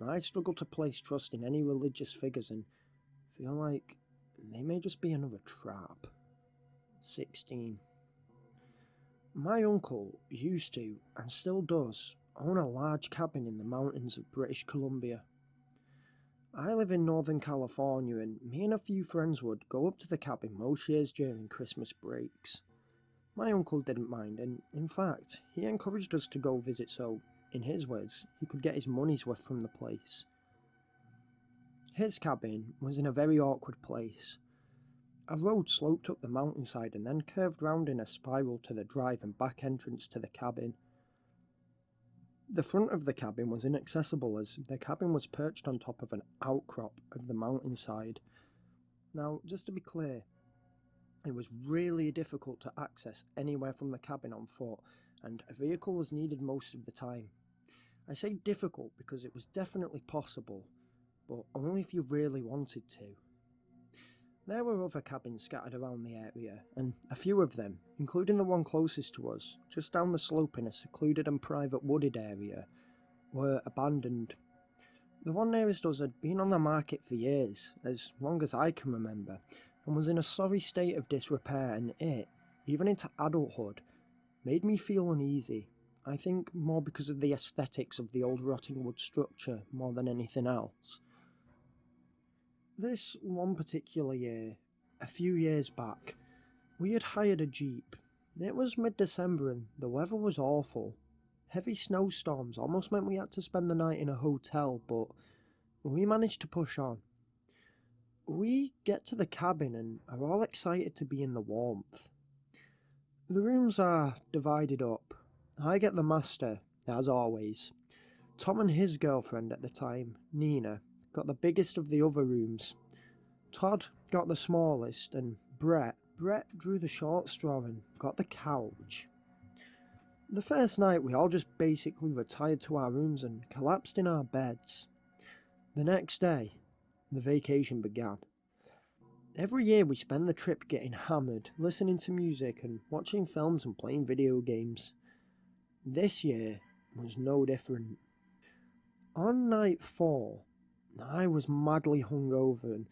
I struggle to place trust in any religious figures and feel like they may just be another trap. 16. My uncle used to, and still does, own a large cabin in the mountains of British Columbia. I live in Northern California, and me and a few friends would go up to the cabin most years during Christmas breaks. My uncle didn't mind, and in fact, he encouraged us to go visit so, in his words, he could get his money's worth from the place. His cabin was in a very awkward place. A road sloped up the mountainside and then curved round in a spiral to the drive and back entrance to the cabin. The front of the cabin was inaccessible as the cabin was perched on top of an outcrop of the mountainside. Now, just to be clear, it was really difficult to access anywhere from the cabin on foot, and a vehicle was needed most of the time. I say difficult because it was definitely possible, but only if you really wanted to. There were other cabins scattered around the area, and a few of them, including the one closest to us, just down the slope in a secluded and private wooded area, were abandoned. The one nearest us had been on the market for years, as long as I can remember, and was in a sorry state of disrepair, and it, even into adulthood, made me feel uneasy. I think more because of the aesthetics of the old rotting wood structure more than anything else. This one particular year, a few years back, we had hired a jeep. It was mid-December and the weather was awful. Heavy snowstorms almost meant we had to spend the night in a hotel, but we managed to push on. We get to the cabin and are all excited to be in the warmth. The rooms are divided up. I get the master, as always. Tom and his girlfriend at the time, Nina, got the biggest of the other rooms. Todd got the smallest, and Brett drew the short straw and got the couch. The first night we all just basically retired to our rooms and collapsed in our beds. The next day, the vacation began. Every year we spend the trip getting hammered, listening to music and watching films and playing video games. This year was no different. On night 4, I was madly hungover and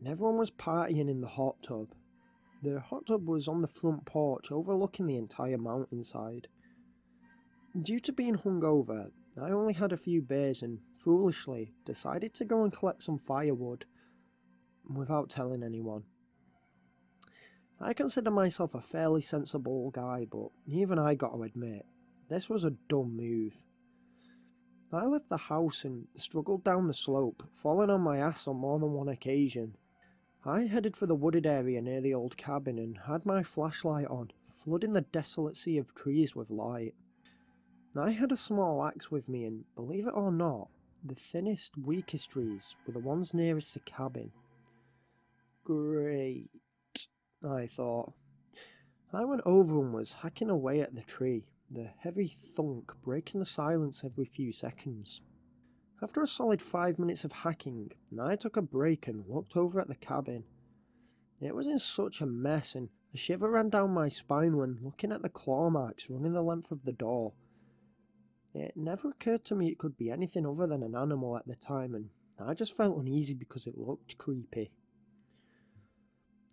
everyone was partying in the hot tub. The hot tub was on the front porch overlooking the entire mountainside. Due to being hungover, I only had a few beers and, foolishly, decided to go and collect some firewood, without telling anyone. I consider myself a fairly sensible guy, but even I got to admit, this was a dumb move. I left the house and struggled down the slope, falling on my ass on more than one occasion. I headed for the wooded area near the old cabin and had my flashlight on, flooding the desolate sea of trees with light. I had a small axe with me and, believe it or not, the thinnest, weakest trees were the ones nearest the cabin. Great, I thought. I went over and was hacking away at the tree, the heavy thunk breaking the silence every few seconds. After a solid 5 minutes of hacking, I took a break and looked over at the cabin. It was in such a mess and a shiver ran down my spine when looking at the claw marks running the length of the door. It never occurred to me it could be anything other than an animal at the time, and I just felt uneasy because it looked creepy.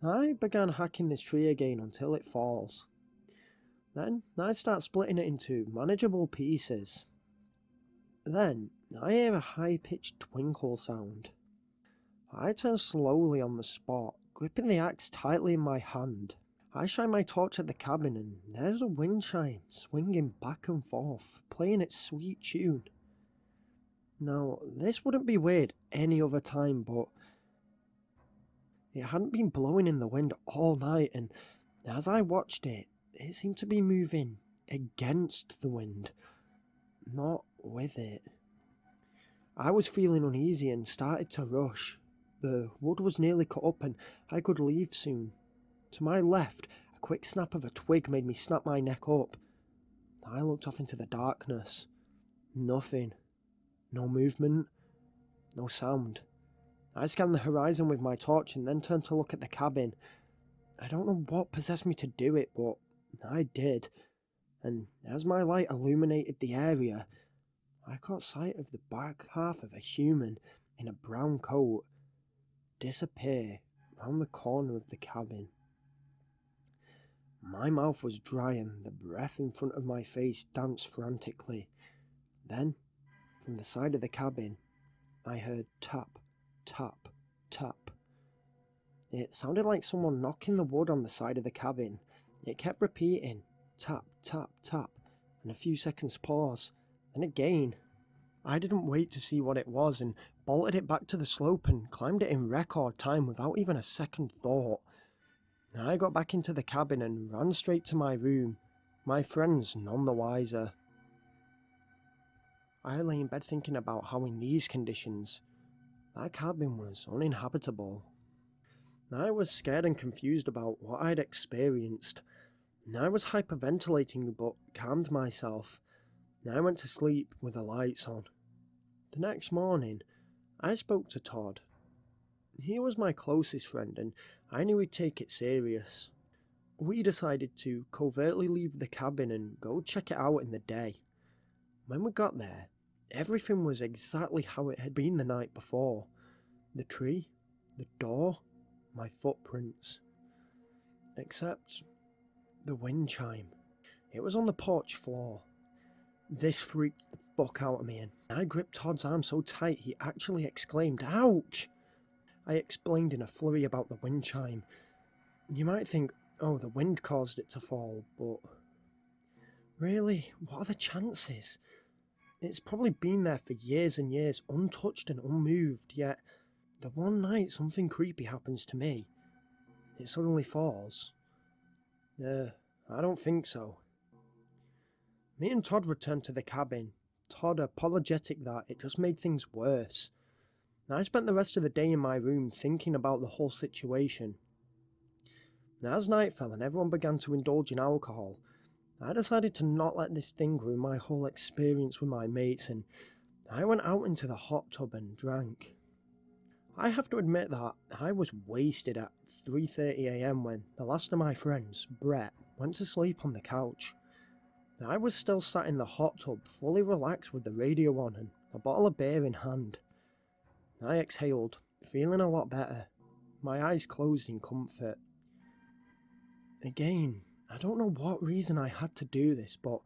I began hacking this tree again until it falls. Then I start splitting it into manageable pieces. Then I hear a high-pitched twinkle sound. I turn slowly on the spot, gripping the axe tightly in my hand. I shine my torch at the cabin and there's a wind chime swinging back and forth, playing its sweet tune. Now, this wouldn't be weird any other time, but it hadn't been blowing in the wind all night, and as I watched it, it seemed to be moving against the wind, not with it. I was feeling uneasy and started to rush. The wood was nearly cut up and I could leave soon. To my left, a quick snap of a twig made me snap my neck up. I looked off into the darkness. Nothing. No movement. No sound. I scanned the horizon with my torch and then turned to look at the cabin. I don't know what possessed me to do it, but I did. And as my light illuminated the area, I caught sight of the back half of a human in a brown coat disappear round the corner of the cabin. My mouth was dry and the breath in front of my face danced frantically. Then, from the side of the cabin, I heard tap, tap, tap. It sounded like someone knocking the wood on the side of the cabin. It kept repeating, tap, tap, tap, and a few seconds pause, and again. I didn't wait to see what it was and bolted it back to the slope and climbed it in record time without even a second thought. I got back into the cabin and ran straight to my room, my friends none the wiser. I lay in bed thinking about how in these conditions, that cabin was uninhabitable. I was scared and confused about what I'd experienced. I was hyperventilating but calmed myself. I went to sleep with the lights on. The next morning, I spoke to Todd. He was my closest friend and I knew he'd take it serious. We decided to covertly leave the cabin and go check it out in the day. When we got there, everything was exactly how it had been the night before. The tree, the door, my footprints. Except the wind chime. It was on the porch floor. This freaked the fuck out of me and I gripped Todd's arm so tight he actually exclaimed, "Ouch!" I explained in a flurry about the wind chime. You might think, oh, the wind caused it to fall, but really, what are the chances? It's probably been there for years and years, untouched and unmoved, yet the one night something creepy happens to me, it suddenly falls. I don't think so. Me and Todd returned to the cabin, Todd apologetic that it just made things worse. I spent the rest of the day in my room thinking about the whole situation. As night fell and everyone began to indulge in alcohol, I decided to not let this thing ruin my whole experience with my mates and I went out into the hot tub and drank. I have to admit that I was wasted at 3:30 AM when the last of my friends, Brett, went to sleep on the couch. I was still sat in the hot tub, fully relaxed with the radio on and a bottle of beer in hand. I exhaled, feeling a lot better, my eyes closed in comfort. Again, I don't know what reason I had to do this, but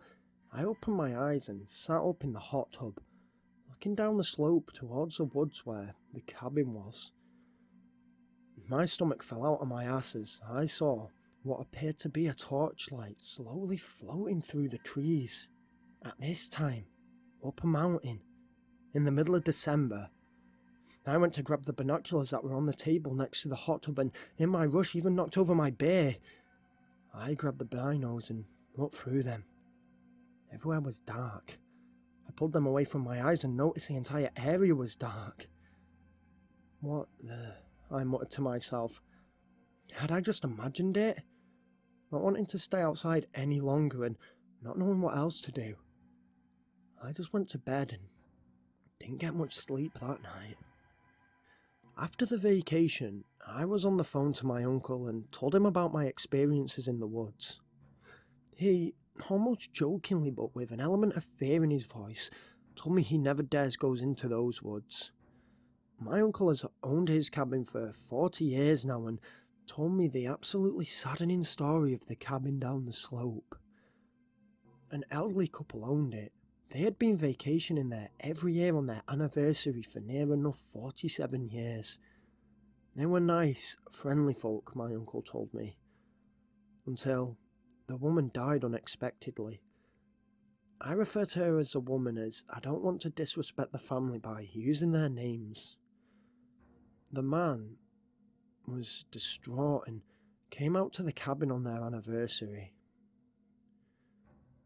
I opened my eyes and sat up in the hot tub, looking down the slope towards the woods where the cabin was. My stomach fell out of my ass as I saw what appeared to be a torchlight slowly floating through the trees. At this time, up a mountain, in the middle of December. I went to grab the binoculars that were on the table next to the hot tub and in my rush even knocked over my beer. I grabbed the binos and looked through them. Everywhere was dark. I pulled them away from my eyes and noticed the entire area was dark. What the... I muttered to myself. Had I just imagined it? Not wanting to stay outside any longer and not knowing what else to do. I just went to bed and didn't get much sleep that night. After the vacation, I was on the phone to my uncle and told him about my experiences in the woods. He, almost jokingly but with an element of fear in his voice, told me he never dares goes into those woods. My uncle has owned his cabin for 40 years now and told me the absolutely saddening story of the cabin down the slope. An elderly couple owned it. They had been vacationing there every year on their anniversary for near enough 47 years. They were nice, friendly folk, my uncle told me. Until the woman died unexpectedly. I refer to her as a woman as I don't want to disrespect the family by using their names. The man was distraught and came out to the cabin on their anniversary.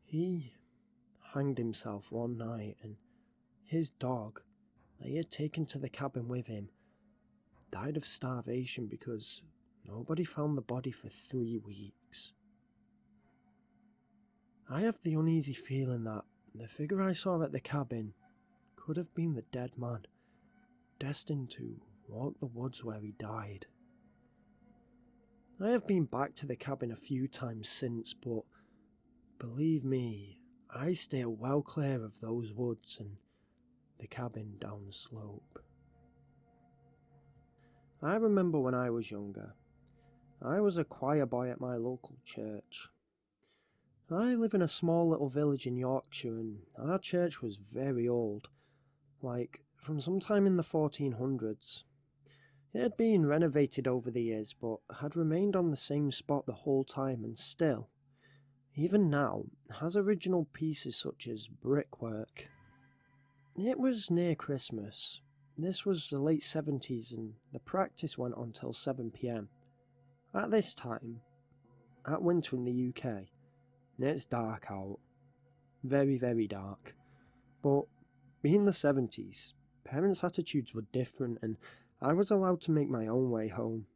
He hanged himself one night and his dog, that he had taken to the cabin with him, died of starvation because nobody found the body for 3 weeks. I have the uneasy feeling that the figure I saw at the cabin could have been the dead man, destined to walk the woods where he died. I have been back to the cabin a few times since, but believe me, I stay well clear of those woods and the cabin down the slope. I remember when I was younger, I was a choir boy at my local church. I live in a small little village in Yorkshire and our church was very old, like from sometime in the 1400s. It had been renovated over the years, but had remained on the same spot the whole time, and still, even now, has original pieces such as brickwork. It was near Christmas. This was the late 70s and the practice went on till 7 PM. At this time, at winter in the UK, it's dark out. Very, very dark. But being the 70s, parents' attitudes were different and I was allowed to make my own way home.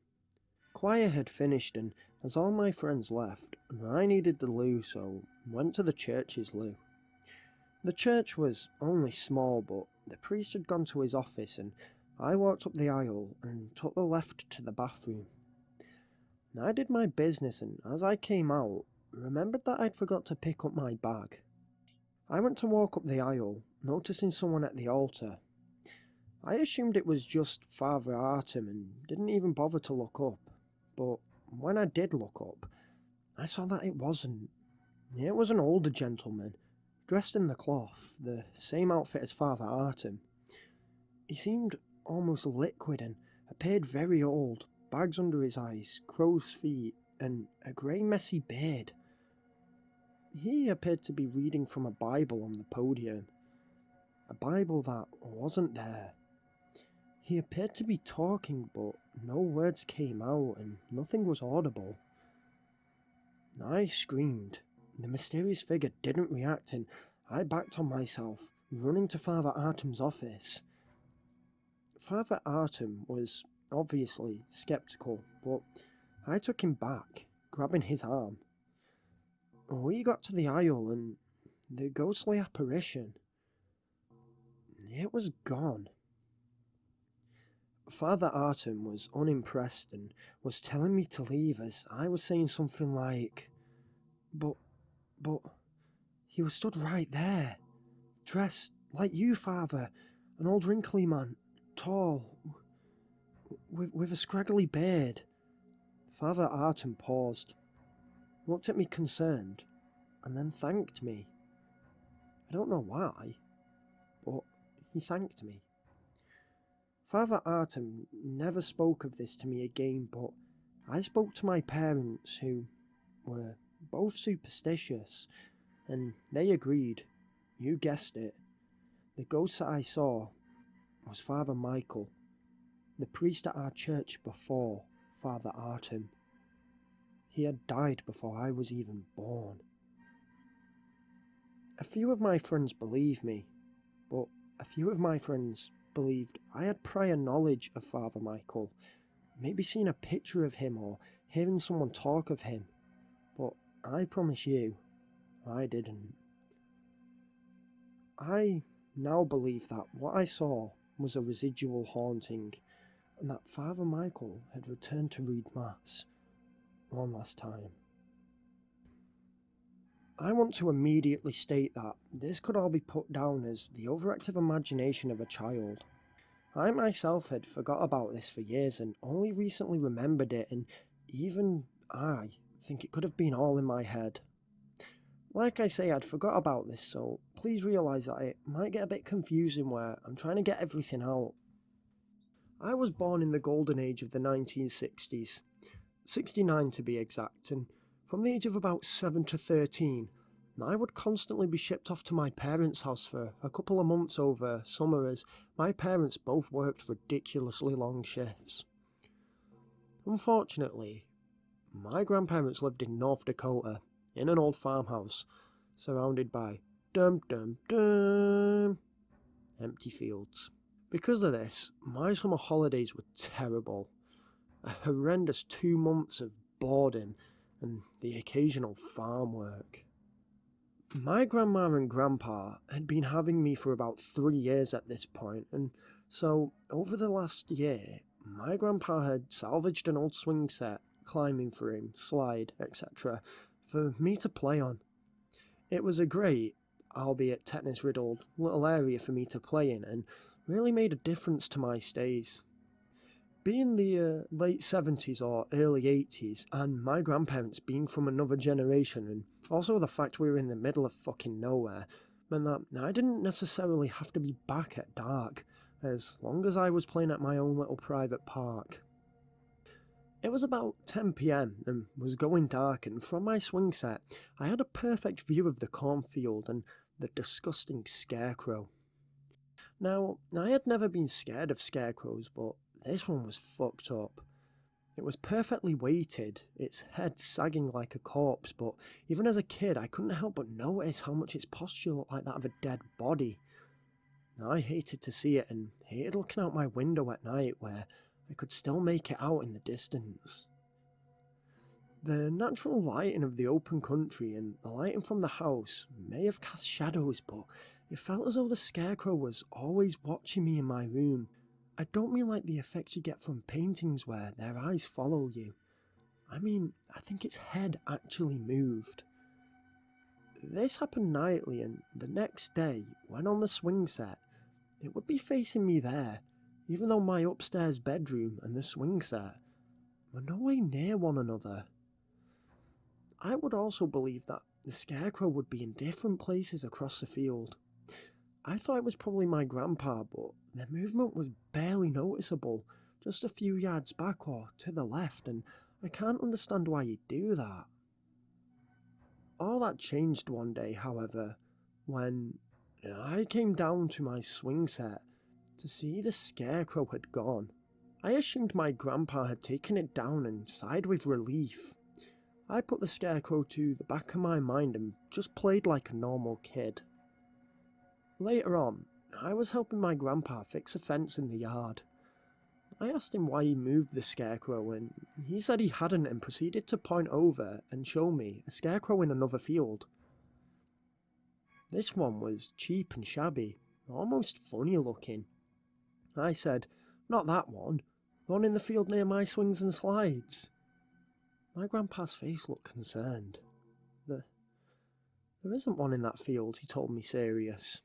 Choir had finished and as all my friends left, I needed the loo, so went to the church's loo. The church was only small, but the priest had gone to his office and I walked up the aisle and took the left to the bathroom. I did my business and as I came out, remembered that I'd forgot to pick up my bag. I went to walk up the aisle, noticing someone at the altar. I assumed it was just Father Artem and didn't even bother to look up, but when I did look up, I saw that it wasn't. It was an older gentleman, dressed in the cloth, the same outfit as Father Artem. He seemed almost liquid and appeared very old, bags under his eyes, crow's feet, and a grey messy beard. He appeared to be reading from a Bible on the podium, a Bible that wasn't there. He appeared to be talking, but no words came out and nothing was audible. I screamed. The mysterious figure didn't react and I backed on myself, running to Father Artem's office. Father Artem was obviously sceptical, but I took him back, grabbing his arm. We got to the aisle and the ghostly apparition, it was gone. Father Artem was unimpressed and was telling me to leave as I was saying something like, But, he was stood right there, dressed like you, Father, an old wrinkly man, tall, with a scraggly beard. Father Artem paused, looked at me concerned, and then thanked me. I don't know why, but he thanked me. Father Artem never spoke of this to me again, but I spoke to my parents, who were both superstitious, and they agreed. You guessed it. The ghost that I saw was Father Michael, the priest at our church before Father Artem. He had died before I was even born. A few of my friends believed me, but a few of my friends believed I had prior knowledge of Father Michael, maybe seen a picture of him or hearing someone talk of him, but I promise you, I didn't. I now believe that what I saw was a residual haunting, and that Father Michael had returned to read Mass one last time. I want to immediately state that this could all be put down as the overactive imagination of a child. I myself had forgot about this for years and only recently remembered it, and even I think it could have been all in my head. Like I say, I'd forgot about this, so please realise that it might get a bit confusing where I'm trying to get everything out. I was born in the golden age of the 1960s, 69 to be exact, and from the age of about 7 to 13, I would constantly be shipped off to my parents' house for a couple of months over summer as my parents both worked ridiculously long shifts. Unfortunately, my grandparents lived in North Dakota, in an old farmhouse, surrounded by empty fields. Because of this, my summer holidays were terrible. A horrendous 2 months of boredom and the occasional farm work. My grandma and grandpa had been having me for about 3 years at this point, and so over the last year, my grandpa had salvaged an old swing set, climbing frame, slide, etc., for me to play on. It was a great, albeit tetanus-riddled, little area for me to play in, and really made a difference to my stays. Being the late 70s or early 80s, and my grandparents being from another generation, and also the fact we were in the middle of fucking nowhere, meant that I didn't necessarily have to be back at dark, as long as I was playing at my own little private park. It was about 10 PM and was going dark, and from my swing set I had a perfect view of the cornfield and the disgusting scarecrow. Now, I had never been scared of scarecrows, but this one was fucked up. It was perfectly weighted, its head sagging like a corpse, but even as a kid I couldn't help but notice how much its posture looked like that of a dead body. I hated to see it and hated looking out my window at night where I could still make it out in the distance. The natural lighting of the open country and the lighting from the house may have cast shadows, but it felt as though the scarecrow was always watching me in my room. I don't mean like the effect you get from paintings where their eyes follow you. I mean, I think its head actually moved. This happened nightly, and the next day, when on the swing set, it would be facing me there, even though my upstairs bedroom and the swing set were no way near one another. I would also believe that the scarecrow would be in different places across the field. I thought it was probably my grandpa, but their movement was barely noticeable, just a few yards back or to the left, and I can't understand why he'd do that. All that changed one day, however, when I came down to my swing set to see the scarecrow had gone. I assumed my grandpa had taken it down and sighed with relief. I put the scarecrow to the back of my mind and just played like a normal kid. Later on, I was helping my grandpa fix a fence in the yard. I asked him why he moved the scarecrow, and he said he hadn't, and proceeded to point over and show me a scarecrow in another field. This one was cheap and shabby, almost funny looking. I said, "Not that one, the one in the field near my swings and slides." My grandpa's face looked concerned. There isn't one in that field," he told me, serious.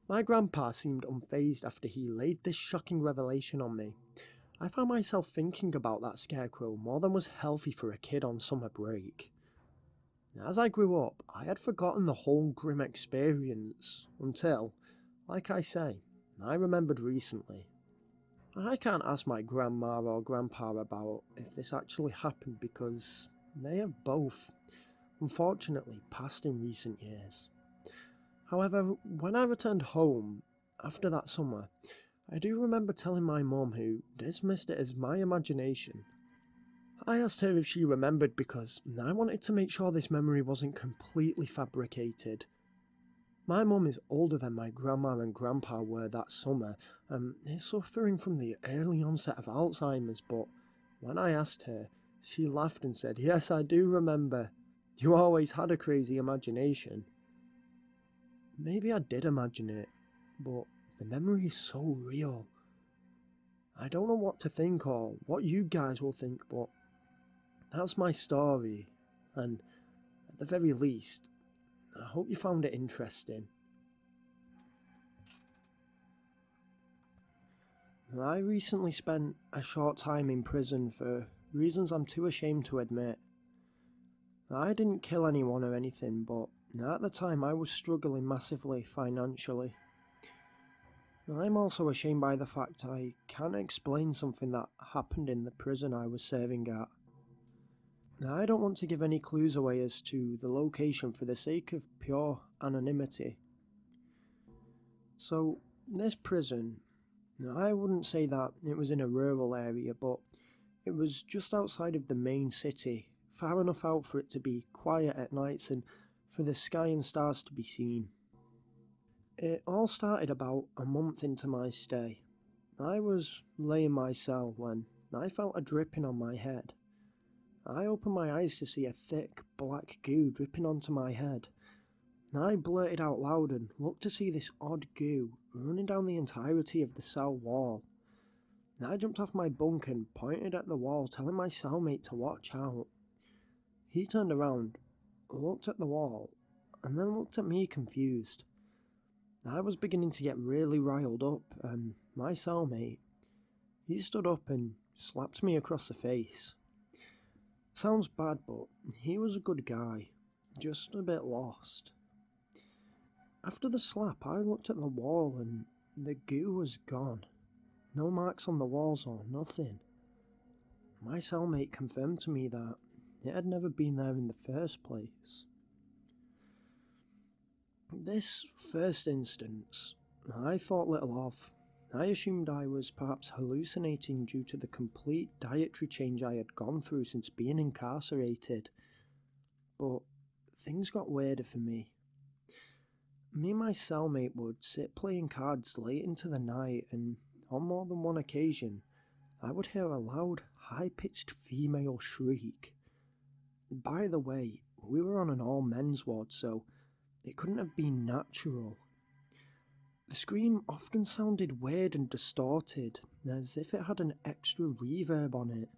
My grandpa seemed unfazed after he laid this shocking revelation on me. I found myself thinking about that scarecrow more than was healthy for a kid on summer break. As I grew up, I had forgotten the whole grim experience until, like I say, I remembered recently. I can't ask my grandma or grandpa about if this actually happened because they have both, unfortunately, passed in recent years. However, when I returned home after that summer, I do remember telling my mum, who dismissed it as my imagination. I asked her if she remembered because I wanted to make sure this memory wasn't completely fabricated. My mum is older than my grandma and grandpa were that summer and is suffering from the early onset of Alzheimer's, but when I asked her, she laughed and said, "Yes, I do remember. You always had a crazy imagination." Maybe I did imagine it, but the memory is so real. I don't know what to think or what you guys will think, but that's my story, and at the very least, I hope you found it interesting. I recently spent a short time in prison for reasons I'm too ashamed to admit. I didn't kill anyone or anything, but at the time I was struggling massively financially. I'm also ashamed by the fact I can't explain something that happened in the prison I was serving at. I don't want to give any clues away as to the location for the sake of pure anonymity. So, this prison, I wouldn't say that it was in a rural area, but it was just outside of the main city, far enough out for it to be quiet at nights and for the sky and stars to be seen. It all started about a month into my stay. I was laying in my cell when I felt a dripping on my head. I opened my eyes to see a thick black goo dripping onto my head. I blurted out loud and looked to see this odd goo running down the entirety of the cell wall. I jumped off my bunk and pointed at the wall, telling my cellmate to watch out. He turned around, looked at the wall, and then looked at me confused. I was beginning to get really riled up, and my cellmate, he stood up and slapped me across the face. Sounds bad, but he was a good guy, just a bit lost. After the slap, I looked at the wall, and The goo was gone. No marks on the walls or nothing. My cellmate confirmed to me that it had never been there in the first place. This first instance, I thought little of. I assumed I was perhaps hallucinating due to the complete dietary change I had gone through since being incarcerated. But things got weirder for me. Me and my cellmate would sit playing cards late into the night, and on more than one occasion, I would hear a loud, high-pitched female shriek. By the way, we were on an all-men's ward, so it couldn't have been natural. The scream often sounded weird and distorted, as if it had an extra reverb on it.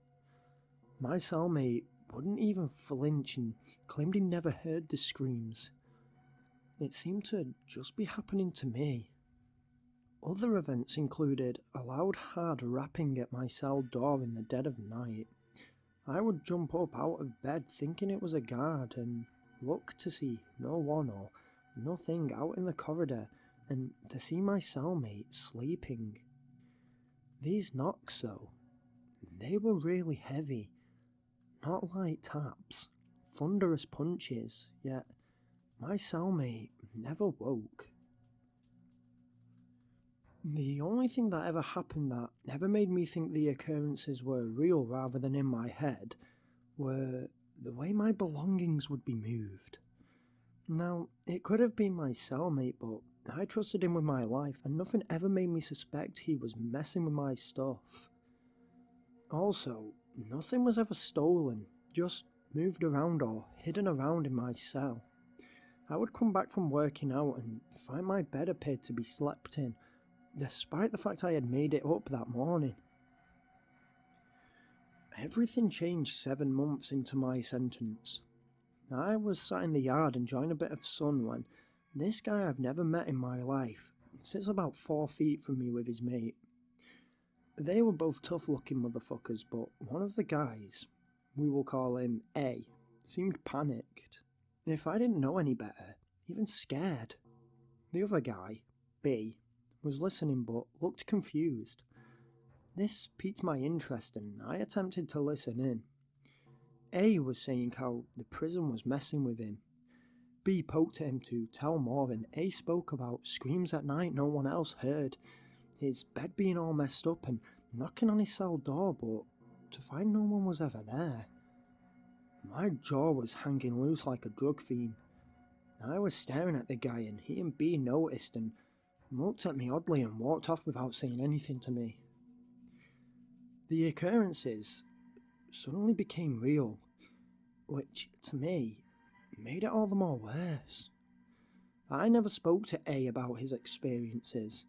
My cellmate wouldn't even flinch and claimed he never heard the screams. It seemed to just be happening to me. Other events included a loud hard rapping at my cell door in the dead of night. I would jump up out of bed thinking it was a guard and look to see no one or nothing out in the corridor, and to see my cellmate sleeping. These knocks, though, they were really heavy. Not light taps, thunderous punches, yet my cellmate never woke. The only thing that ever happened that ever made me think the occurrences were real rather than in my head were the way my belongings would be moved. Now, it could have been my cellmate, but I trusted him with my life, and nothing ever made me suspect he was messing with my stuff. Also, nothing was ever stolen, just moved around or hidden around in my cell. I would come back from working out and find my bed appeared to be slept in, despite the fact I had made it up that morning. Everything changed 7 months into my sentence. I was sat in the yard enjoying a bit of sun when this guy I've never met in my life sits about 4 feet from me with his mate. They were both tough looking motherfuckers, but one of the guys, we will call him A, seemed panicked. If I didn't know any better, even scared. The other guy, B, was listening but looked confused. This piqued my interest and I attempted to listen in. A was saying how the prison was messing with him. B poked at him to tell more, and A spoke about screams at night no one else heard, his bed being all messed up and knocking on his cell door, but to find no one was ever there. My jaw was hanging loose like a drug fiend. I was staring at the guy and he and B noticed and looked at me oddly and walked off without saying anything to me. The occurrences suddenly became real, which, to me, made it all the more worse. I never spoke to A about his experiences.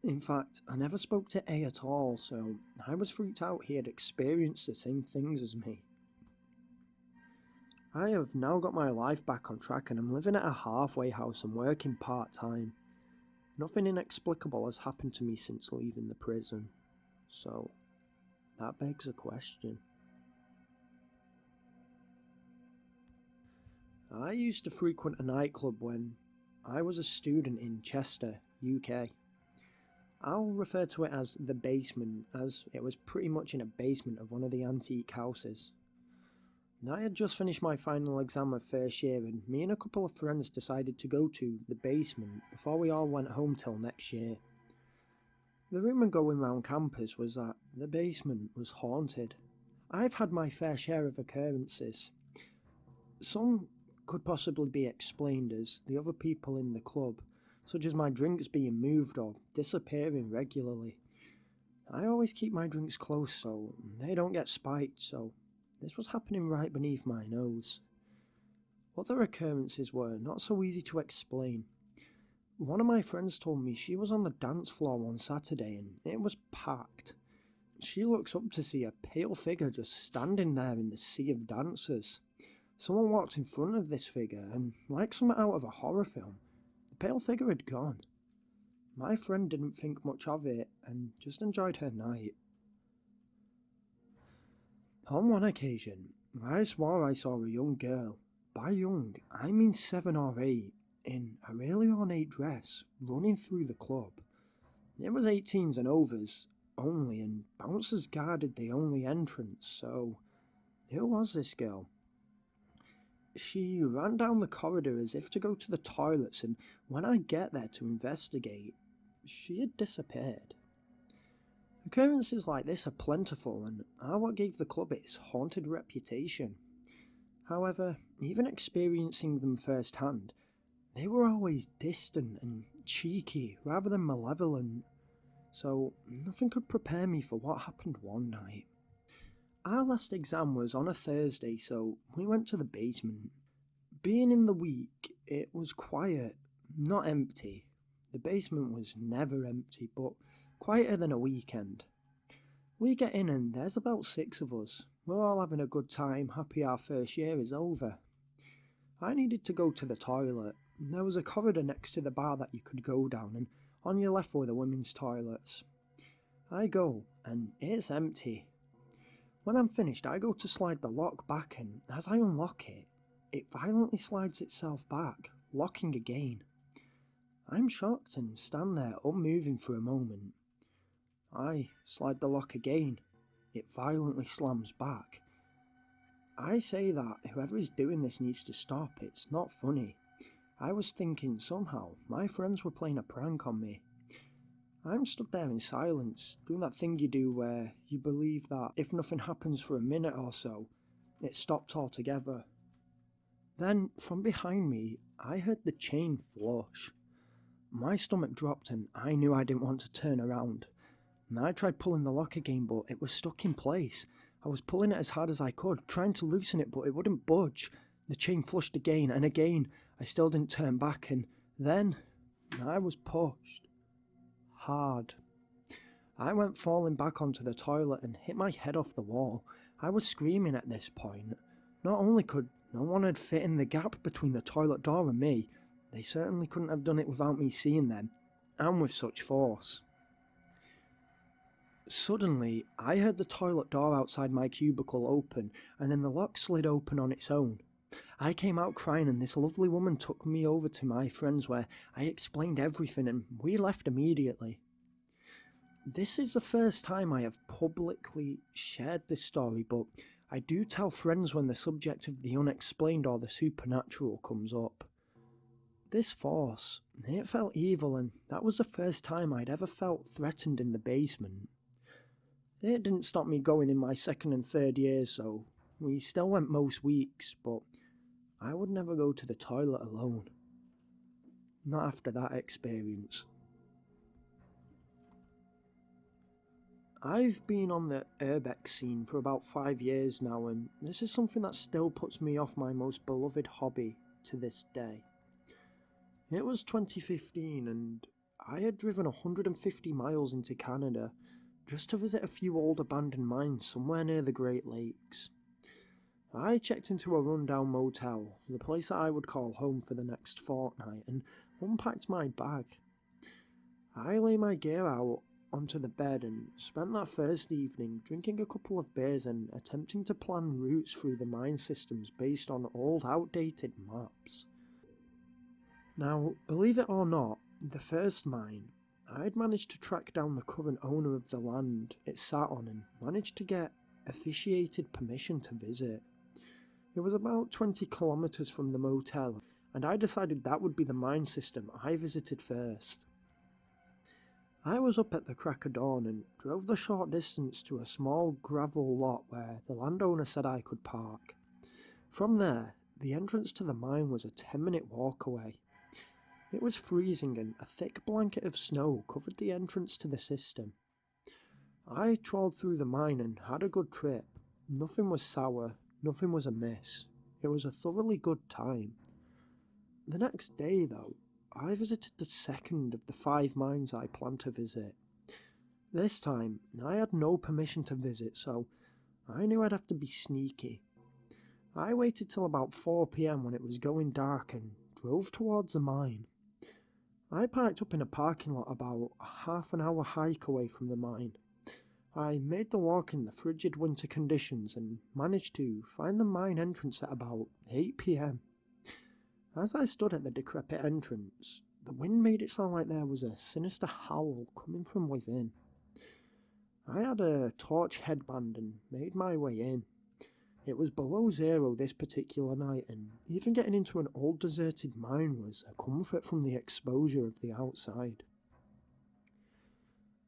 In fact, I never spoke to A at all, so I was freaked out he had experienced the same things as me. I have now got my life back on track and I'm living at a halfway house and working part-time. Nothing inexplicable has happened to me since leaving the prison, so that begs a question. I used to frequent a nightclub when I was a student in Chester, UK. I'll refer to it as the basement, as it was pretty much in a basement of one of the antique houses. I had just finished my final exam of first year and me and a couple of friends decided to go to the basement before we all went home till next year. The rumour going round campus was that the basement was haunted. I've had my fair share of occurrences. Some could possibly be explained as the other people in the club, such as my drinks being moved or disappearing regularly. I always keep my drinks close so they don't get spiked, so this was happening right beneath my nose. Other occurrences were not so easy to explain. One of my friends told me she was on the dance floor one Saturday and it was packed. She looks up to see a pale figure just standing there in the sea of dancers. Someone walked in front of this figure and, like something out of a horror film, the pale figure had gone. My friend didn't think much of it and just enjoyed her night. On one occasion, I swore I saw a young girl. By young, I mean 7 or 8, in a really ornate dress running through the club. It was 18s and overs only, and bouncers guarded the only entrance, so who was this girl? She ran down the corridor as if to go to the toilets, and when I get there to investigate, she had disappeared. Occurrences like this are plentiful and are what gave the club its haunted reputation. However, even experiencing them firsthand, they were always distant and cheeky rather than malevolent, so nothing could prepare me for what happened one night. Our last exam was on a Thursday, so we went to the basement. Being in the week, it was quiet, not empty. The basement was never empty, but quieter than a weekend. We get in and there's about 6 of us. We're all having a good time, happy our first year is over. I needed to go to the toilet. There was a corridor next to the bar that you could go down, and on your left were the women's toilets. I go, and it's empty. When I'm finished, I go to slide the lock back, and as I unlock it, it violently slides itself back, locking again. I'm shocked and stand there unmoving for a moment. I slide the lock again. It violently slams back. I say that whoever is doing this needs to stop, it's not funny. I was thinking somehow my friends were playing a prank on me. I'm stood there in silence, doing that thing you do where you believe that if nothing happens for a minute or so, it stopped altogether. Then, from behind me, I heard the chain flush. My stomach dropped and I knew I didn't want to turn around. And I tried pulling the lock again, but it was stuck in place. I was pulling it as hard as I could, trying to loosen it, but it wouldn't budge. The chain flushed again and again. I still didn't turn back, and then I was pushed. Hard. I went falling back onto the toilet and hit my head off the wall. I was screaming at this point. Not only could no one had fit in the gap between the toilet door and me, they certainly couldn't have done it without me seeing them, and with such force. Suddenly, I heard the toilet door outside my cubicle open, and then the lock slid open on its own. I came out crying, and this lovely woman took me over to my friends where I explained everything, and we left immediately. This is the first time I have publicly shared this story, but I do tell friends when the subject of the unexplained or the supernatural comes up. This force, it felt evil, and that was the first time I'd ever felt threatened in the basement. It didn't stop me going in my second and third years, so we still went most weeks, but I would never go to the toilet alone. Not after that experience. I've been on the urbex scene for about 5 years now, and this is something that still puts me off my most beloved hobby to this day. It was 2015 and I had driven 150 miles into Canada just to visit a few old abandoned mines somewhere near the Great Lakes. I checked into a rundown motel, the place that I would call home for the next fortnight, and unpacked my bag. I lay my gear out onto the bed and spent that first evening drinking a couple of beers and attempting to plan routes through the mine systems based on old outdated maps. Now, believe it or not, the first mine, I'd managed to track down the current owner of the land it sat on and managed to get officiated permission to visit. It was about 20 kilometres from the motel, and I decided that would be the mine system I visited first. I was up at the crack of dawn and drove the short distance to a small gravel lot where the landowner said I could park. From there, the entrance to the mine was a 10-minute walk away. It was freezing and a thick blanket of snow covered the entrance to the system. I trawled through the mine and had a good trip. Nothing was sour, nothing was amiss. It was a thoroughly good time. The next day, though, I visited the second of the 5 mines I planned to visit. This time, I had no permission to visit, so I knew I'd have to be sneaky. I waited till about 4 PM when it was going dark and drove towards the mine. I parked up in a parking lot about a half-an-hour hike away from the mine. I made the walk in the frigid winter conditions and managed to find the mine entrance at about 8 PM. As I stood at the decrepit entrance, the wind made it sound like there was a sinister howl coming from within. I had a torch headband and made my way in. It was below zero this particular night, and even getting into an old deserted mine was a comfort from the exposure of the outside.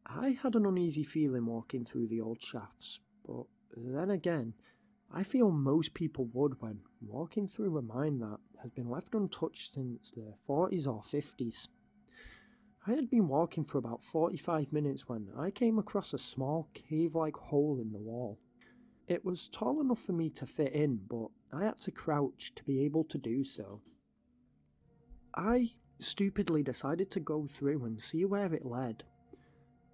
I had an uneasy feeling walking through the old shafts, but then again, I feel most people would when walking through a mine that has been left untouched since the 40s or 50s. I had been walking for about 45 minutes when I came across a small cave-like hole in the wall. It was tall enough for me to fit in, but I had to crouch to be able to do so. I stupidly decided to go through and see where it led.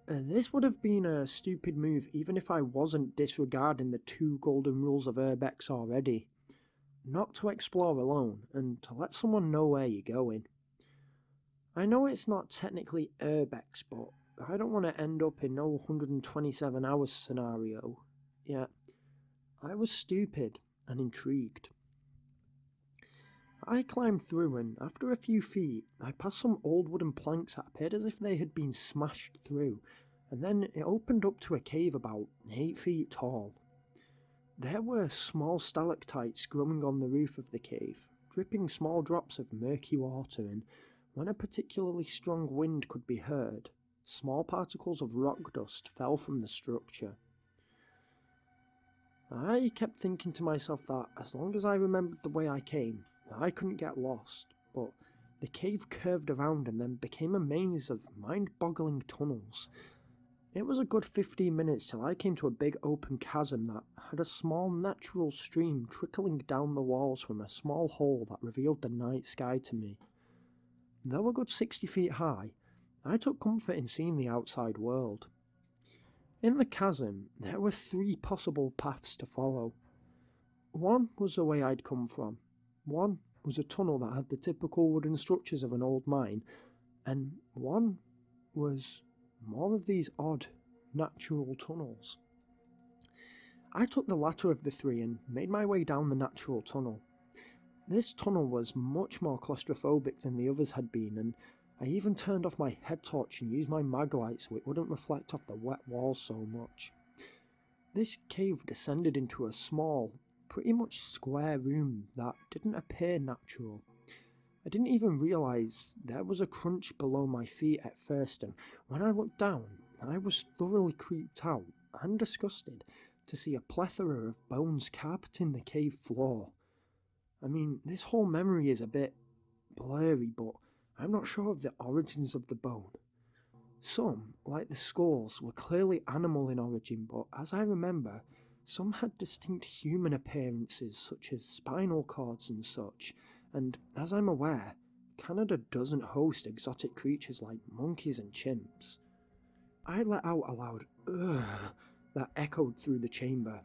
This would have been a stupid move even if I wasn't disregarding the 2 golden rules of urbex already. Not to explore alone, and to let someone know where you're going. I know it's not technically urbex, but I don't want to end up in no 127 hours scenario. Yet, I was stupid and intrigued. I climbed through, and after a few feet, I passed some old wooden planks that appeared as if they had been smashed through, and then it opened up to a cave about 8 feet tall. There were small stalactites growing on the roof of the cave, dripping small drops of murky water, and when a particularly strong wind could be heard, small particles of rock dust fell from the structure. I kept thinking to myself that as long as I remembered the way I came, I couldn't get lost, but the cave curved around and then became a maze of mind-boggling tunnels. It was a good 15 minutes till I came to a big open chasm that had a small natural stream trickling down the walls from a small hole that revealed the night sky to me. Though a good 60 feet high, I took comfort in seeing the outside world. In the chasm, there were 3 possible paths to follow. One was the way I'd come from. One was a tunnel that had the typical wooden structures of an old mine, and one was more of these odd, natural tunnels. I took the latter of the 3 and made my way down the natural tunnel. This tunnel was much more claustrophobic than the others had been, and I even turned off my head torch and used my mag light so it wouldn't reflect off the wet walls so much. This cave descended into a small, pretty much square room that didn't appear natural. I didn't even realise there was a crunch below my feet at first, and when I looked down, I was thoroughly creeped out and disgusted to see a plethora of bones carpeting the cave floor. I mean, this whole memory is a bit blurry, but I'm not sure of the origins of the bone. Some, like the skulls, were clearly animal in origin, but as I remember, some had distinct human appearances such as spinal cords and such, and as I'm aware, Canada doesn't host exotic creatures like monkeys and chimps. I let out a loud "ugh" that echoed through the chamber.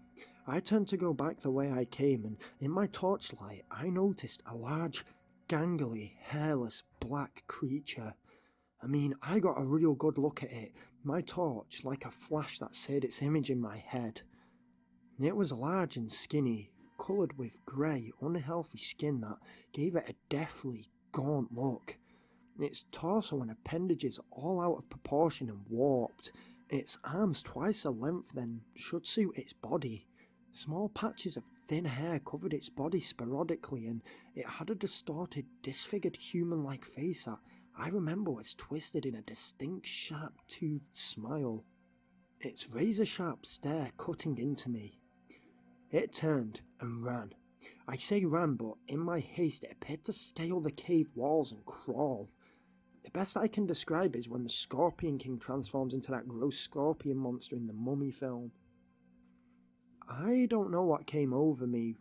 I turned to go back the way I came, and in my torchlight I noticed a large, gangly, hairless, black creature. I mean, I got a real good look at it, my torch like a flash that seared its image in my head. It was large and skinny, coloured with grey, unhealthy skin that gave it a deathly, gaunt look. Its torso and appendages all out of proportion and warped, its arms twice the length than should suit its body. Small patches of thin hair covered its body sporadically, and it had a distorted, disfigured human-like face that I remember was twisted in a distinct sharp-toothed smile. Its razor-sharp stare cutting into me. It turned and ran. I say ran, but in my haste it appeared to scale the cave walls and crawl. The best I can describe is when the Scorpion King transforms into that gross scorpion monster in the Mummy film. I don't know what came over me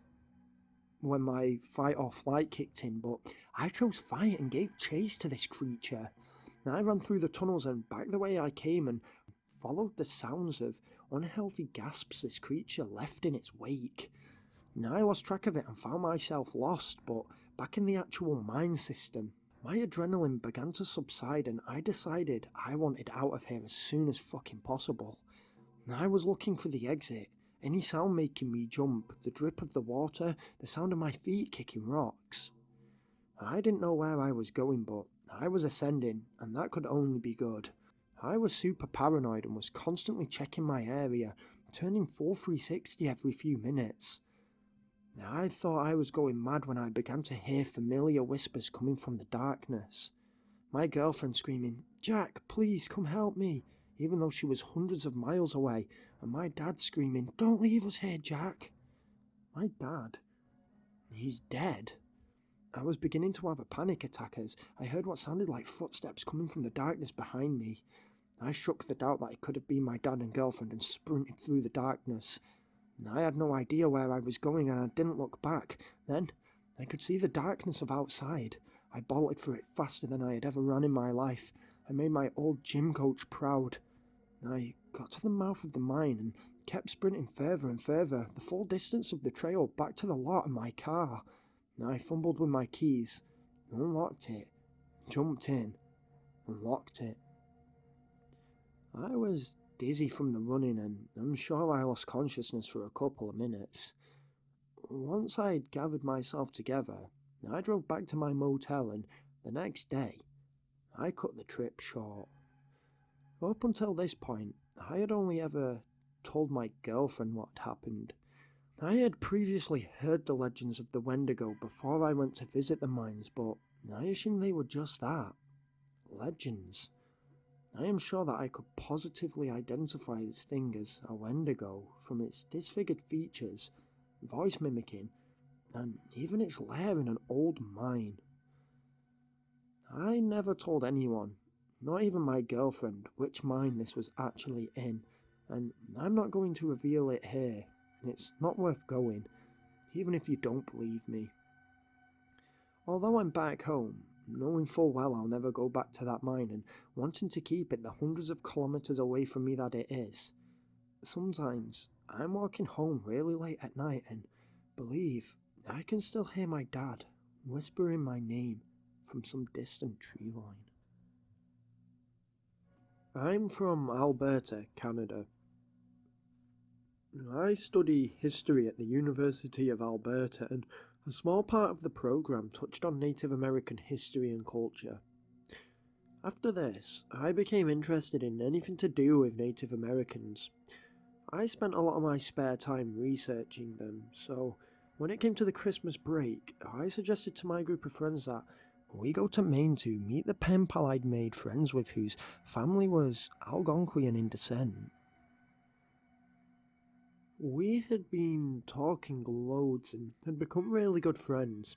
when my fight or flight kicked in, but I chose fight and gave chase to this creature. I ran through the tunnels and back the way I came and followed the sounds of unhealthy gasps this creature left in its wake. I lost track of it and found myself lost, but back in the actual mine system. My adrenaline began to subside and I decided I wanted out of here as soon as fucking possible. I was looking for the exit, any sound making me jump, the drip of the water, the sound of my feet kicking rocks. I didn't know where I was going, but I was ascending, and that could only be good. I was super paranoid and was constantly checking my area, turning full 360 every few minutes. I thought I was going mad when I began to hear familiar whispers coming from the darkness. My girlfriend screaming, "Jack, please come help me," even though she was hundreds of miles away, and my dad screaming, "Don't leave us here, Jack." My dad? He's dead. I was beginning to have a panic attack as I heard what sounded like footsteps coming from the darkness behind me. I shook the doubt that it could have been my dad and girlfriend and sprinted through the darkness. I had no idea where I was going and I didn't look back. Then I could see the darkness of outside. I bolted for it faster than I had ever run in my life. I made my old gym coach proud. I got to the mouth of the mine and kept sprinting further and further, the full distance of the trail back to the lot of my car. I fumbled with my keys, unlocked it, jumped in, and locked it. I was dizzy from the running and I'm sure I lost consciousness for a couple of minutes. Once I'd gathered myself together, I drove back to my motel and the next day, I cut the trip short. Up until this point, I had only ever told my girlfriend what had happened. I had previously heard the legends of the Wendigo before I went to visit the mines, but I assumed they were just that. Legends. I am sure that I could positively identify this thing as a Wendigo from its disfigured features, voice mimicking, and even its lair in an old mine. I never told anyone, not even my girlfriend, which mine this was actually in, and I'm not going to reveal it here. It's not worth going, even if you don't believe me. Although I'm back home, knowing full well I'll never go back to that mine and wanting to keep it the hundreds of kilometres away from me that it is, sometimes I'm walking home really late at night and believe I can still hear my dad whispering my name from some distant tree line. I'm from Alberta, Canada. I study history at the University of Alberta, and a small part of the program touched on Native American history and culture. After this, I became interested in anything to do with Native Americans. I spent a lot of my spare time researching them, so when it came to the Christmas break, I suggested to my group of friends that we go to Maine to meet the pen pal I'd made friends with whose family was Algonquian in descent. We had been talking loads and had become really good friends.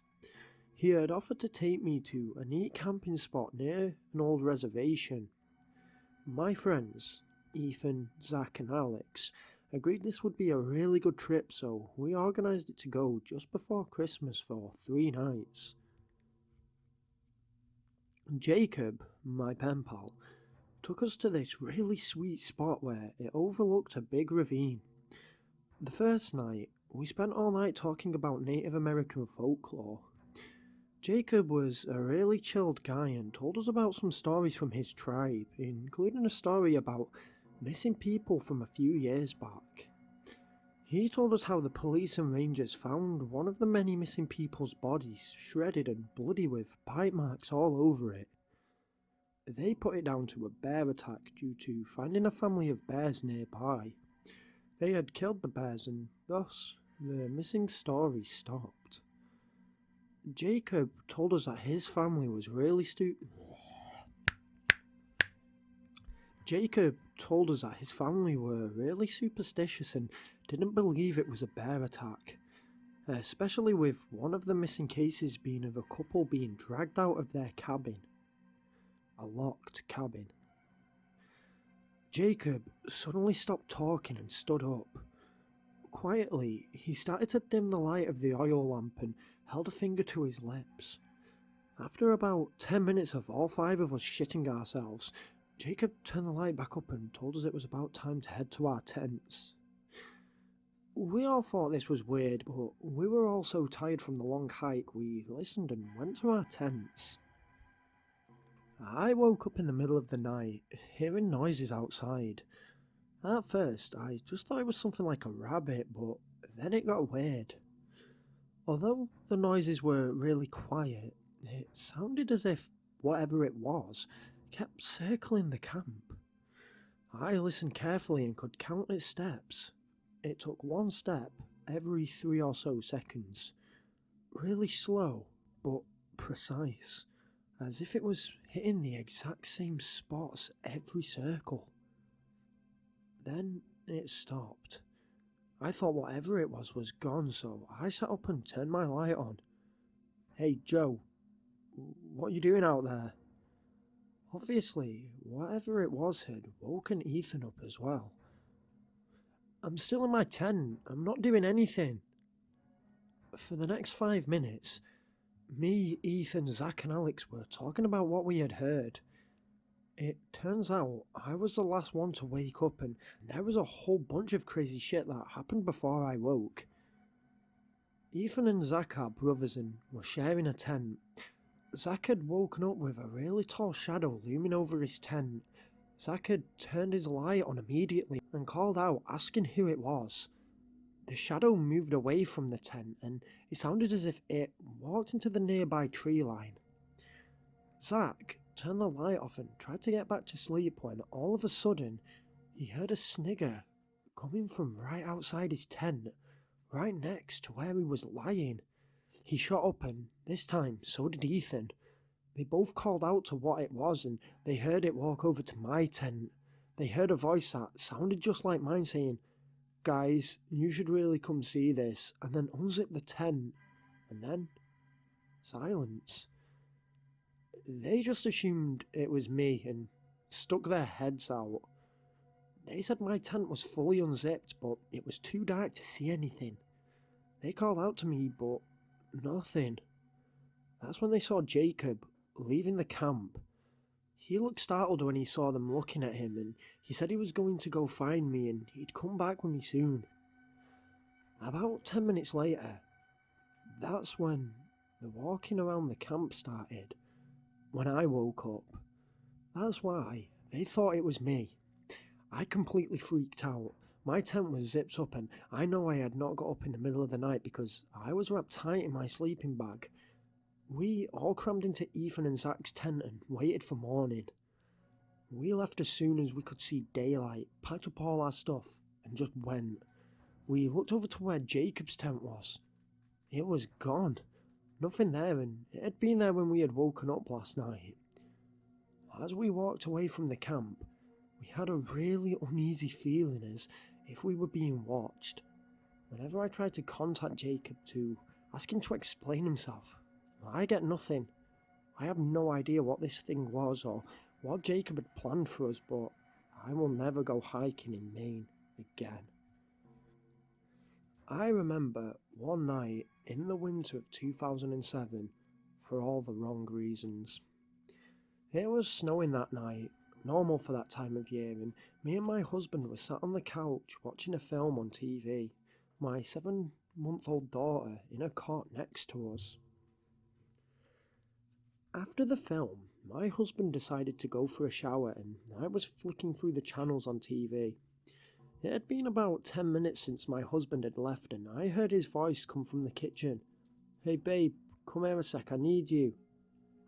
He had offered to take me to a neat camping spot near an old reservation. My friends, Ethan, Zach and Alex, agreed this would be a really good trip, so we organised it to go just before Christmas for 3 nights. Jacob, my pen pal, took us to this really sweet spot where it overlooked a big ravine. The first night, we spent all night talking about Native American folklore. Jacob was a really chilled guy and told us about some stories from his tribe, including a story about missing people from a few years back. He told us how the police and rangers found one of the many missing people's bodies shredded and bloody with bite marks all over it. They put it down to a bear attack due to finding a family of bears nearby. They had killed the bears and thus the missing story stopped. Jacob told us that his family was really superstitious and didn't believe it was a bear attack, especially with one of the missing cases being of a couple being dragged out of their cabin. A locked cabin. Jacob suddenly stopped talking and stood up. Quietly, he started to dim the light of the oil lamp and held a finger to his lips. After about 10 minutes of all 5 of us shitting ourselves, Jacob turned the light back up and told us it was about time to head to our tents. We all thought this was weird, but we were all so tired from the long hike we listened and went to our tents. I woke up in the middle of the night, hearing noises outside. At first, I just thought it was something like a rabbit, but then it got weird. Although the noises were really quiet, It sounded as if whatever it was kept circling the camp. I listened carefully and could count its steps. It took one step every 3 or so seconds. Really slow, but precise, as if it was hitting the exact same spots every circle. Then it stopped. I thought whatever it was gone, so I sat up and turned my light on. "Hey Joe, what are you doing out there?" Obviously, whatever it was had woken Ethan up as well. "I'm still in my tent, I'm not doing anything." For the next 5 minutes, me, Ethan, Zach and Alex were talking about what we had heard. It turns out I was the last one to wake up, and there was a whole bunch of crazy shit that happened before I woke. Ethan and Zach are brothers and were sharing a tent. Zach had woken up with a really tall shadow looming over his tent. Zach had turned his light on immediately and called out, asking who it was. The shadow moved away from the tent, and it sounded as if it walked into the nearby tree line. Zach turned the light off and tried to get back to sleep when all of a sudden he heard a snigger coming from right outside his tent, right next to where he was lying. He shot up, and this time so did Ethan. They both called out to what it was, and they heard it walk over to my tent. They heard a voice that sounded just like mine saying, "Guys, you should really come see this," and then unzip the tent, and then silence. They just assumed it was me and stuck their heads out. They said my tent was fully unzipped, but it was too dark to see anything. They called out to me, but nothing. That's when they saw Jacob leaving the camp. He looked startled when he saw them looking at him, and he said he was going to go find me and he'd come back with me soon. About 10 minutes later, that's when the walking around the camp started. When I woke up, that's why they thought it was me. I completely freaked out. My tent was zipped up, and I know I had not got up in the middle of the night because I was wrapped tight in my sleeping bag. We all crammed into Ethan and Zach's tent and waited for morning. We left as soon as we could see daylight, packed up all our stuff, and just went. We looked over to where Jacob's tent was. It was gone. Nothing there, and it had been there when we had woken up last night. As we walked away from the camp, we had a really uneasy feeling as if we were being watched. Whenever I tried to contact Jacob to ask him to explain himself, I get nothing. I have no idea what this thing was or what Jacob had planned for us, but I will never go hiking in Maine again. I remember one night in the winter of 2007 for all the wrong reasons. It was snowing that night, normal for that time of year, and me and my husband were sat on the couch watching a film on TV, my 7-month-old daughter in a cot next to us. After the film, my husband decided to go for a shower and I was flicking through the channels on TV. It had been about 10 minutes since my husband had left and I heard his voice come from the kitchen. "Hey babe, come here a sec, I need you."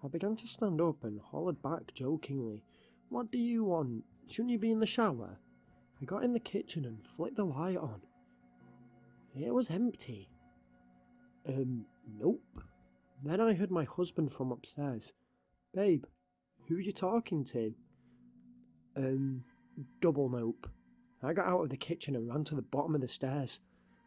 I began to stand up and hollered back jokingly, "What do you want? Shouldn't you be in the shower?" I got in the kitchen and flicked the light on. It was empty. Nope. Then I heard my husband from upstairs. "Babe, who are you talking to?" Double nope. I got out of the kitchen and ran to the bottom of the stairs.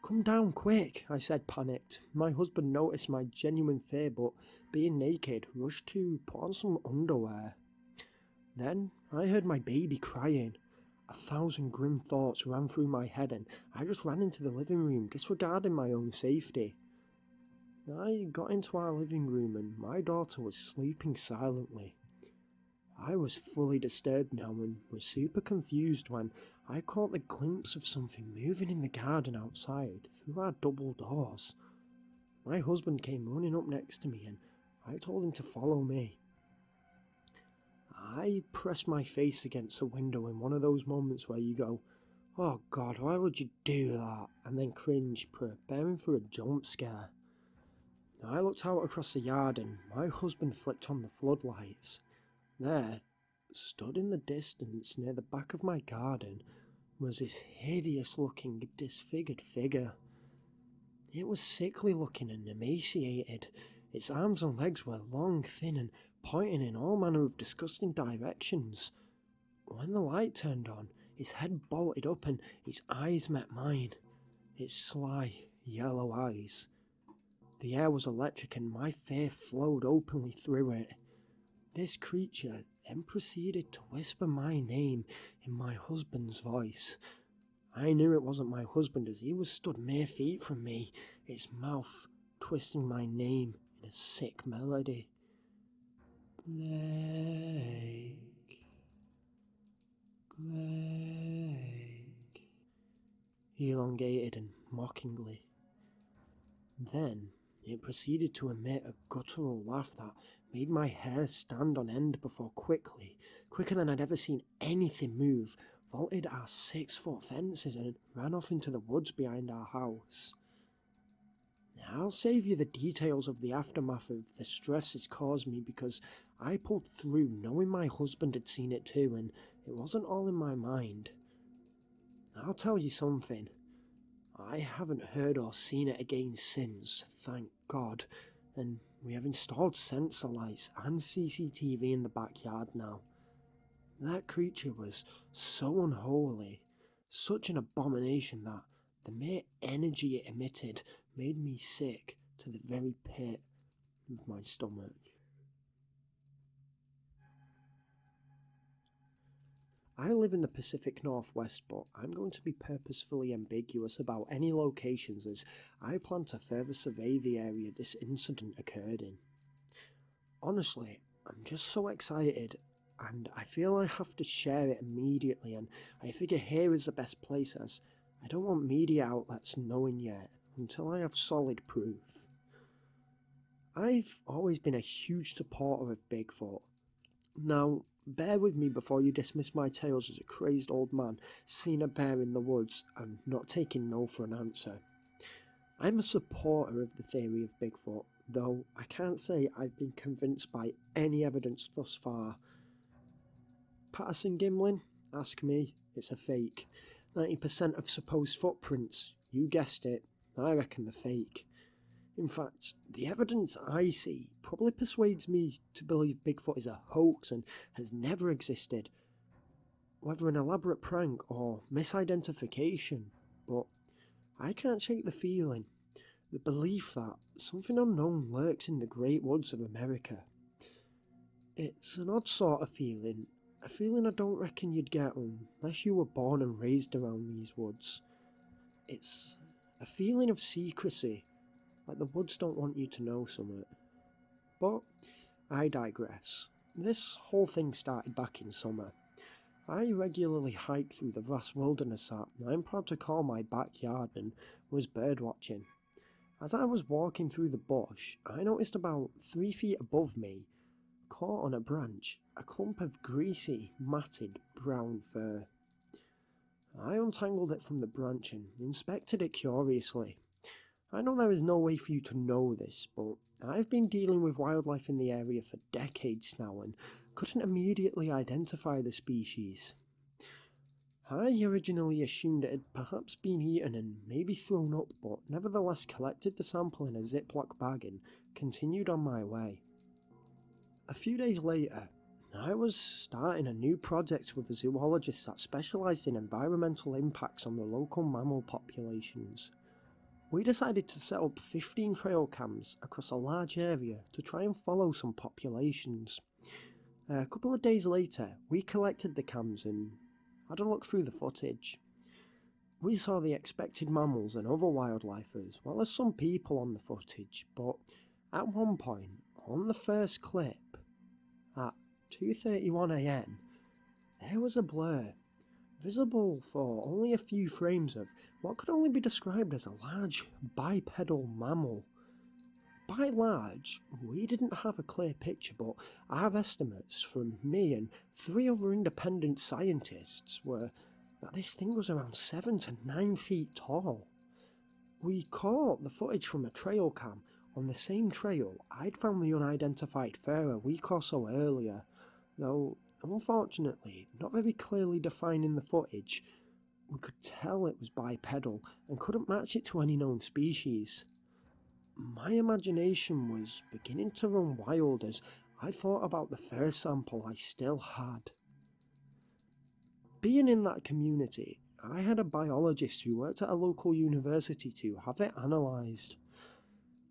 "Come down quick," I said, panicked. My husband noticed my genuine fear, but being naked, rushed to put on some underwear. Then I heard my baby crying. 1,000 grim thoughts ran through my head and I just ran into the living room, disregarding my own safety. I got into our living room and my daughter was sleeping silently. I was fully disturbed now and was super confused when I caught the glimpse of something moving in the garden outside through our double doors. My husband came running up next to me and I told him to follow me. I pressed my face against the window in one of those moments where you go, "Oh God, why would you do that?" and then cringe, preparing for a jump scare. I looked out across the yard and my husband flicked on the floodlights. There, stood in the distance near the back of my garden, was this hideous-looking, disfigured figure. It was sickly-looking and emaciated. Its arms and legs were long, thin, and pointing in all manner of disgusting directions. When the light turned on, his head bolted up and his eyes met mine. Its sly, yellow eyes. The air was electric and my fear flowed openly through it. This creature then proceeded to whisper my name in my husband's voice. I knew it wasn't my husband as he was stood mere feet from me, its mouth twisting my name in a sick melody. Blake. Blake. Elongated and mockingly. Then it proceeded to emit a guttural laugh that made my hair stand on end before quicker than I'd ever seen anything move, vaulted our 6-foot fences and ran off into the woods behind our house. I'll save you the details of the aftermath of the stress it's caused me because I pulled through knowing my husband had seen it too and it wasn't all in my mind. I'll tell you something. I haven't heard or seen it again since, thank God, and we have installed sensor lights and CCTV in the backyard now. That creature was so unholy, such an abomination that the mere energy it emitted made me sick to the very pit of my stomach. I live in the Pacific Northwest, but I'm going to be purposefully ambiguous about any locations as I plan to further survey the area this incident occurred in. Honestly, I'm just so excited and I feel I have to share it immediately, and I figure here is the best place as I don't want media outlets knowing yet until I have solid proof. I've always been a huge supporter of Bigfoot. Now, bear with me before you dismiss my tales as a crazed old man seeing a bear in the woods and not taking no for an answer. I'm a supporter of the theory of Bigfoot, though I can't say I've been convinced by any evidence thus far. Patterson Gimlin? Ask me, it's a fake. 90% of supposed footprints, you guessed it, I reckon they're fake. In fact, the evidence I see probably persuades me to believe Bigfoot is a hoax and has never existed. Whether an elaborate prank or misidentification, but I can't shake the feeling, the belief that something unknown lurks in the great woods of America. It's an odd sort of feeling, a feeling I don't reckon you'd get unless you were born and raised around these woods. It's a feeling of secrecy, like the woods don't want you to know something. But I digress. This whole thing started back in summer. I regularly hike through the vast wilderness that I'm proud to call my backyard and was birdwatching. As I was walking through the bush, I noticed about 3 feet above me, caught on a branch, a clump of greasy, matted brown fur. I untangled it from the branch and inspected it curiously. I know there is no way for you to know this, but I've been dealing with wildlife in the area for decades now and couldn't immediately identify the species. I originally assumed it had perhaps been eaten and maybe thrown up, but nevertheless collected the sample in a Ziploc bag and continued on my way. A few days later, I was starting a new project with a zoologist that specialised in environmental impacts on the local mammal populations. We decided to set up 15 trail cams across a large area to try and follow some populations. A couple of days later, we collected the cams and had a look through the footage. We saw the expected mammals and other wildlife as well as some people on the footage, but at one point, on the first clip, at 2:31 AM, there was a blur, visible for only a few frames of what could only be described as a large bipedal mammal. By large, we didn't have a clear picture, but our estimates from me and 3 other independent scientists were that this thing was around 7 to 9 feet tall. We caught the footage from a trail cam on the same trail I'd found the unidentified fare a week or so earlier, though unfortunately not very clearly defined in the footage. We could tell it was bipedal and couldn't match it to any known species. My imagination was beginning to run wild as I thought about the fare sample I still had. Being in that community, I had a biologist who worked at a local university to have it analysed.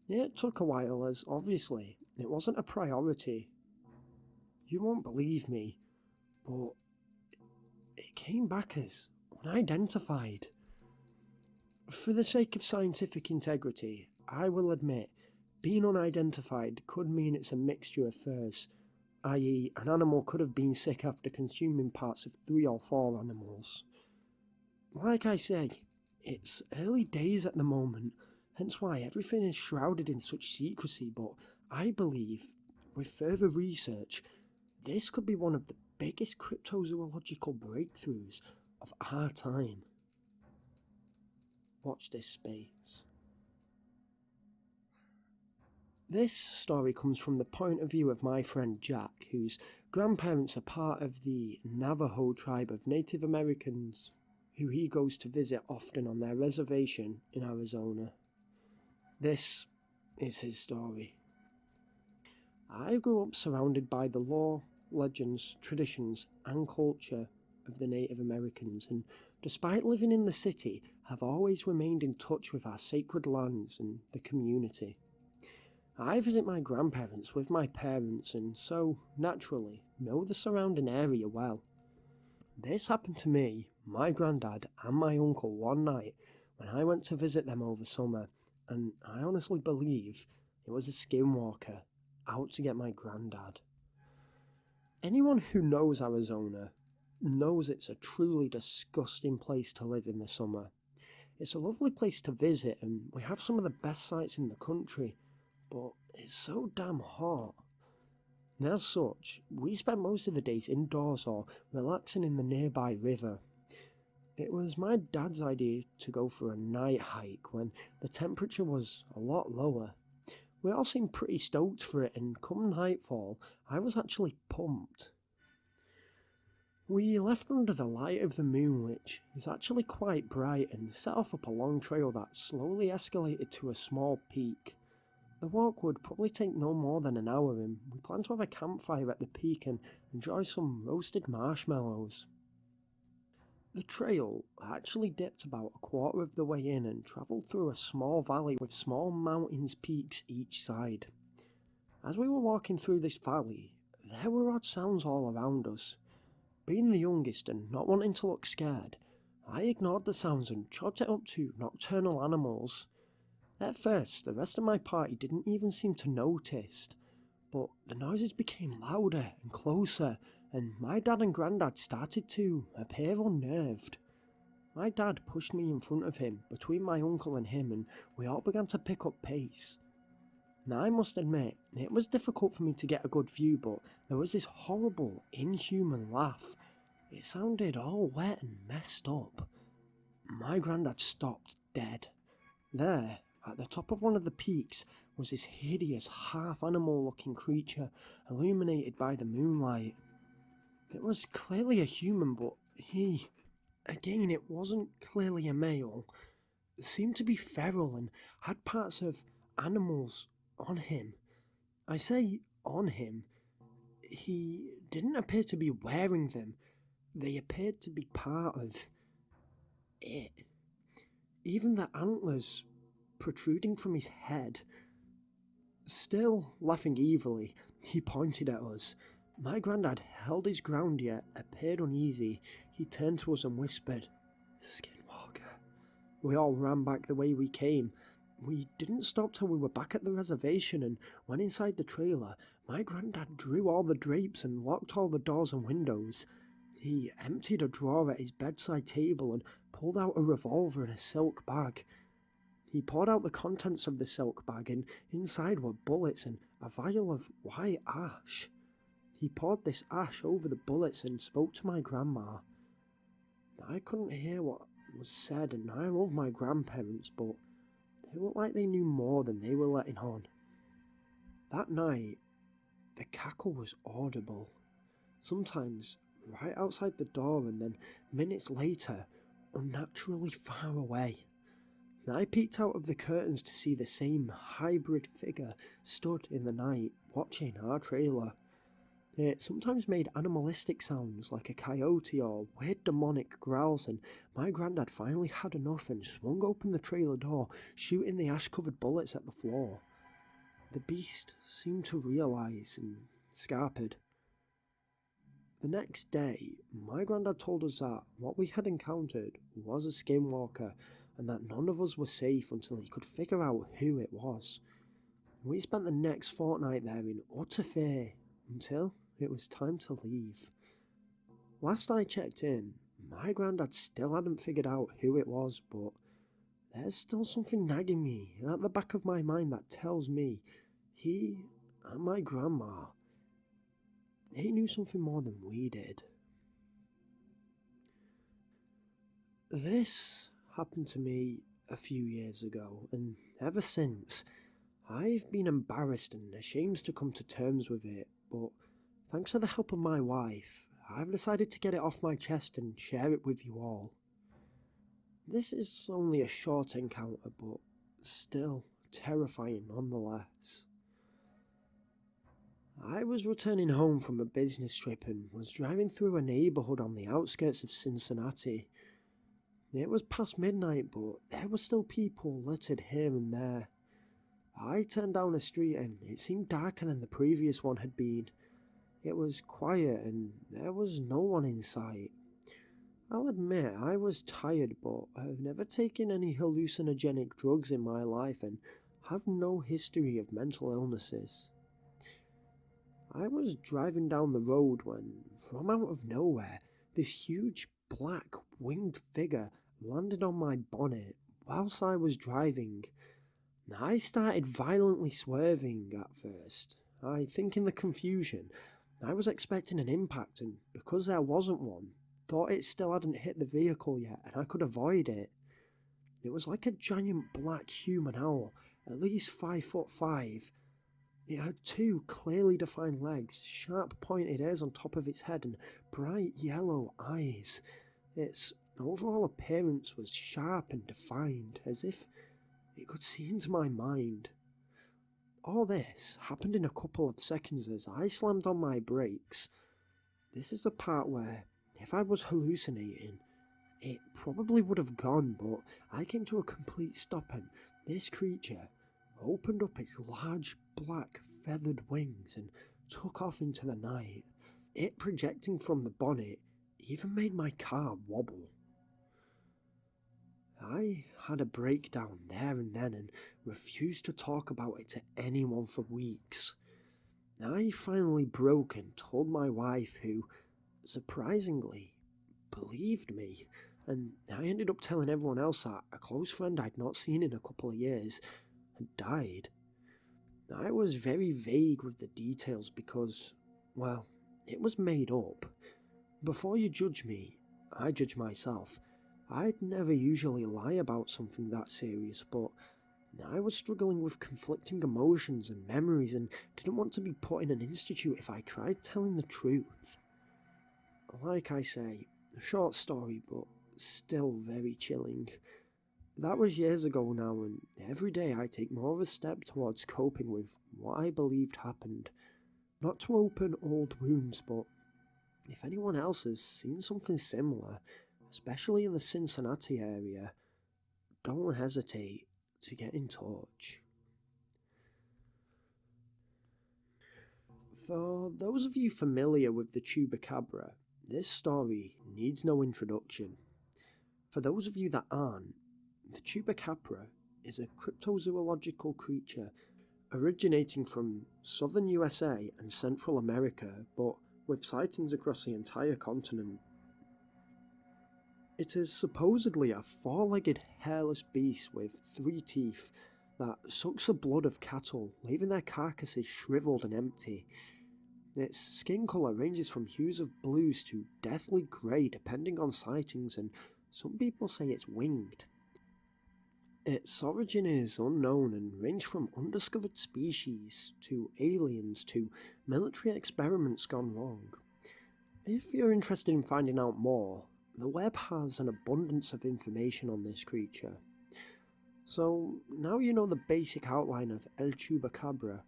It took a while as, obviously, it wasn't a priority. You won't believe me, but it came back as unidentified. For the sake of scientific integrity, I will admit, being unidentified could mean it's a mixture of furs, i.e. an animal could have been sick after consuming parts of 3 or 4 animals. Like I say, it's early days at the moment, hence why everything is shrouded in such secrecy, but I believe, with further research, this could be one of the biggest cryptozoological breakthroughs of our time. Watch this space. This story comes from the point of view of my friend Jack, whose grandparents are part of the Navajo tribe of Native Americans, who he goes to visit often on their reservation in Arizona. This is his story. I grew up surrounded by the lore, legends, traditions and culture of the Native Americans, and despite living in the city, have always remained in touch with our sacred lands and the community. I visit my grandparents with my parents and so, naturally, know the surrounding area well. This happened to me, my granddad and my uncle one night when I went to visit them over summer, and I honestly believe it was a skinwalker out to get my granddad. Anyone who knows Arizona knows it's a truly disgusting place to live in the summer. It's a lovely place to visit and we have some of the best sights in the country, but it's so damn hot. And as such, we spent most of the days indoors or relaxing in the nearby river. It was my dad's idea to go for a night hike when the temperature was a lot lower. We all seemed pretty stoked for it, and come nightfall, I was actually pumped. We left under the light of the moon, which is actually quite bright, and set off up a long trail that slowly escalated to a small peak. The walk would probably take no more than an hour, and we planned to have a campfire at the peak and enjoy some roasted marshmallows. The trail actually dipped about a quarter of the way in and travelled through a small valley with small mountains peaks each side. As we were walking through this valley, there were odd sounds all around us. Being the youngest and not wanting to look scared, I ignored the sounds and chalked it up to nocturnal animals. At first, the rest of my party didn't even seem to notice, but the noises became louder and closer, and my dad and granddad started to appear unnerved. My dad pushed me in front of him, between my uncle and him, and we all began to pick up pace. Now I must admit, it was difficult for me to get a good view, but there was this horrible, inhuman laugh. It sounded all wet and messed up. My granddad stopped dead. There, at the top of one of the peaks, was this hideous, half-animal looking creature, illuminated by the moonlight. It was clearly a human, but again it wasn't clearly a male, seemed to be feral and had parts of animals on him. I say on him. He didn't appear to be wearing them. They appeared to be part of it. Even the antlers protruding from his head. Still laughing evilly, he pointed at us. My granddad held his ground yet appeared uneasy. He turned to us and whispered, "Skinwalker." We all ran back the way we came. We didn't stop till we were back at the reservation, and when inside the trailer, my granddad drew all the drapes and locked all the doors and windows. He emptied a drawer at his bedside table and pulled out a revolver and a silk bag. He poured out the contents of the silk bag, and inside were bullets and a vial of white ash. He poured this ash over the bullets and spoke to my grandma. I couldn't hear what was said, and I love my grandparents, but they looked like they knew more than they were letting on. That night, the cackle was audible, sometimes right outside the door and then minutes later, unnaturally far away. I peeked out of the curtains to see the same hybrid figure stood in the night watching our trailer. It sometimes made animalistic sounds like a coyote or weird demonic growls, and my granddad finally had enough and swung open the trailer door, shooting the ash-covered bullets at the floor. The beast seemed to realise and scarpered. The next day, my granddad told us that what we had encountered was a skinwalker, and that none of us were safe until he could figure out who it was. We spent the next fortnight there in utter fear, until it was time to leave. Last I checked in, my granddad still hadn't figured out who it was, but there's still something nagging me at the back of my mind that tells me he and my grandma, they knew something more than we did. This happened to me a few years ago, and ever since, I've been embarrassed and ashamed to come to terms with it, but thanks to the help of my wife, I've decided to get it off my chest and share it with you all. This is only a short encounter, but still terrifying nonetheless. I was returning home from a business trip and was driving through a neighbourhood on the outskirts of Cincinnati. It was past midnight, but there were still people littered here and there. I turned down a street and it seemed darker than the previous one had been. It was quiet and there was no one in sight. I'll admit I was tired, but I've never taken any hallucinogenic drugs in my life and have no history of mental illnesses. I was driving down the road when, from out of nowhere, this huge black winged figure landed on my bonnet whilst I was driving. I started violently swerving at first. I think in the confusion, I was expecting an impact, and because there wasn't one, thought it still hadn't hit the vehicle yet and I could avoid it. It was like a giant black human owl, at least 5'5". It had two clearly defined legs, sharp pointed ears on top of its head and bright yellow eyes. Its overall appearance was sharp and defined, as if it could see into my mind. All this happened in a couple of seconds as I slammed on my brakes. This is the part where, if I was hallucinating, it probably would have gone, but I came to a complete stop and this creature opened up its large black feathered wings and took off into the night. It projecting from the bonnet even made my car wobble. I had a breakdown there and then and refused to talk about it to anyone for weeks. I finally broke and told my wife, who, surprisingly, believed me, and I ended up telling everyone else that a close friend I'd not seen in a couple of years had died. I was very vague with the details because, well, it was made up. Before you judge me, I judge myself. I'd never usually lie about something that serious, but I was struggling with conflicting emotions and memories and didn't want to be put in an institute if I tried telling the truth. Like I say, a short story, but still very chilling. That was years ago now, and every day I take more of a step towards coping with what I believed happened. Not to open old wounds, but if anyone else has seen something similar, especially in the Cincinnati area, don't hesitate to get in touch. For those of you familiar with the Chupacabra, this story needs no introduction. For those of you that aren't, the Chupacabra is a cryptozoological creature originating from southern USA and Central America, but with sightings across the entire continent. It is supposedly a four-legged hairless beast with 3 teeth that sucks the blood of cattle, leaving their carcasses shriveled and empty. Its skin colour ranges from hues of blues to deathly grey depending on sightings, and some people say it's winged. Its origin is unknown and range from undiscovered species to aliens to military experiments gone wrong. If you're interested in finding out more, the web has an abundance of information on this creature. So now you know the basic outline of El Chupacabra,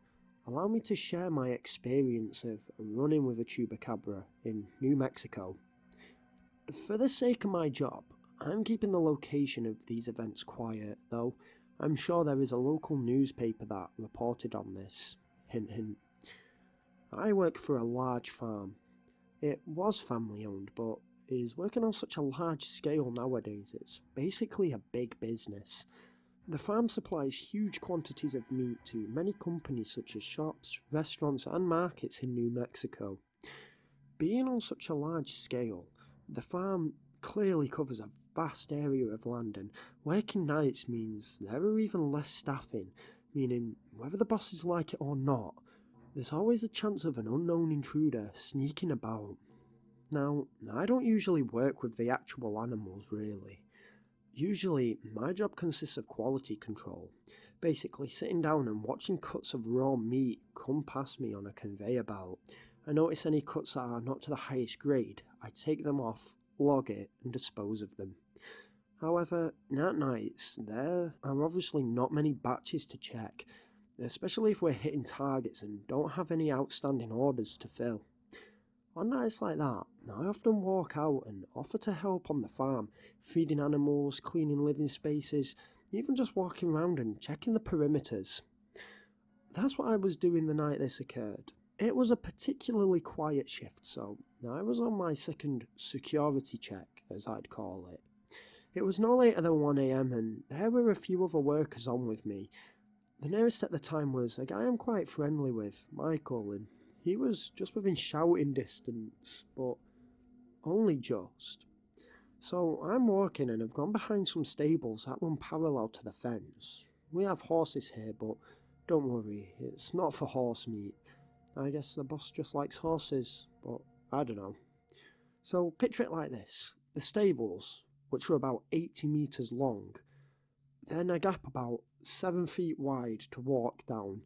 allow me to share my experience of running with a Chupacabra in New Mexico. For the sake of my job, I'm keeping the location of these events quiet, though I'm sure there is a local newspaper that reported on this. Hint hint. I work for a large farm. It was family owned, but is working on such a large scale nowadays, it's basically a big business. The farm supplies huge quantities of meat to many companies such as shops, restaurants and markets in New Mexico. Being on such a large scale, the farm clearly covers a vast area of land, and working nights means there are even less staffing, meaning whether the bosses like it or not, there's always a chance of an unknown intruder sneaking about. Now, I don't usually work with the actual animals really. Usually, my job consists of quality control, basically sitting down and watching cuts of raw meat come past me on a conveyor belt. I notice any cuts that are not to the highest grade, I take them off, log it, and dispose of them. However, at nights, there are obviously not many batches to check, especially if we're hitting targets and don't have any outstanding orders to fill. On nights like that, I often walk out and offer to help on the farm, feeding animals, cleaning living spaces, even just walking around and checking the perimeters. That's what I was doing the night this occurred. It was a particularly quiet shift, so I was on my second security check, as I'd call it. It was no later than 1 AM and there were a few other workers on with me. The nearest at the time was a guy I'm quite friendly with, Michael, and he was just within shouting distance, but only just. So I'm walking and have gone behind some stables that run parallel to the fence. We have horses here, but don't worry, it's not for horse meat. I guess the boss just likes horses, but I don't know. So picture it like this. The stables, which are about 80 metres long, then a gap about 7 feet wide to walk down,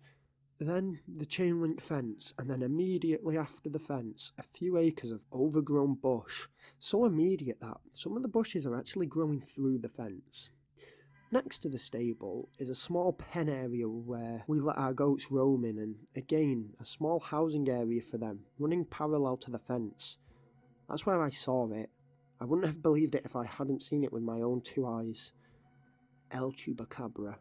then the chain link fence, and then immediately after the fence, a few acres of overgrown bush, so immediate that some of the bushes are actually growing through the fence. Next to the stable is a small pen area where we let our goats roam in, and again a small housing area for them, running parallel to the fence. That's where I saw it. I wouldn't have believed it if I hadn't seen it with my own 2 eyes. El Chupacabra.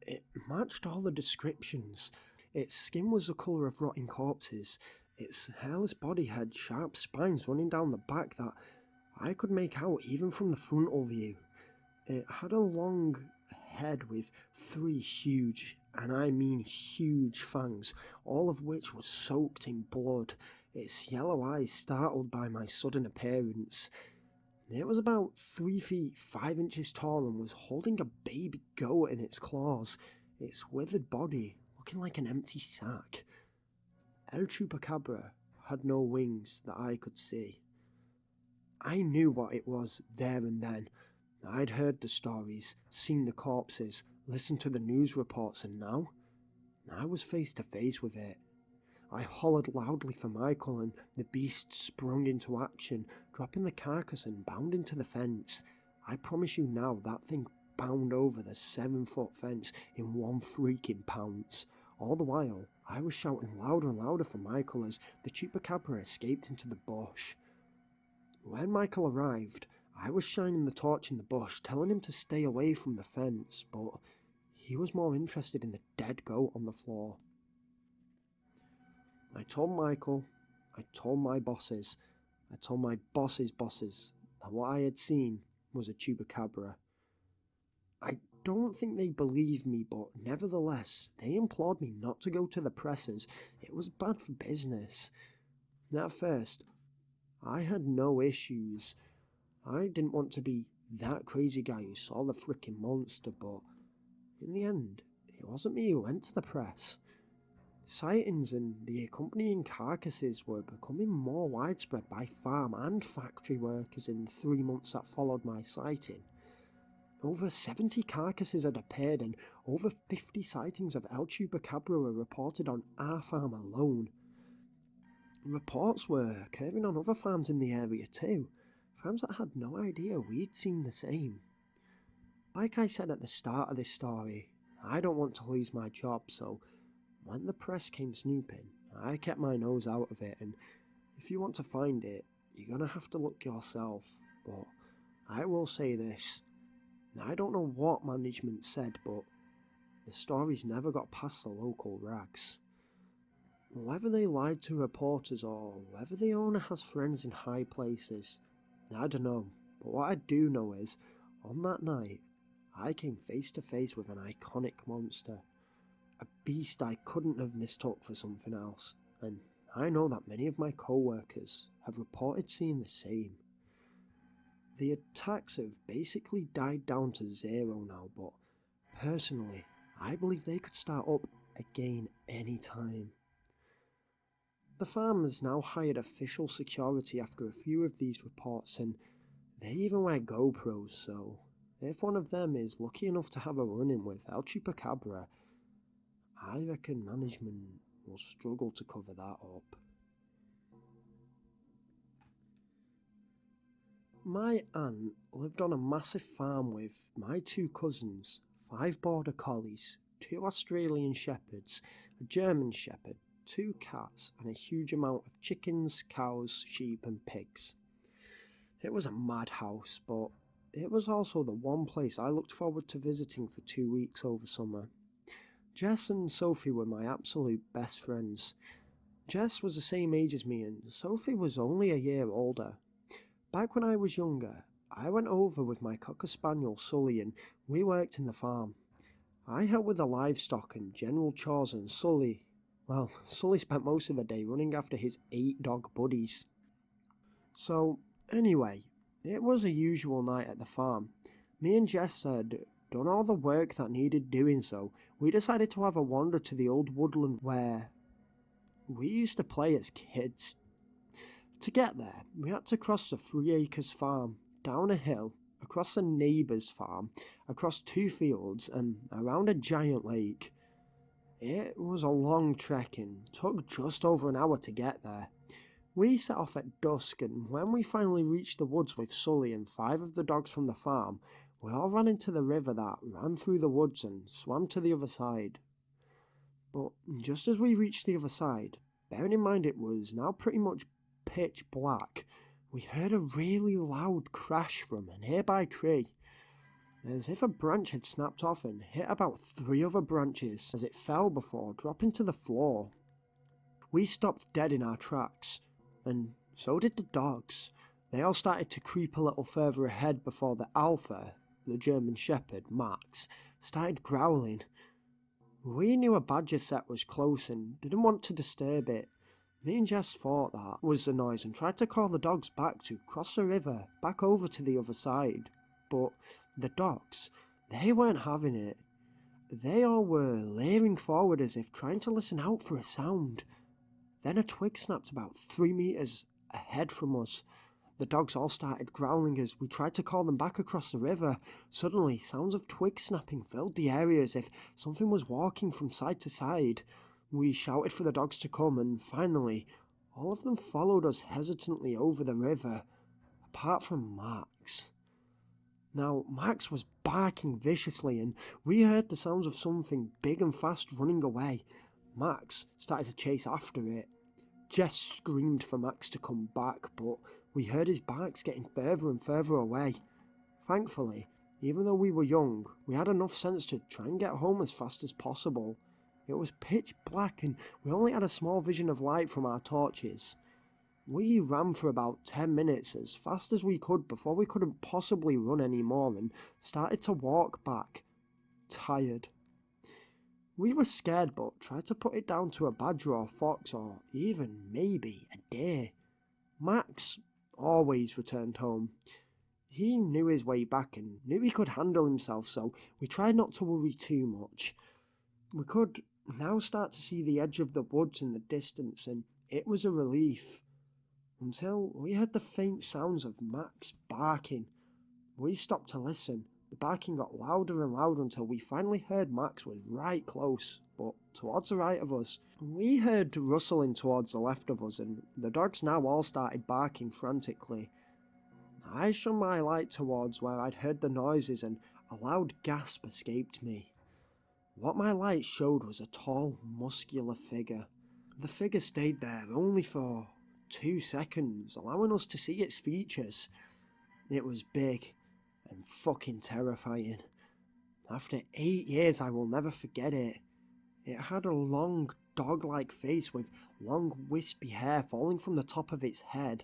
It matched all the descriptions. Its skin was the colour of rotting corpses. Its hairless body had sharp spines running down the back that I could make out even from the frontal view. It had a long head with 3 huge, and I mean huge fangs, all of which were soaked in blood, its yellow eyes startled by my sudden appearance. It was about 3 feet 5 inches tall and was holding a baby goat in its claws, its withered body looking like an empty sack. El Chupacabra had no wings that I could see. I knew what it was there and then. I'd heard the stories, seen the corpses, listened to the news reports, and now I was face to face with it. I hollered loudly for Michael and the beast sprung into action, dropping the carcass and bounding to the fence. I promise you now that thing bound over the 7-foot fence in one freaking pounce. All the while, I was shouting louder and louder for Michael as the Chupacabra escaped into the bush. When Michael arrived, I was shining the torch in the bush, telling him to stay away from the fence, but he was more interested in the dead goat on the floor. I told Michael, I told my bosses, I told my bosses' bosses that what I had seen was a Chupacabra. I don't think they believed me, but nevertheless, they implored me not to go to the presses. It was bad for business. At first, I had no issues. I didn't want to be that crazy guy who saw the frickin' monster, but in the end, it wasn't me who went to the press. Sightings and the accompanying carcasses were becoming more widespread by farm and factory workers in the 3 months that followed my sighting. over 70 carcasses had appeared and over 50 sightings of El Chupacabra were reported on our farm alone. Reports were occurring on other farms in the area too, farms that had no idea we'd seen the same. Like I said at the start of this story, I don't want to lose my job, so when the press came snooping, I kept my nose out of it, and if you want to find it, you're gonna have to look yourself. But I will say this, I don't know what management said, but the stories never got past the local rags. Whether they lied to reporters or whether the owner has friends in high places, I don't know, but what I do know is, on that night, I came face to face with an iconic monster, a beast I couldn't have mistook for something else, and I know that many of my co-workers have reported seeing the same. The attacks have basically died down to zero now, but personally, I believe they could start up again any time. The farm has now hired official security after a few of these reports, and they even wear GoPros, so if one of them is lucky enough to have a run-in with El Chupacabra, I reckon management will struggle to cover that up. My aunt lived on a massive farm with my 2 cousins, 5 border collies, 2 Australian shepherds, a German shepherd, 2 cats, and a huge amount of chickens, cows, sheep and pigs. It was a madhouse, but it was also the one place I looked forward to visiting for 2 weeks over summer. Jess and Sophie were my absolute best friends. Jess was the same age as me and Sophie was only a year older. Back when I was younger, I went over with my Cocker Spaniel Sully and we worked in the farm. I helped with the livestock and general chores, and Sully spent most of the day running after his 8 dog buddies. So, anyway, it was a usual night at the farm. Me and Jess had done all the work that needed doing, so we decided to have a wander to the old woodland where we used to play as kids. To get there, we had to cross the 3 acres farm, down a hill, across a neighbour's farm, across 2 fields and around a giant lake. It was a long trek and took just over an hour to get there. We set off at dusk, and when we finally reached the woods with Sully and 5 of the dogs from the farm, we all ran into the river that ran through the woods and swam to the other side. But just as we reached the other side, bearing in mind it was now pretty much pitch black, we heard a really loud crash from a nearby tree, as if a branch had snapped off and hit about 3 other branches as it fell before dropping to the floor. We stopped dead in our tracks, and so did the dogs. They all started to creep a little further ahead before the alpha, the German shepherd, Max, started growling. We knew a badger set was close and didn't want to disturb it. Me and Jess thought that was the noise and tried to call the dogs back to cross the river back over to the other side. But the dogs, they weren't having it. They all were leering forward as if trying to listen out for a sound. Then a twig snapped about 3 meters ahead from us. The dogs all started growling as we tried to call them back across the river. Suddenly, sounds of twigs snapping filled the area as if something was walking from side to side. We shouted for the dogs to come, and finally, all of them followed us hesitantly over the river, apart from Max. Now, Max was barking viciously, and we heard the sounds of something big and fast running away. Max started to chase after it. Jess screamed for Max to come back, but we heard his barks getting further and further away. Thankfully, even though we were young, we had enough sense to try and get home as fast as possible. It was pitch black and we only had a small vision of light from our torches. We ran for about 10 minutes as fast as we could before we couldn't possibly run anymore and started to walk back, tired. We were scared but tried to put it down to a badger or fox or even maybe a deer. Max always returned home. He knew his way back and knew he could handle himself, so we tried not to worry too much. We could now start to see the edge of the woods in the distance, and it was a relief. Until we heard the faint sounds of Max barking. We stopped to listen, The barking got louder and louder until we finally heard Max was right close, but towards the right of us. We heard rustling towards the left of us, and the dogs now all started barking frantically. I shone my light towards where I'd heard the noises, and a loud gasp escaped me. What my light showed was a tall, muscular figure. The figure stayed there only for 2 seconds, allowing us to see its features. It was big and fucking terrifying. After 8 years, I will never forget it. It had a long, dog-like face with long, wispy hair falling from the top of its head,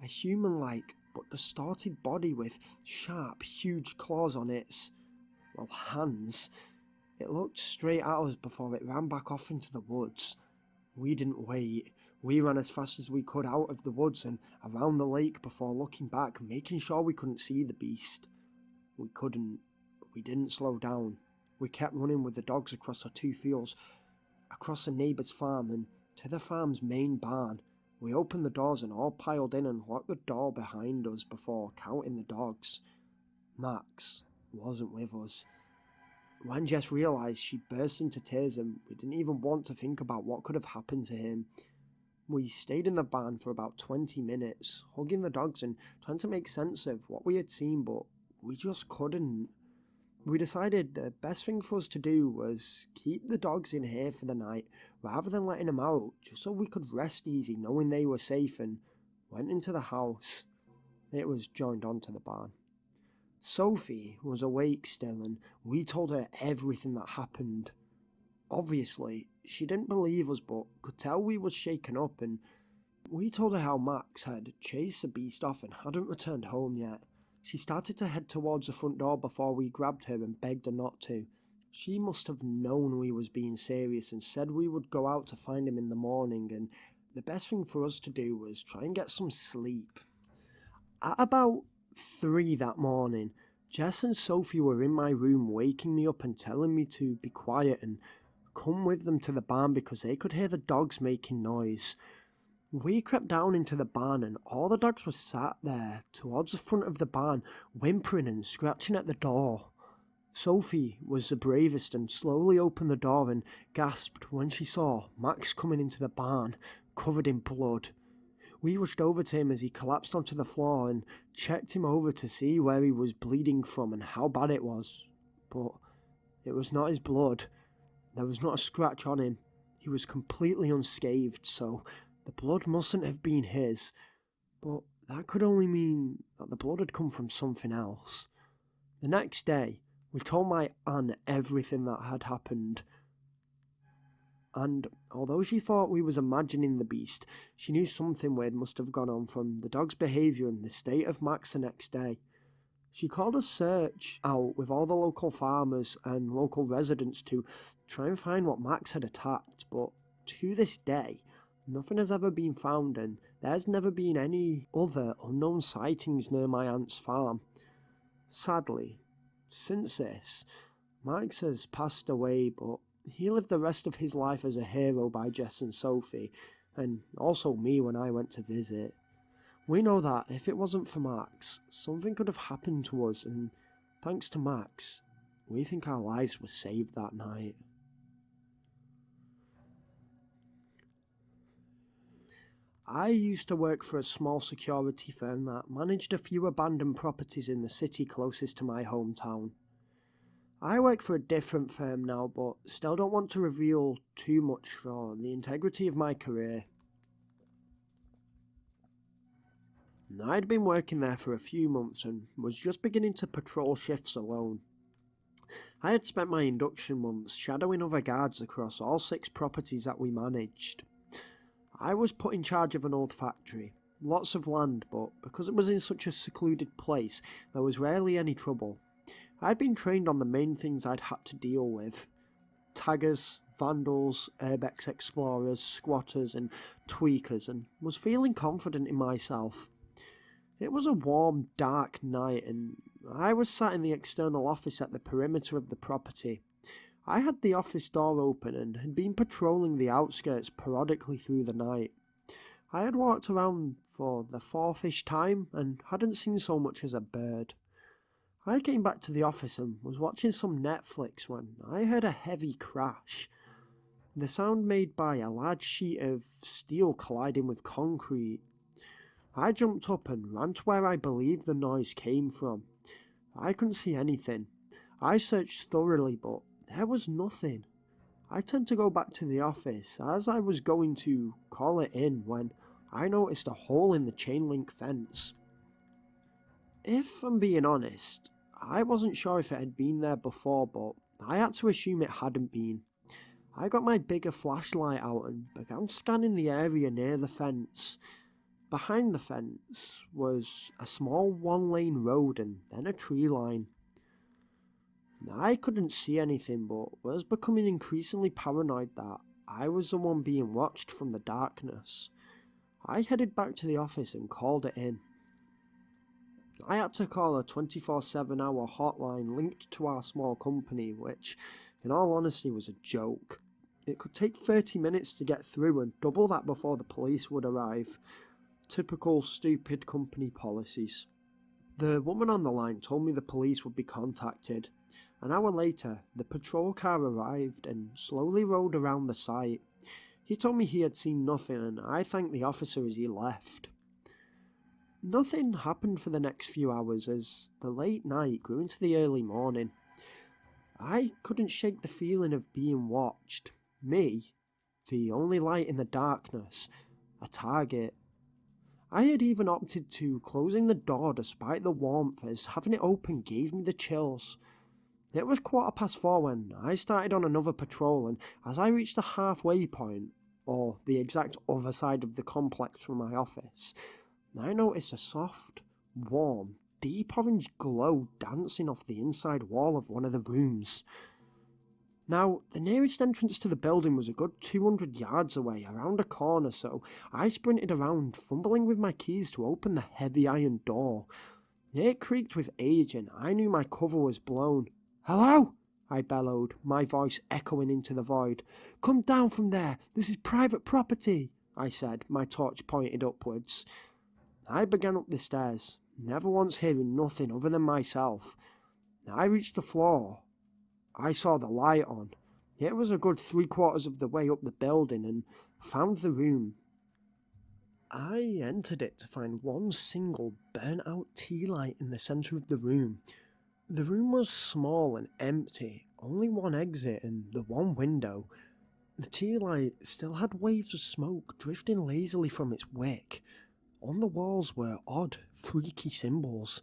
a human-like but distorted body with sharp, huge claws on its, well, hands. It looked straight at us before it ran back off into the woods. We didn't wait. We ran as fast as we could out of the woods and around the lake before looking back, making sure we couldn't see the beast. We couldn't, but we didn't slow down. We kept running with the dogs across our 2 fields, across a neighbour's farm and to the farm's main barn. We opened the doors and all piled in and locked the door behind us before counting the dogs. Max wasn't with us. When Jess realised, she burst into tears and we didn't even want to think about what could have happened to him. We stayed in the barn for about 20 minutes, hugging the dogs and trying to make sense of what we had seen, but we just couldn't. We decided the best thing for us to do was keep the dogs in here for the night rather than letting them out, just so we could rest easy knowing they were safe, and went into the house. It was joined onto the barn. Sophie was awake still and we told her everything that happened. Obviously, she didn't believe us but could tell we was shaken up, and we told her how Max had chased the beast off and hadn't returned home yet. She started to head towards the front door before we grabbed her and begged her not to. She must have known we was being serious and said we would go out to find him in the morning, and the best thing for us to do was try and get some sleep. At about 3 that morning, Jess and Sophie were in my room waking me up and telling me to be quiet and come with them to the barn because they could hear the dogs making noise. We crept down into the barn and all the dogs were sat there towards the front of the barn, whimpering and scratching at the door. Sophie was the bravest and slowly opened the door and gasped when she saw Max coming into the barn, covered in blood. We rushed over to him as he collapsed onto the floor and checked him over to see where he was bleeding from and how bad it was. But it was not his blood. There was not a scratch on him. He was completely unscathed, so the blood mustn't have been his, but that could only mean that the blood had come from something else. The next day, we told my aunt everything that had happened, and although she thought we was imagining the beast, she knew something weird must have gone on from the dog's behaviour and the state of Max the next day. She called a search out with all the local farmers and local residents to try and find what Max had attacked, but to this day, nothing has ever been found, and there's never been any other unknown sightings near my aunt's farm. Sadly, since this, Max has passed away, but he lived the rest of his life as a hero by Jess and Sophie, and also me when I went to visit. We know that if it wasn't for Max, something could have happened to us, and thanks to Max, we think our lives were saved that night. I used to work for a small security firm that managed a few abandoned properties in the city closest to my hometown. I work for a different firm now, but still don't want to reveal too much for the integrity of my career. I'd been working there for a few months and was just beginning to patrol shifts alone. I had spent my induction months shadowing other guards across all 6 properties that we managed. I was put in charge of an old factory, lots of land, but because it was in such a secluded place, there was rarely any trouble. I'd been trained on the main things I'd had to deal with: taggers, vandals, urbex explorers, squatters and tweakers, and was feeling confident in myself. It was a warm, dark night, and I was sat in the external office at the perimeter of the property. I had the office door open and had been patrolling the outskirts periodically through the night. I had walked around for the 4th-ish time and hadn't seen so much as a bird. I came back to the office and was watching some Netflix when I heard a heavy crash. The sound made by a large sheet of steel colliding with concrete. I jumped up and ran to where I believed the noise came from. I couldn't see anything. I searched thoroughly, but there was nothing. I turned to go back to the office as I was going to call it in when I noticed a hole in the chain link fence. If I'm being honest, I wasn't sure if it had been there before, but I had to assume it hadn't been. I got my bigger flashlight out and began scanning the area near the fence. Behind the fence was a small one-lane road and then a tree line. I couldn't see anything, but was becoming increasingly paranoid that I was the one being watched from the darkness. I headed back to the office and called it in. I had to call a 24/7 hour hotline linked to our small company, which, in all honesty, was a joke. It could take 30 minutes to get through and double that before the police would arrive. Typical stupid company policies. The woman on the line told me the police would be contacted. An hour later, the patrol car arrived and slowly rode around the site. He told me he had seen nothing, and I thanked the officer as he left. Nothing happened for the next few hours as the late night grew into the early morning. I couldn't shake the feeling of being watched. Me, the only light in the darkness, a target. I had even opted to closing the door despite the warmth, as having it open gave me the chills. It was 4:15 when I started on another patrol, and as I reached the halfway point, or the exact other side of the complex from my office, I noticed a soft, warm, deep orange glow dancing off the inside wall of one of the rooms. Now, the nearest entrance to the building was a good 200 yards away, around a corner, so I sprinted around, fumbling with my keys to open the heavy iron door. It creaked with age, and I knew my cover was blown. "Hello?" I bellowed, my voice echoing into the void. "Come down from there! This is private property!" I said, my torch pointed upwards. I began up the stairs, never once hearing nothing other than myself. I reached the floor. I saw the light on. It was a good 3/4 of the way up the building and found the room. I entered it to find one single burnt-out tea light in the centre of the room. The room was small and empty, only one exit and the one window. The tea light still had waves of smoke drifting lazily from its wick. On the walls were odd, freaky symbols.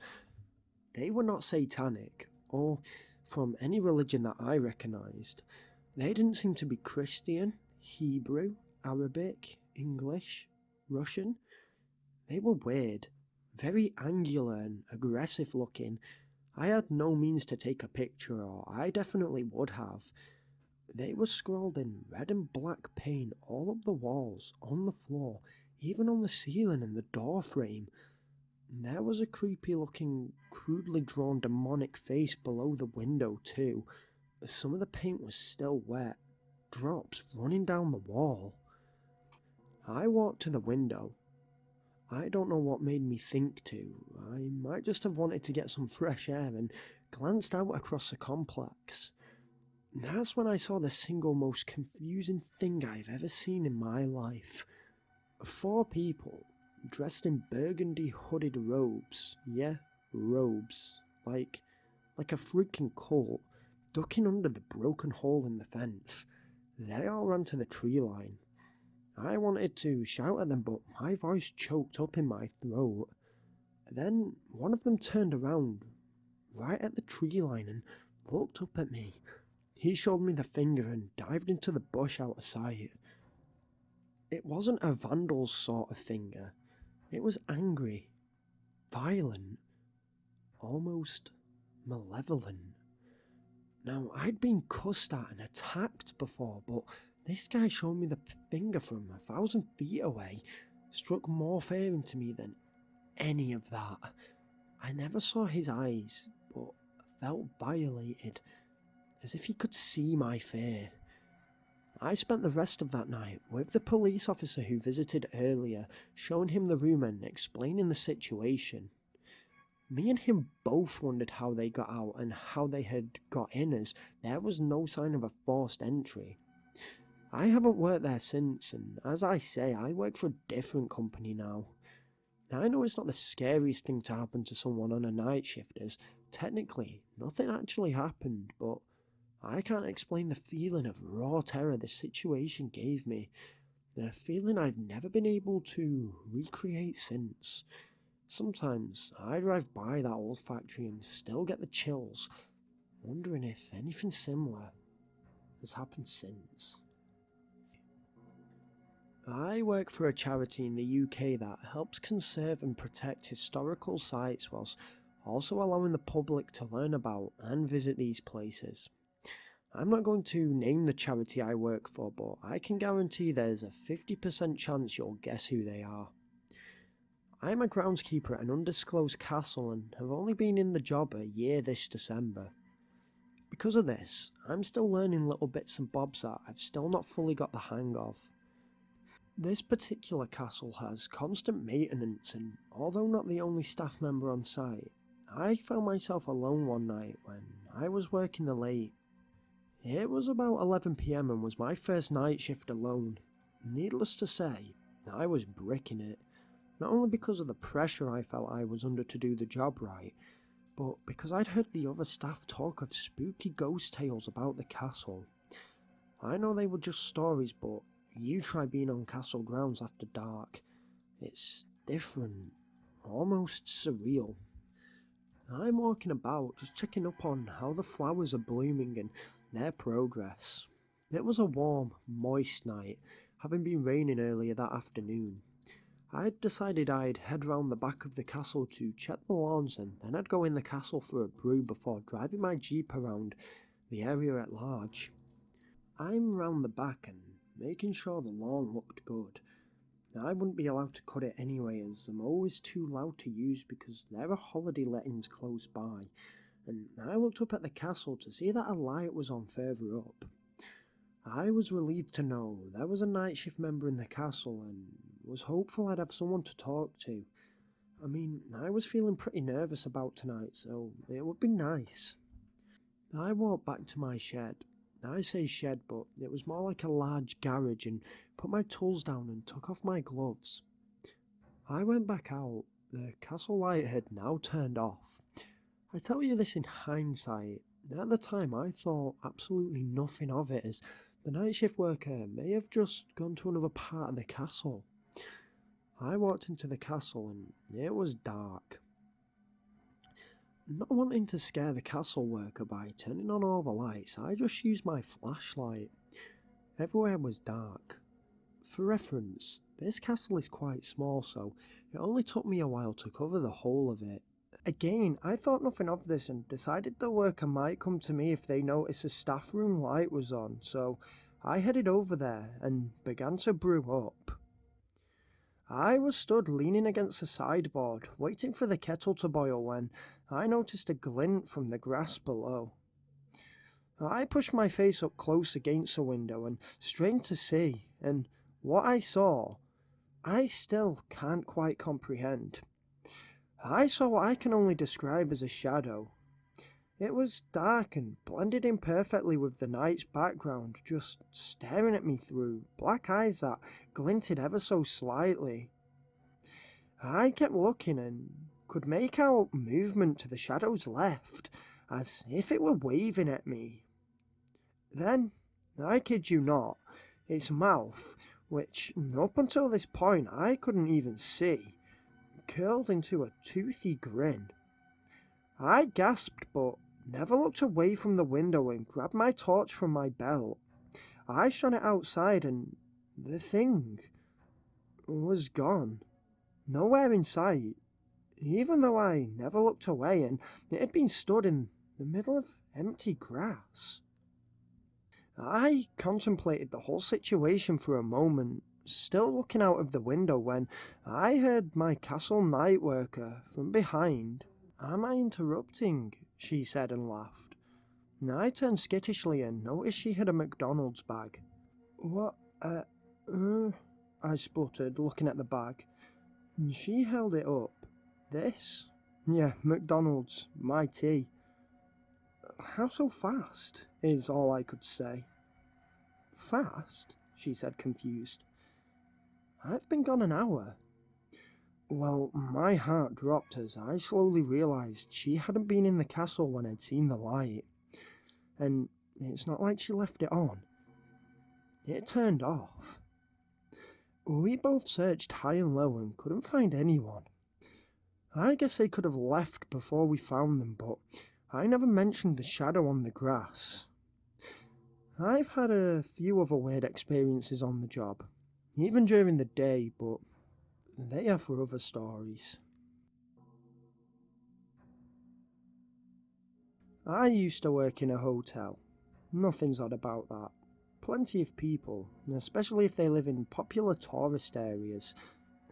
They were not satanic, or from any religion that I recognised. They didn't seem to be Christian, Hebrew, Arabic, English, Russian. They were weird, very angular and aggressive looking. I had no means to take a picture, or I definitely would have. They were scrawled in red and black paint all up the walls, on the floor, even on the ceiling and the door frame. There was a creepy-looking, crudely drawn demonic face below the window too. Some of the paint was still wet, drops running down the wall. I walked to the window. I don't know what made me think to. I might just have wanted to get some fresh air and glanced out across the complex. That's when I saw the single most confusing thing I've ever seen in my life. 4 people, dressed in burgundy hooded robes. Yeah, robes. Like a freaking cult, ducking under the broken hole in the fence. They all ran to the tree line. I wanted to shout at them, but my voice choked up in my throat. Then one of them turned around, right at the tree line, and looked up at me. He showed me the finger and dived into the bush out of sight. It wasn't a vandal's sort of finger. It was angry, violent, almost malevolent. Now, I'd been cussed at and attacked before, but this guy showed me the finger from 1,000 feet away, struck more fear into me than any of that. I never saw his eyes, but felt violated, as if he could see my fear. I spent the rest of that night with the police officer who visited earlier, showing him the room and explaining the situation. Me and him both wondered how they got out and how they had got in, as there was no sign of a forced entry. I haven't worked there since, and as I say, I work for a different company now. I know it's not the scariest thing to happen to someone on a night shift, as technically nothing actually happened, but I can't explain the feeling of raw terror this situation gave me. A feeling I've never been able to recreate since. Sometimes I drive by that old factory and still get the chills, wondering if anything similar has happened since. I work for a charity in the UK that helps conserve and protect historical sites whilst also allowing the public to learn about and visit these places. I'm not going to name the charity I work for, but I can guarantee there's a 50% chance you'll guess who they are. I'm a groundskeeper at an undisclosed castle and have only been in the job a year this December. Because of this, I'm still learning little bits and bobs that I've still not fully got the hang of. This particular castle has constant maintenance, and although not the only staff member on site, I found myself alone one night when I was working the late. It was about 11 PM and was my first night shift alone. Needless to say, I was bricking it, not only because of the pressure I felt I was under to do the job right, but because I'd heard the other staff talk of spooky ghost tales about the castle. I know they were just stories, but you try being on castle grounds after dark. It's different, almost surreal. I'm walking about, just checking up on how the flowers are blooming and their progress. It was a warm, moist night, having been raining earlier that afternoon. I'd decided I'd head round the back of the castle to check the lawns, and then I'd go in the castle for a brew before driving my jeep around the area at large. I'm round the back and making sure the lawn looked good. I wouldn't be allowed to cut it anyway, as the mower is too loud to use because there are holiday lettings close by, and I looked up at the castle to see that a light was on further up. I was relieved to know there was a night shift member in the castle and was hopeful I'd have someone to talk to. I mean, I was feeling pretty nervous about tonight, so it would be nice. I walked back to my shed. I say shed, but it was more like a large garage, and put my tools down and took off my gloves. I went back out. The castle light had now turned off. I tell you this in hindsight. At the time I thought absolutely nothing of it, as the night shift worker may have just gone to another part of the castle. I walked into the castle and it was dark. Not wanting to scare the castle worker by turning on all the lights, I just used my flashlight. Everywhere was dark. For reference, this castle is quite small, so it only took me a while to cover the whole of it. Again, I thought nothing of this and decided the worker might come to me if they noticed the staff room light was on, so I headed over there and began to brew up. I was stood leaning against the sideboard, waiting for the kettle to boil when I noticed a glint from the grass below. I pushed my face up close against the window and strained to see, and what I saw, I still can't quite comprehend. I saw what I can only describe as a shadow. It was dark and blended in perfectly with the night's background, just staring at me through black eyes that glinted ever so slightly. I kept looking and could make out movement to the shadow's left, as if it were waving at me. Then, I kid you not, its mouth, which up until this point I couldn't even see, curled into a toothy grin. I gasped but never looked away from the window and grabbed my torch from my belt. I shone it outside and the thing was gone. Nowhere in sight, even though I never looked away, and it had been stood in the middle of empty grass. I contemplated the whole situation for a moment, still looking out of the window, when I heard my castle night worker from behind. "Am I interrupting?" she said and laughed. I turned skittishly and noticed she had a McDonald's bag. "What, I spluttered, looking at the bag. She held it up. "This?" Yeah, McDonald's, my tea. How so fast, is all I could say. Fast? She said, confused. I've been gone an hour. Well, my heart dropped as I slowly realised she hadn't been in the castle when I'd seen the light. And it's not like she left it on. It turned off. We both searched high and low and couldn't find anyone. I guess they could have left before we found them, but I never mentioned the shadow on the grass. I've had a few other weird experiences on the job, even during the day, but they are for other stories. I used to work in a hotel. Nothing's odd about that. Plenty of people, especially if they live in popular tourist areas,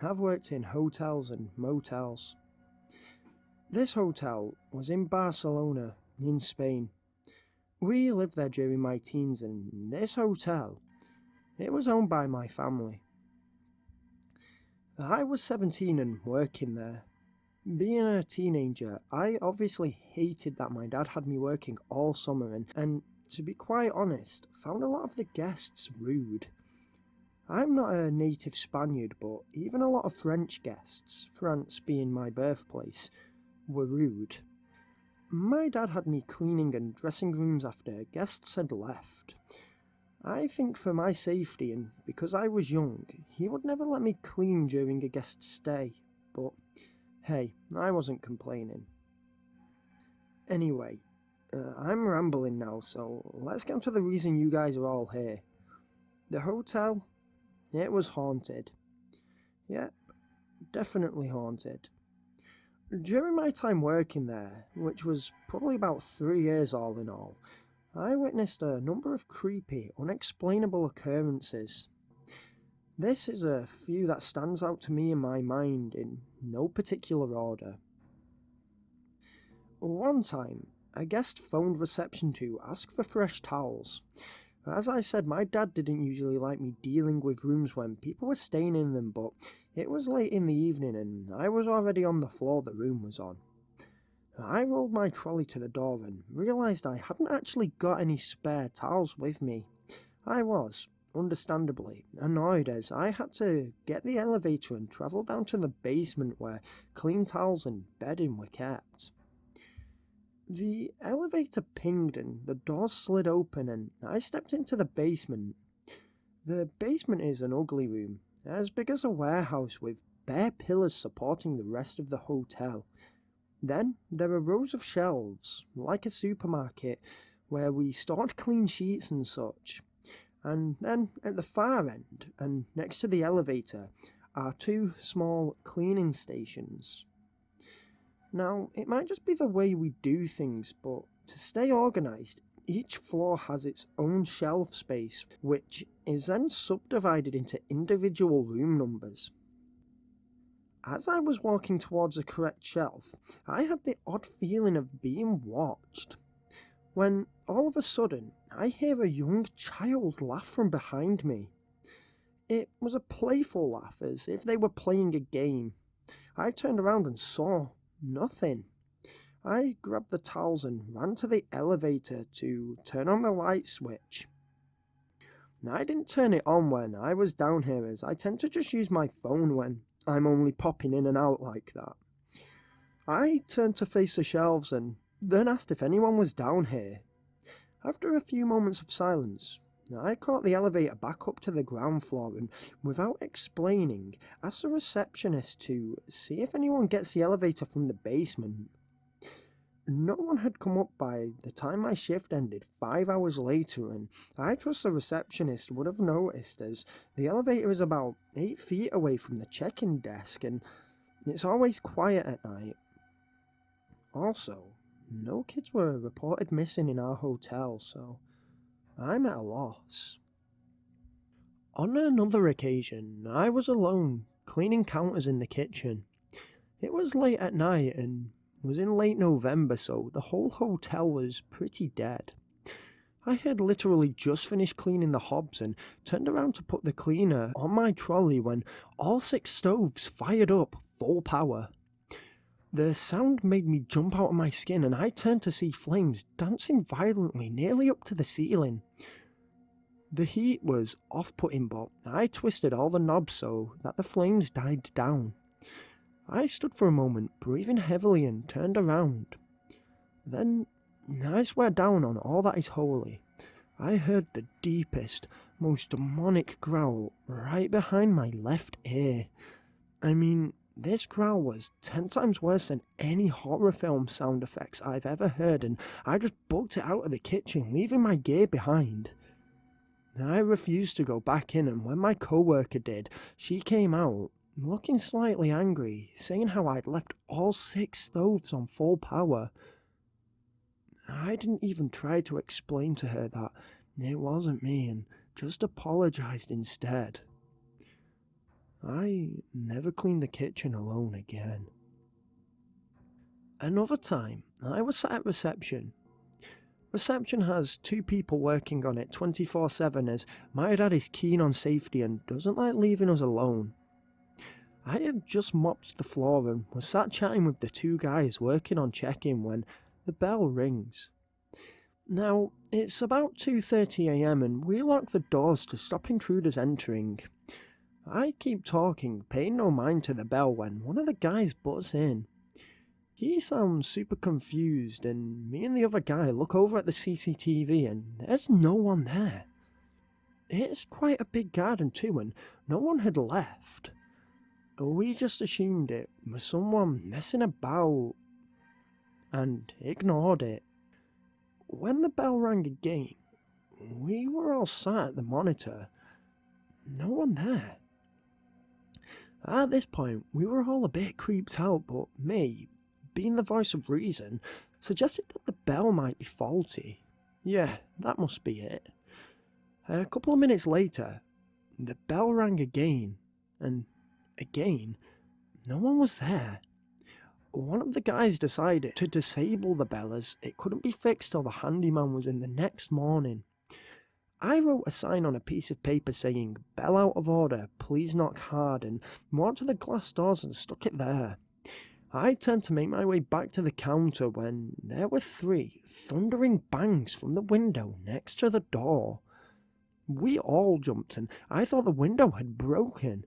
have worked in hotels and motels. This hotel was in Barcelona, in Spain. We lived there during my teens, and this hotel, it was owned by my family. I was 17 and working there. Being a teenager, I obviously hated that my dad had me working all summer and to be quite honest, found a lot of the guests rude. I'm not a native Spaniard, but even a lot of French guests, France being my birthplace, were rude. My dad had me cleaning and dressing rooms after guests had left. I think for my safety and because I was young, he would never let me clean during a guest's stay, but hey, I wasn't complaining. Anyway, I'm rambling now, so let's get to the reason you guys are all here. The hotel, it was haunted. Yep, definitely haunted. During my time working there, which was probably about 3 years all in all, I witnessed a number of creepy, unexplainable occurrences. This is a few that stands out to me in my mind in no particular order. One time, a guest phoned reception to ask for fresh towels. As I said, my dad didn't usually like me dealing with rooms when people were staying in them, but it was late in the evening and I was already on the floor the room was on. I rolled my trolley to the door and realised I hadn't actually got any spare towels with me. I was, understandably, annoyed as I had to get the elevator and travel down to the basement where clean towels and bedding were kept. The elevator pinged and the doors slid open and I stepped into the basement. The basement is an ugly room, as big as a warehouse with bare pillars supporting the rest of the hotel. Then there are rows of shelves, like a supermarket, where we stored clean sheets and such. And then at the far end, and next to the elevator, are 2 small cleaning stations. Now, it might just be the way we do things, but to stay organised, each floor has its own shelf space, which is then subdivided into individual room numbers. As I was walking towards the correct shelf, I had the odd feeling of being watched, when all of a sudden I hear a young child laugh from behind me. It was a playful laugh, as if they were playing a game. I turned around and saw nothing. I grabbed the towels and ran to the elevator to turn on the light switch. I didn't turn it on when I was down here, as I tend to just use my phone when I'm only popping in and out like that. I turned to face the shelves and then asked if anyone was down here. After a few moments of silence, I caught the elevator back up to the ground floor and, without explaining, asked the receptionist to see if anyone gets the elevator from the basement. No one had come up by the time my shift ended 5 hours later, and I trust the receptionist would have noticed, as the elevator is about 8 feet away from the check-in desk and it's always quiet at night. Also, no kids were reported missing in our hotel, so I'm at a loss. On another occasion, I was alone, cleaning counters in the kitchen. It was late at night and was in late November, so the whole hotel was pretty dead. I had literally just finished cleaning the hobs and turned around to put the cleaner on my trolley when all 6 stoves fired up full power. The sound made me jump out of my skin, and I turned to see flames dancing violently nearly up to the ceiling. The heat was off-putting, but I twisted all the knobs so that the flames died down. I stood for a moment, breathing heavily, and turned around. Then, I swear down on all that is holy, I heard the deepest, most demonic growl right behind my left ear. I mean, this growl was 10 times worse than any horror film sound effects I've ever heard, and I just booked it out of the kitchen, leaving my gear behind. I refused to go back in, and when my co-worker did, she came out, looking slightly angry, saying how I'd left all 6 stoves on full power. I didn't even try to explain to her that it wasn't me, and just apologised instead. I never cleaned the kitchen alone again. Another time, I was sat at reception. Reception has 2 people working on it 24/7 as my dad is keen on safety and doesn't like leaving us alone. I had just mopped the floor and was sat chatting with the 2 guys working on check-in when the bell rings. Now, it's about 2:30 AM and we lock the doors to stop intruders entering. I keep talking, paying no mind to the bell when one of the guys butts in. He sounds super confused, and me and the other guy look over at the CCTV and there's no one there. It's quite a big garden too, and no one had left. We just assumed it was someone messing about and ignored it. When the bell rang again, we were all sat at the monitor. No one there. At this point, we were all a bit creeped out, but me, being the voice of reason, suggested that the bell might be faulty. Yeah, that must be it. A couple of minutes later, the bell rang again, and again, no one was there. One of the guys decided to disable the bell as it couldn't be fixed till the handyman was in the next morning. I wrote a sign on a piece of paper saying, "Bell out of order, please knock hard," and walked to the glass doors and stuck it there. I turned to make my way back to the counter when there were 3 thundering bangs from the window next to the door. We all jumped and I thought the window had broken.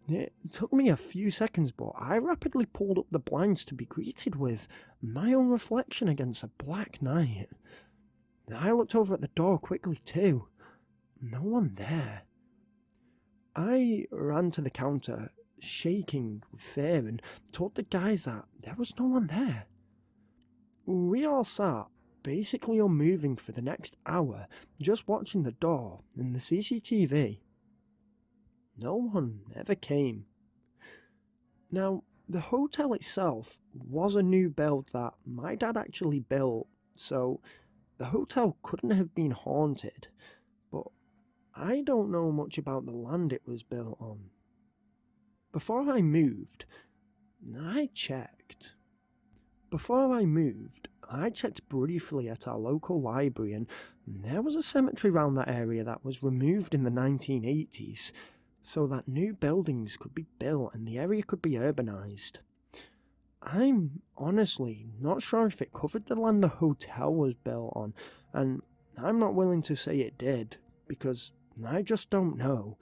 It took me a few seconds, but I rapidly pulled up the blinds to be greeted with my own reflection against a black night. I looked over at the door quickly too. No one there. I ran to the counter, shaking with fear, and told the guys that there was no one there. We all sat, basically unmoving for the next hour, just watching the door and the CCTV. No one ever came. Now, the hotel itself was a new build that my dad actually built, so the hotel couldn't have been haunted, but I don't know much about the land it was built on. Before I moved, I checked briefly at our local library, and there was a cemetery around that area that was removed in the 1980s, so that new buildings could be built and the area could be urbanised. I'm honestly not sure if it covered the land the hotel was built on, and I'm not willing to say it did, because I just don't know,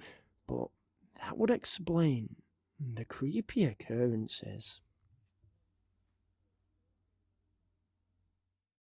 but that would explain the creepy occurrences.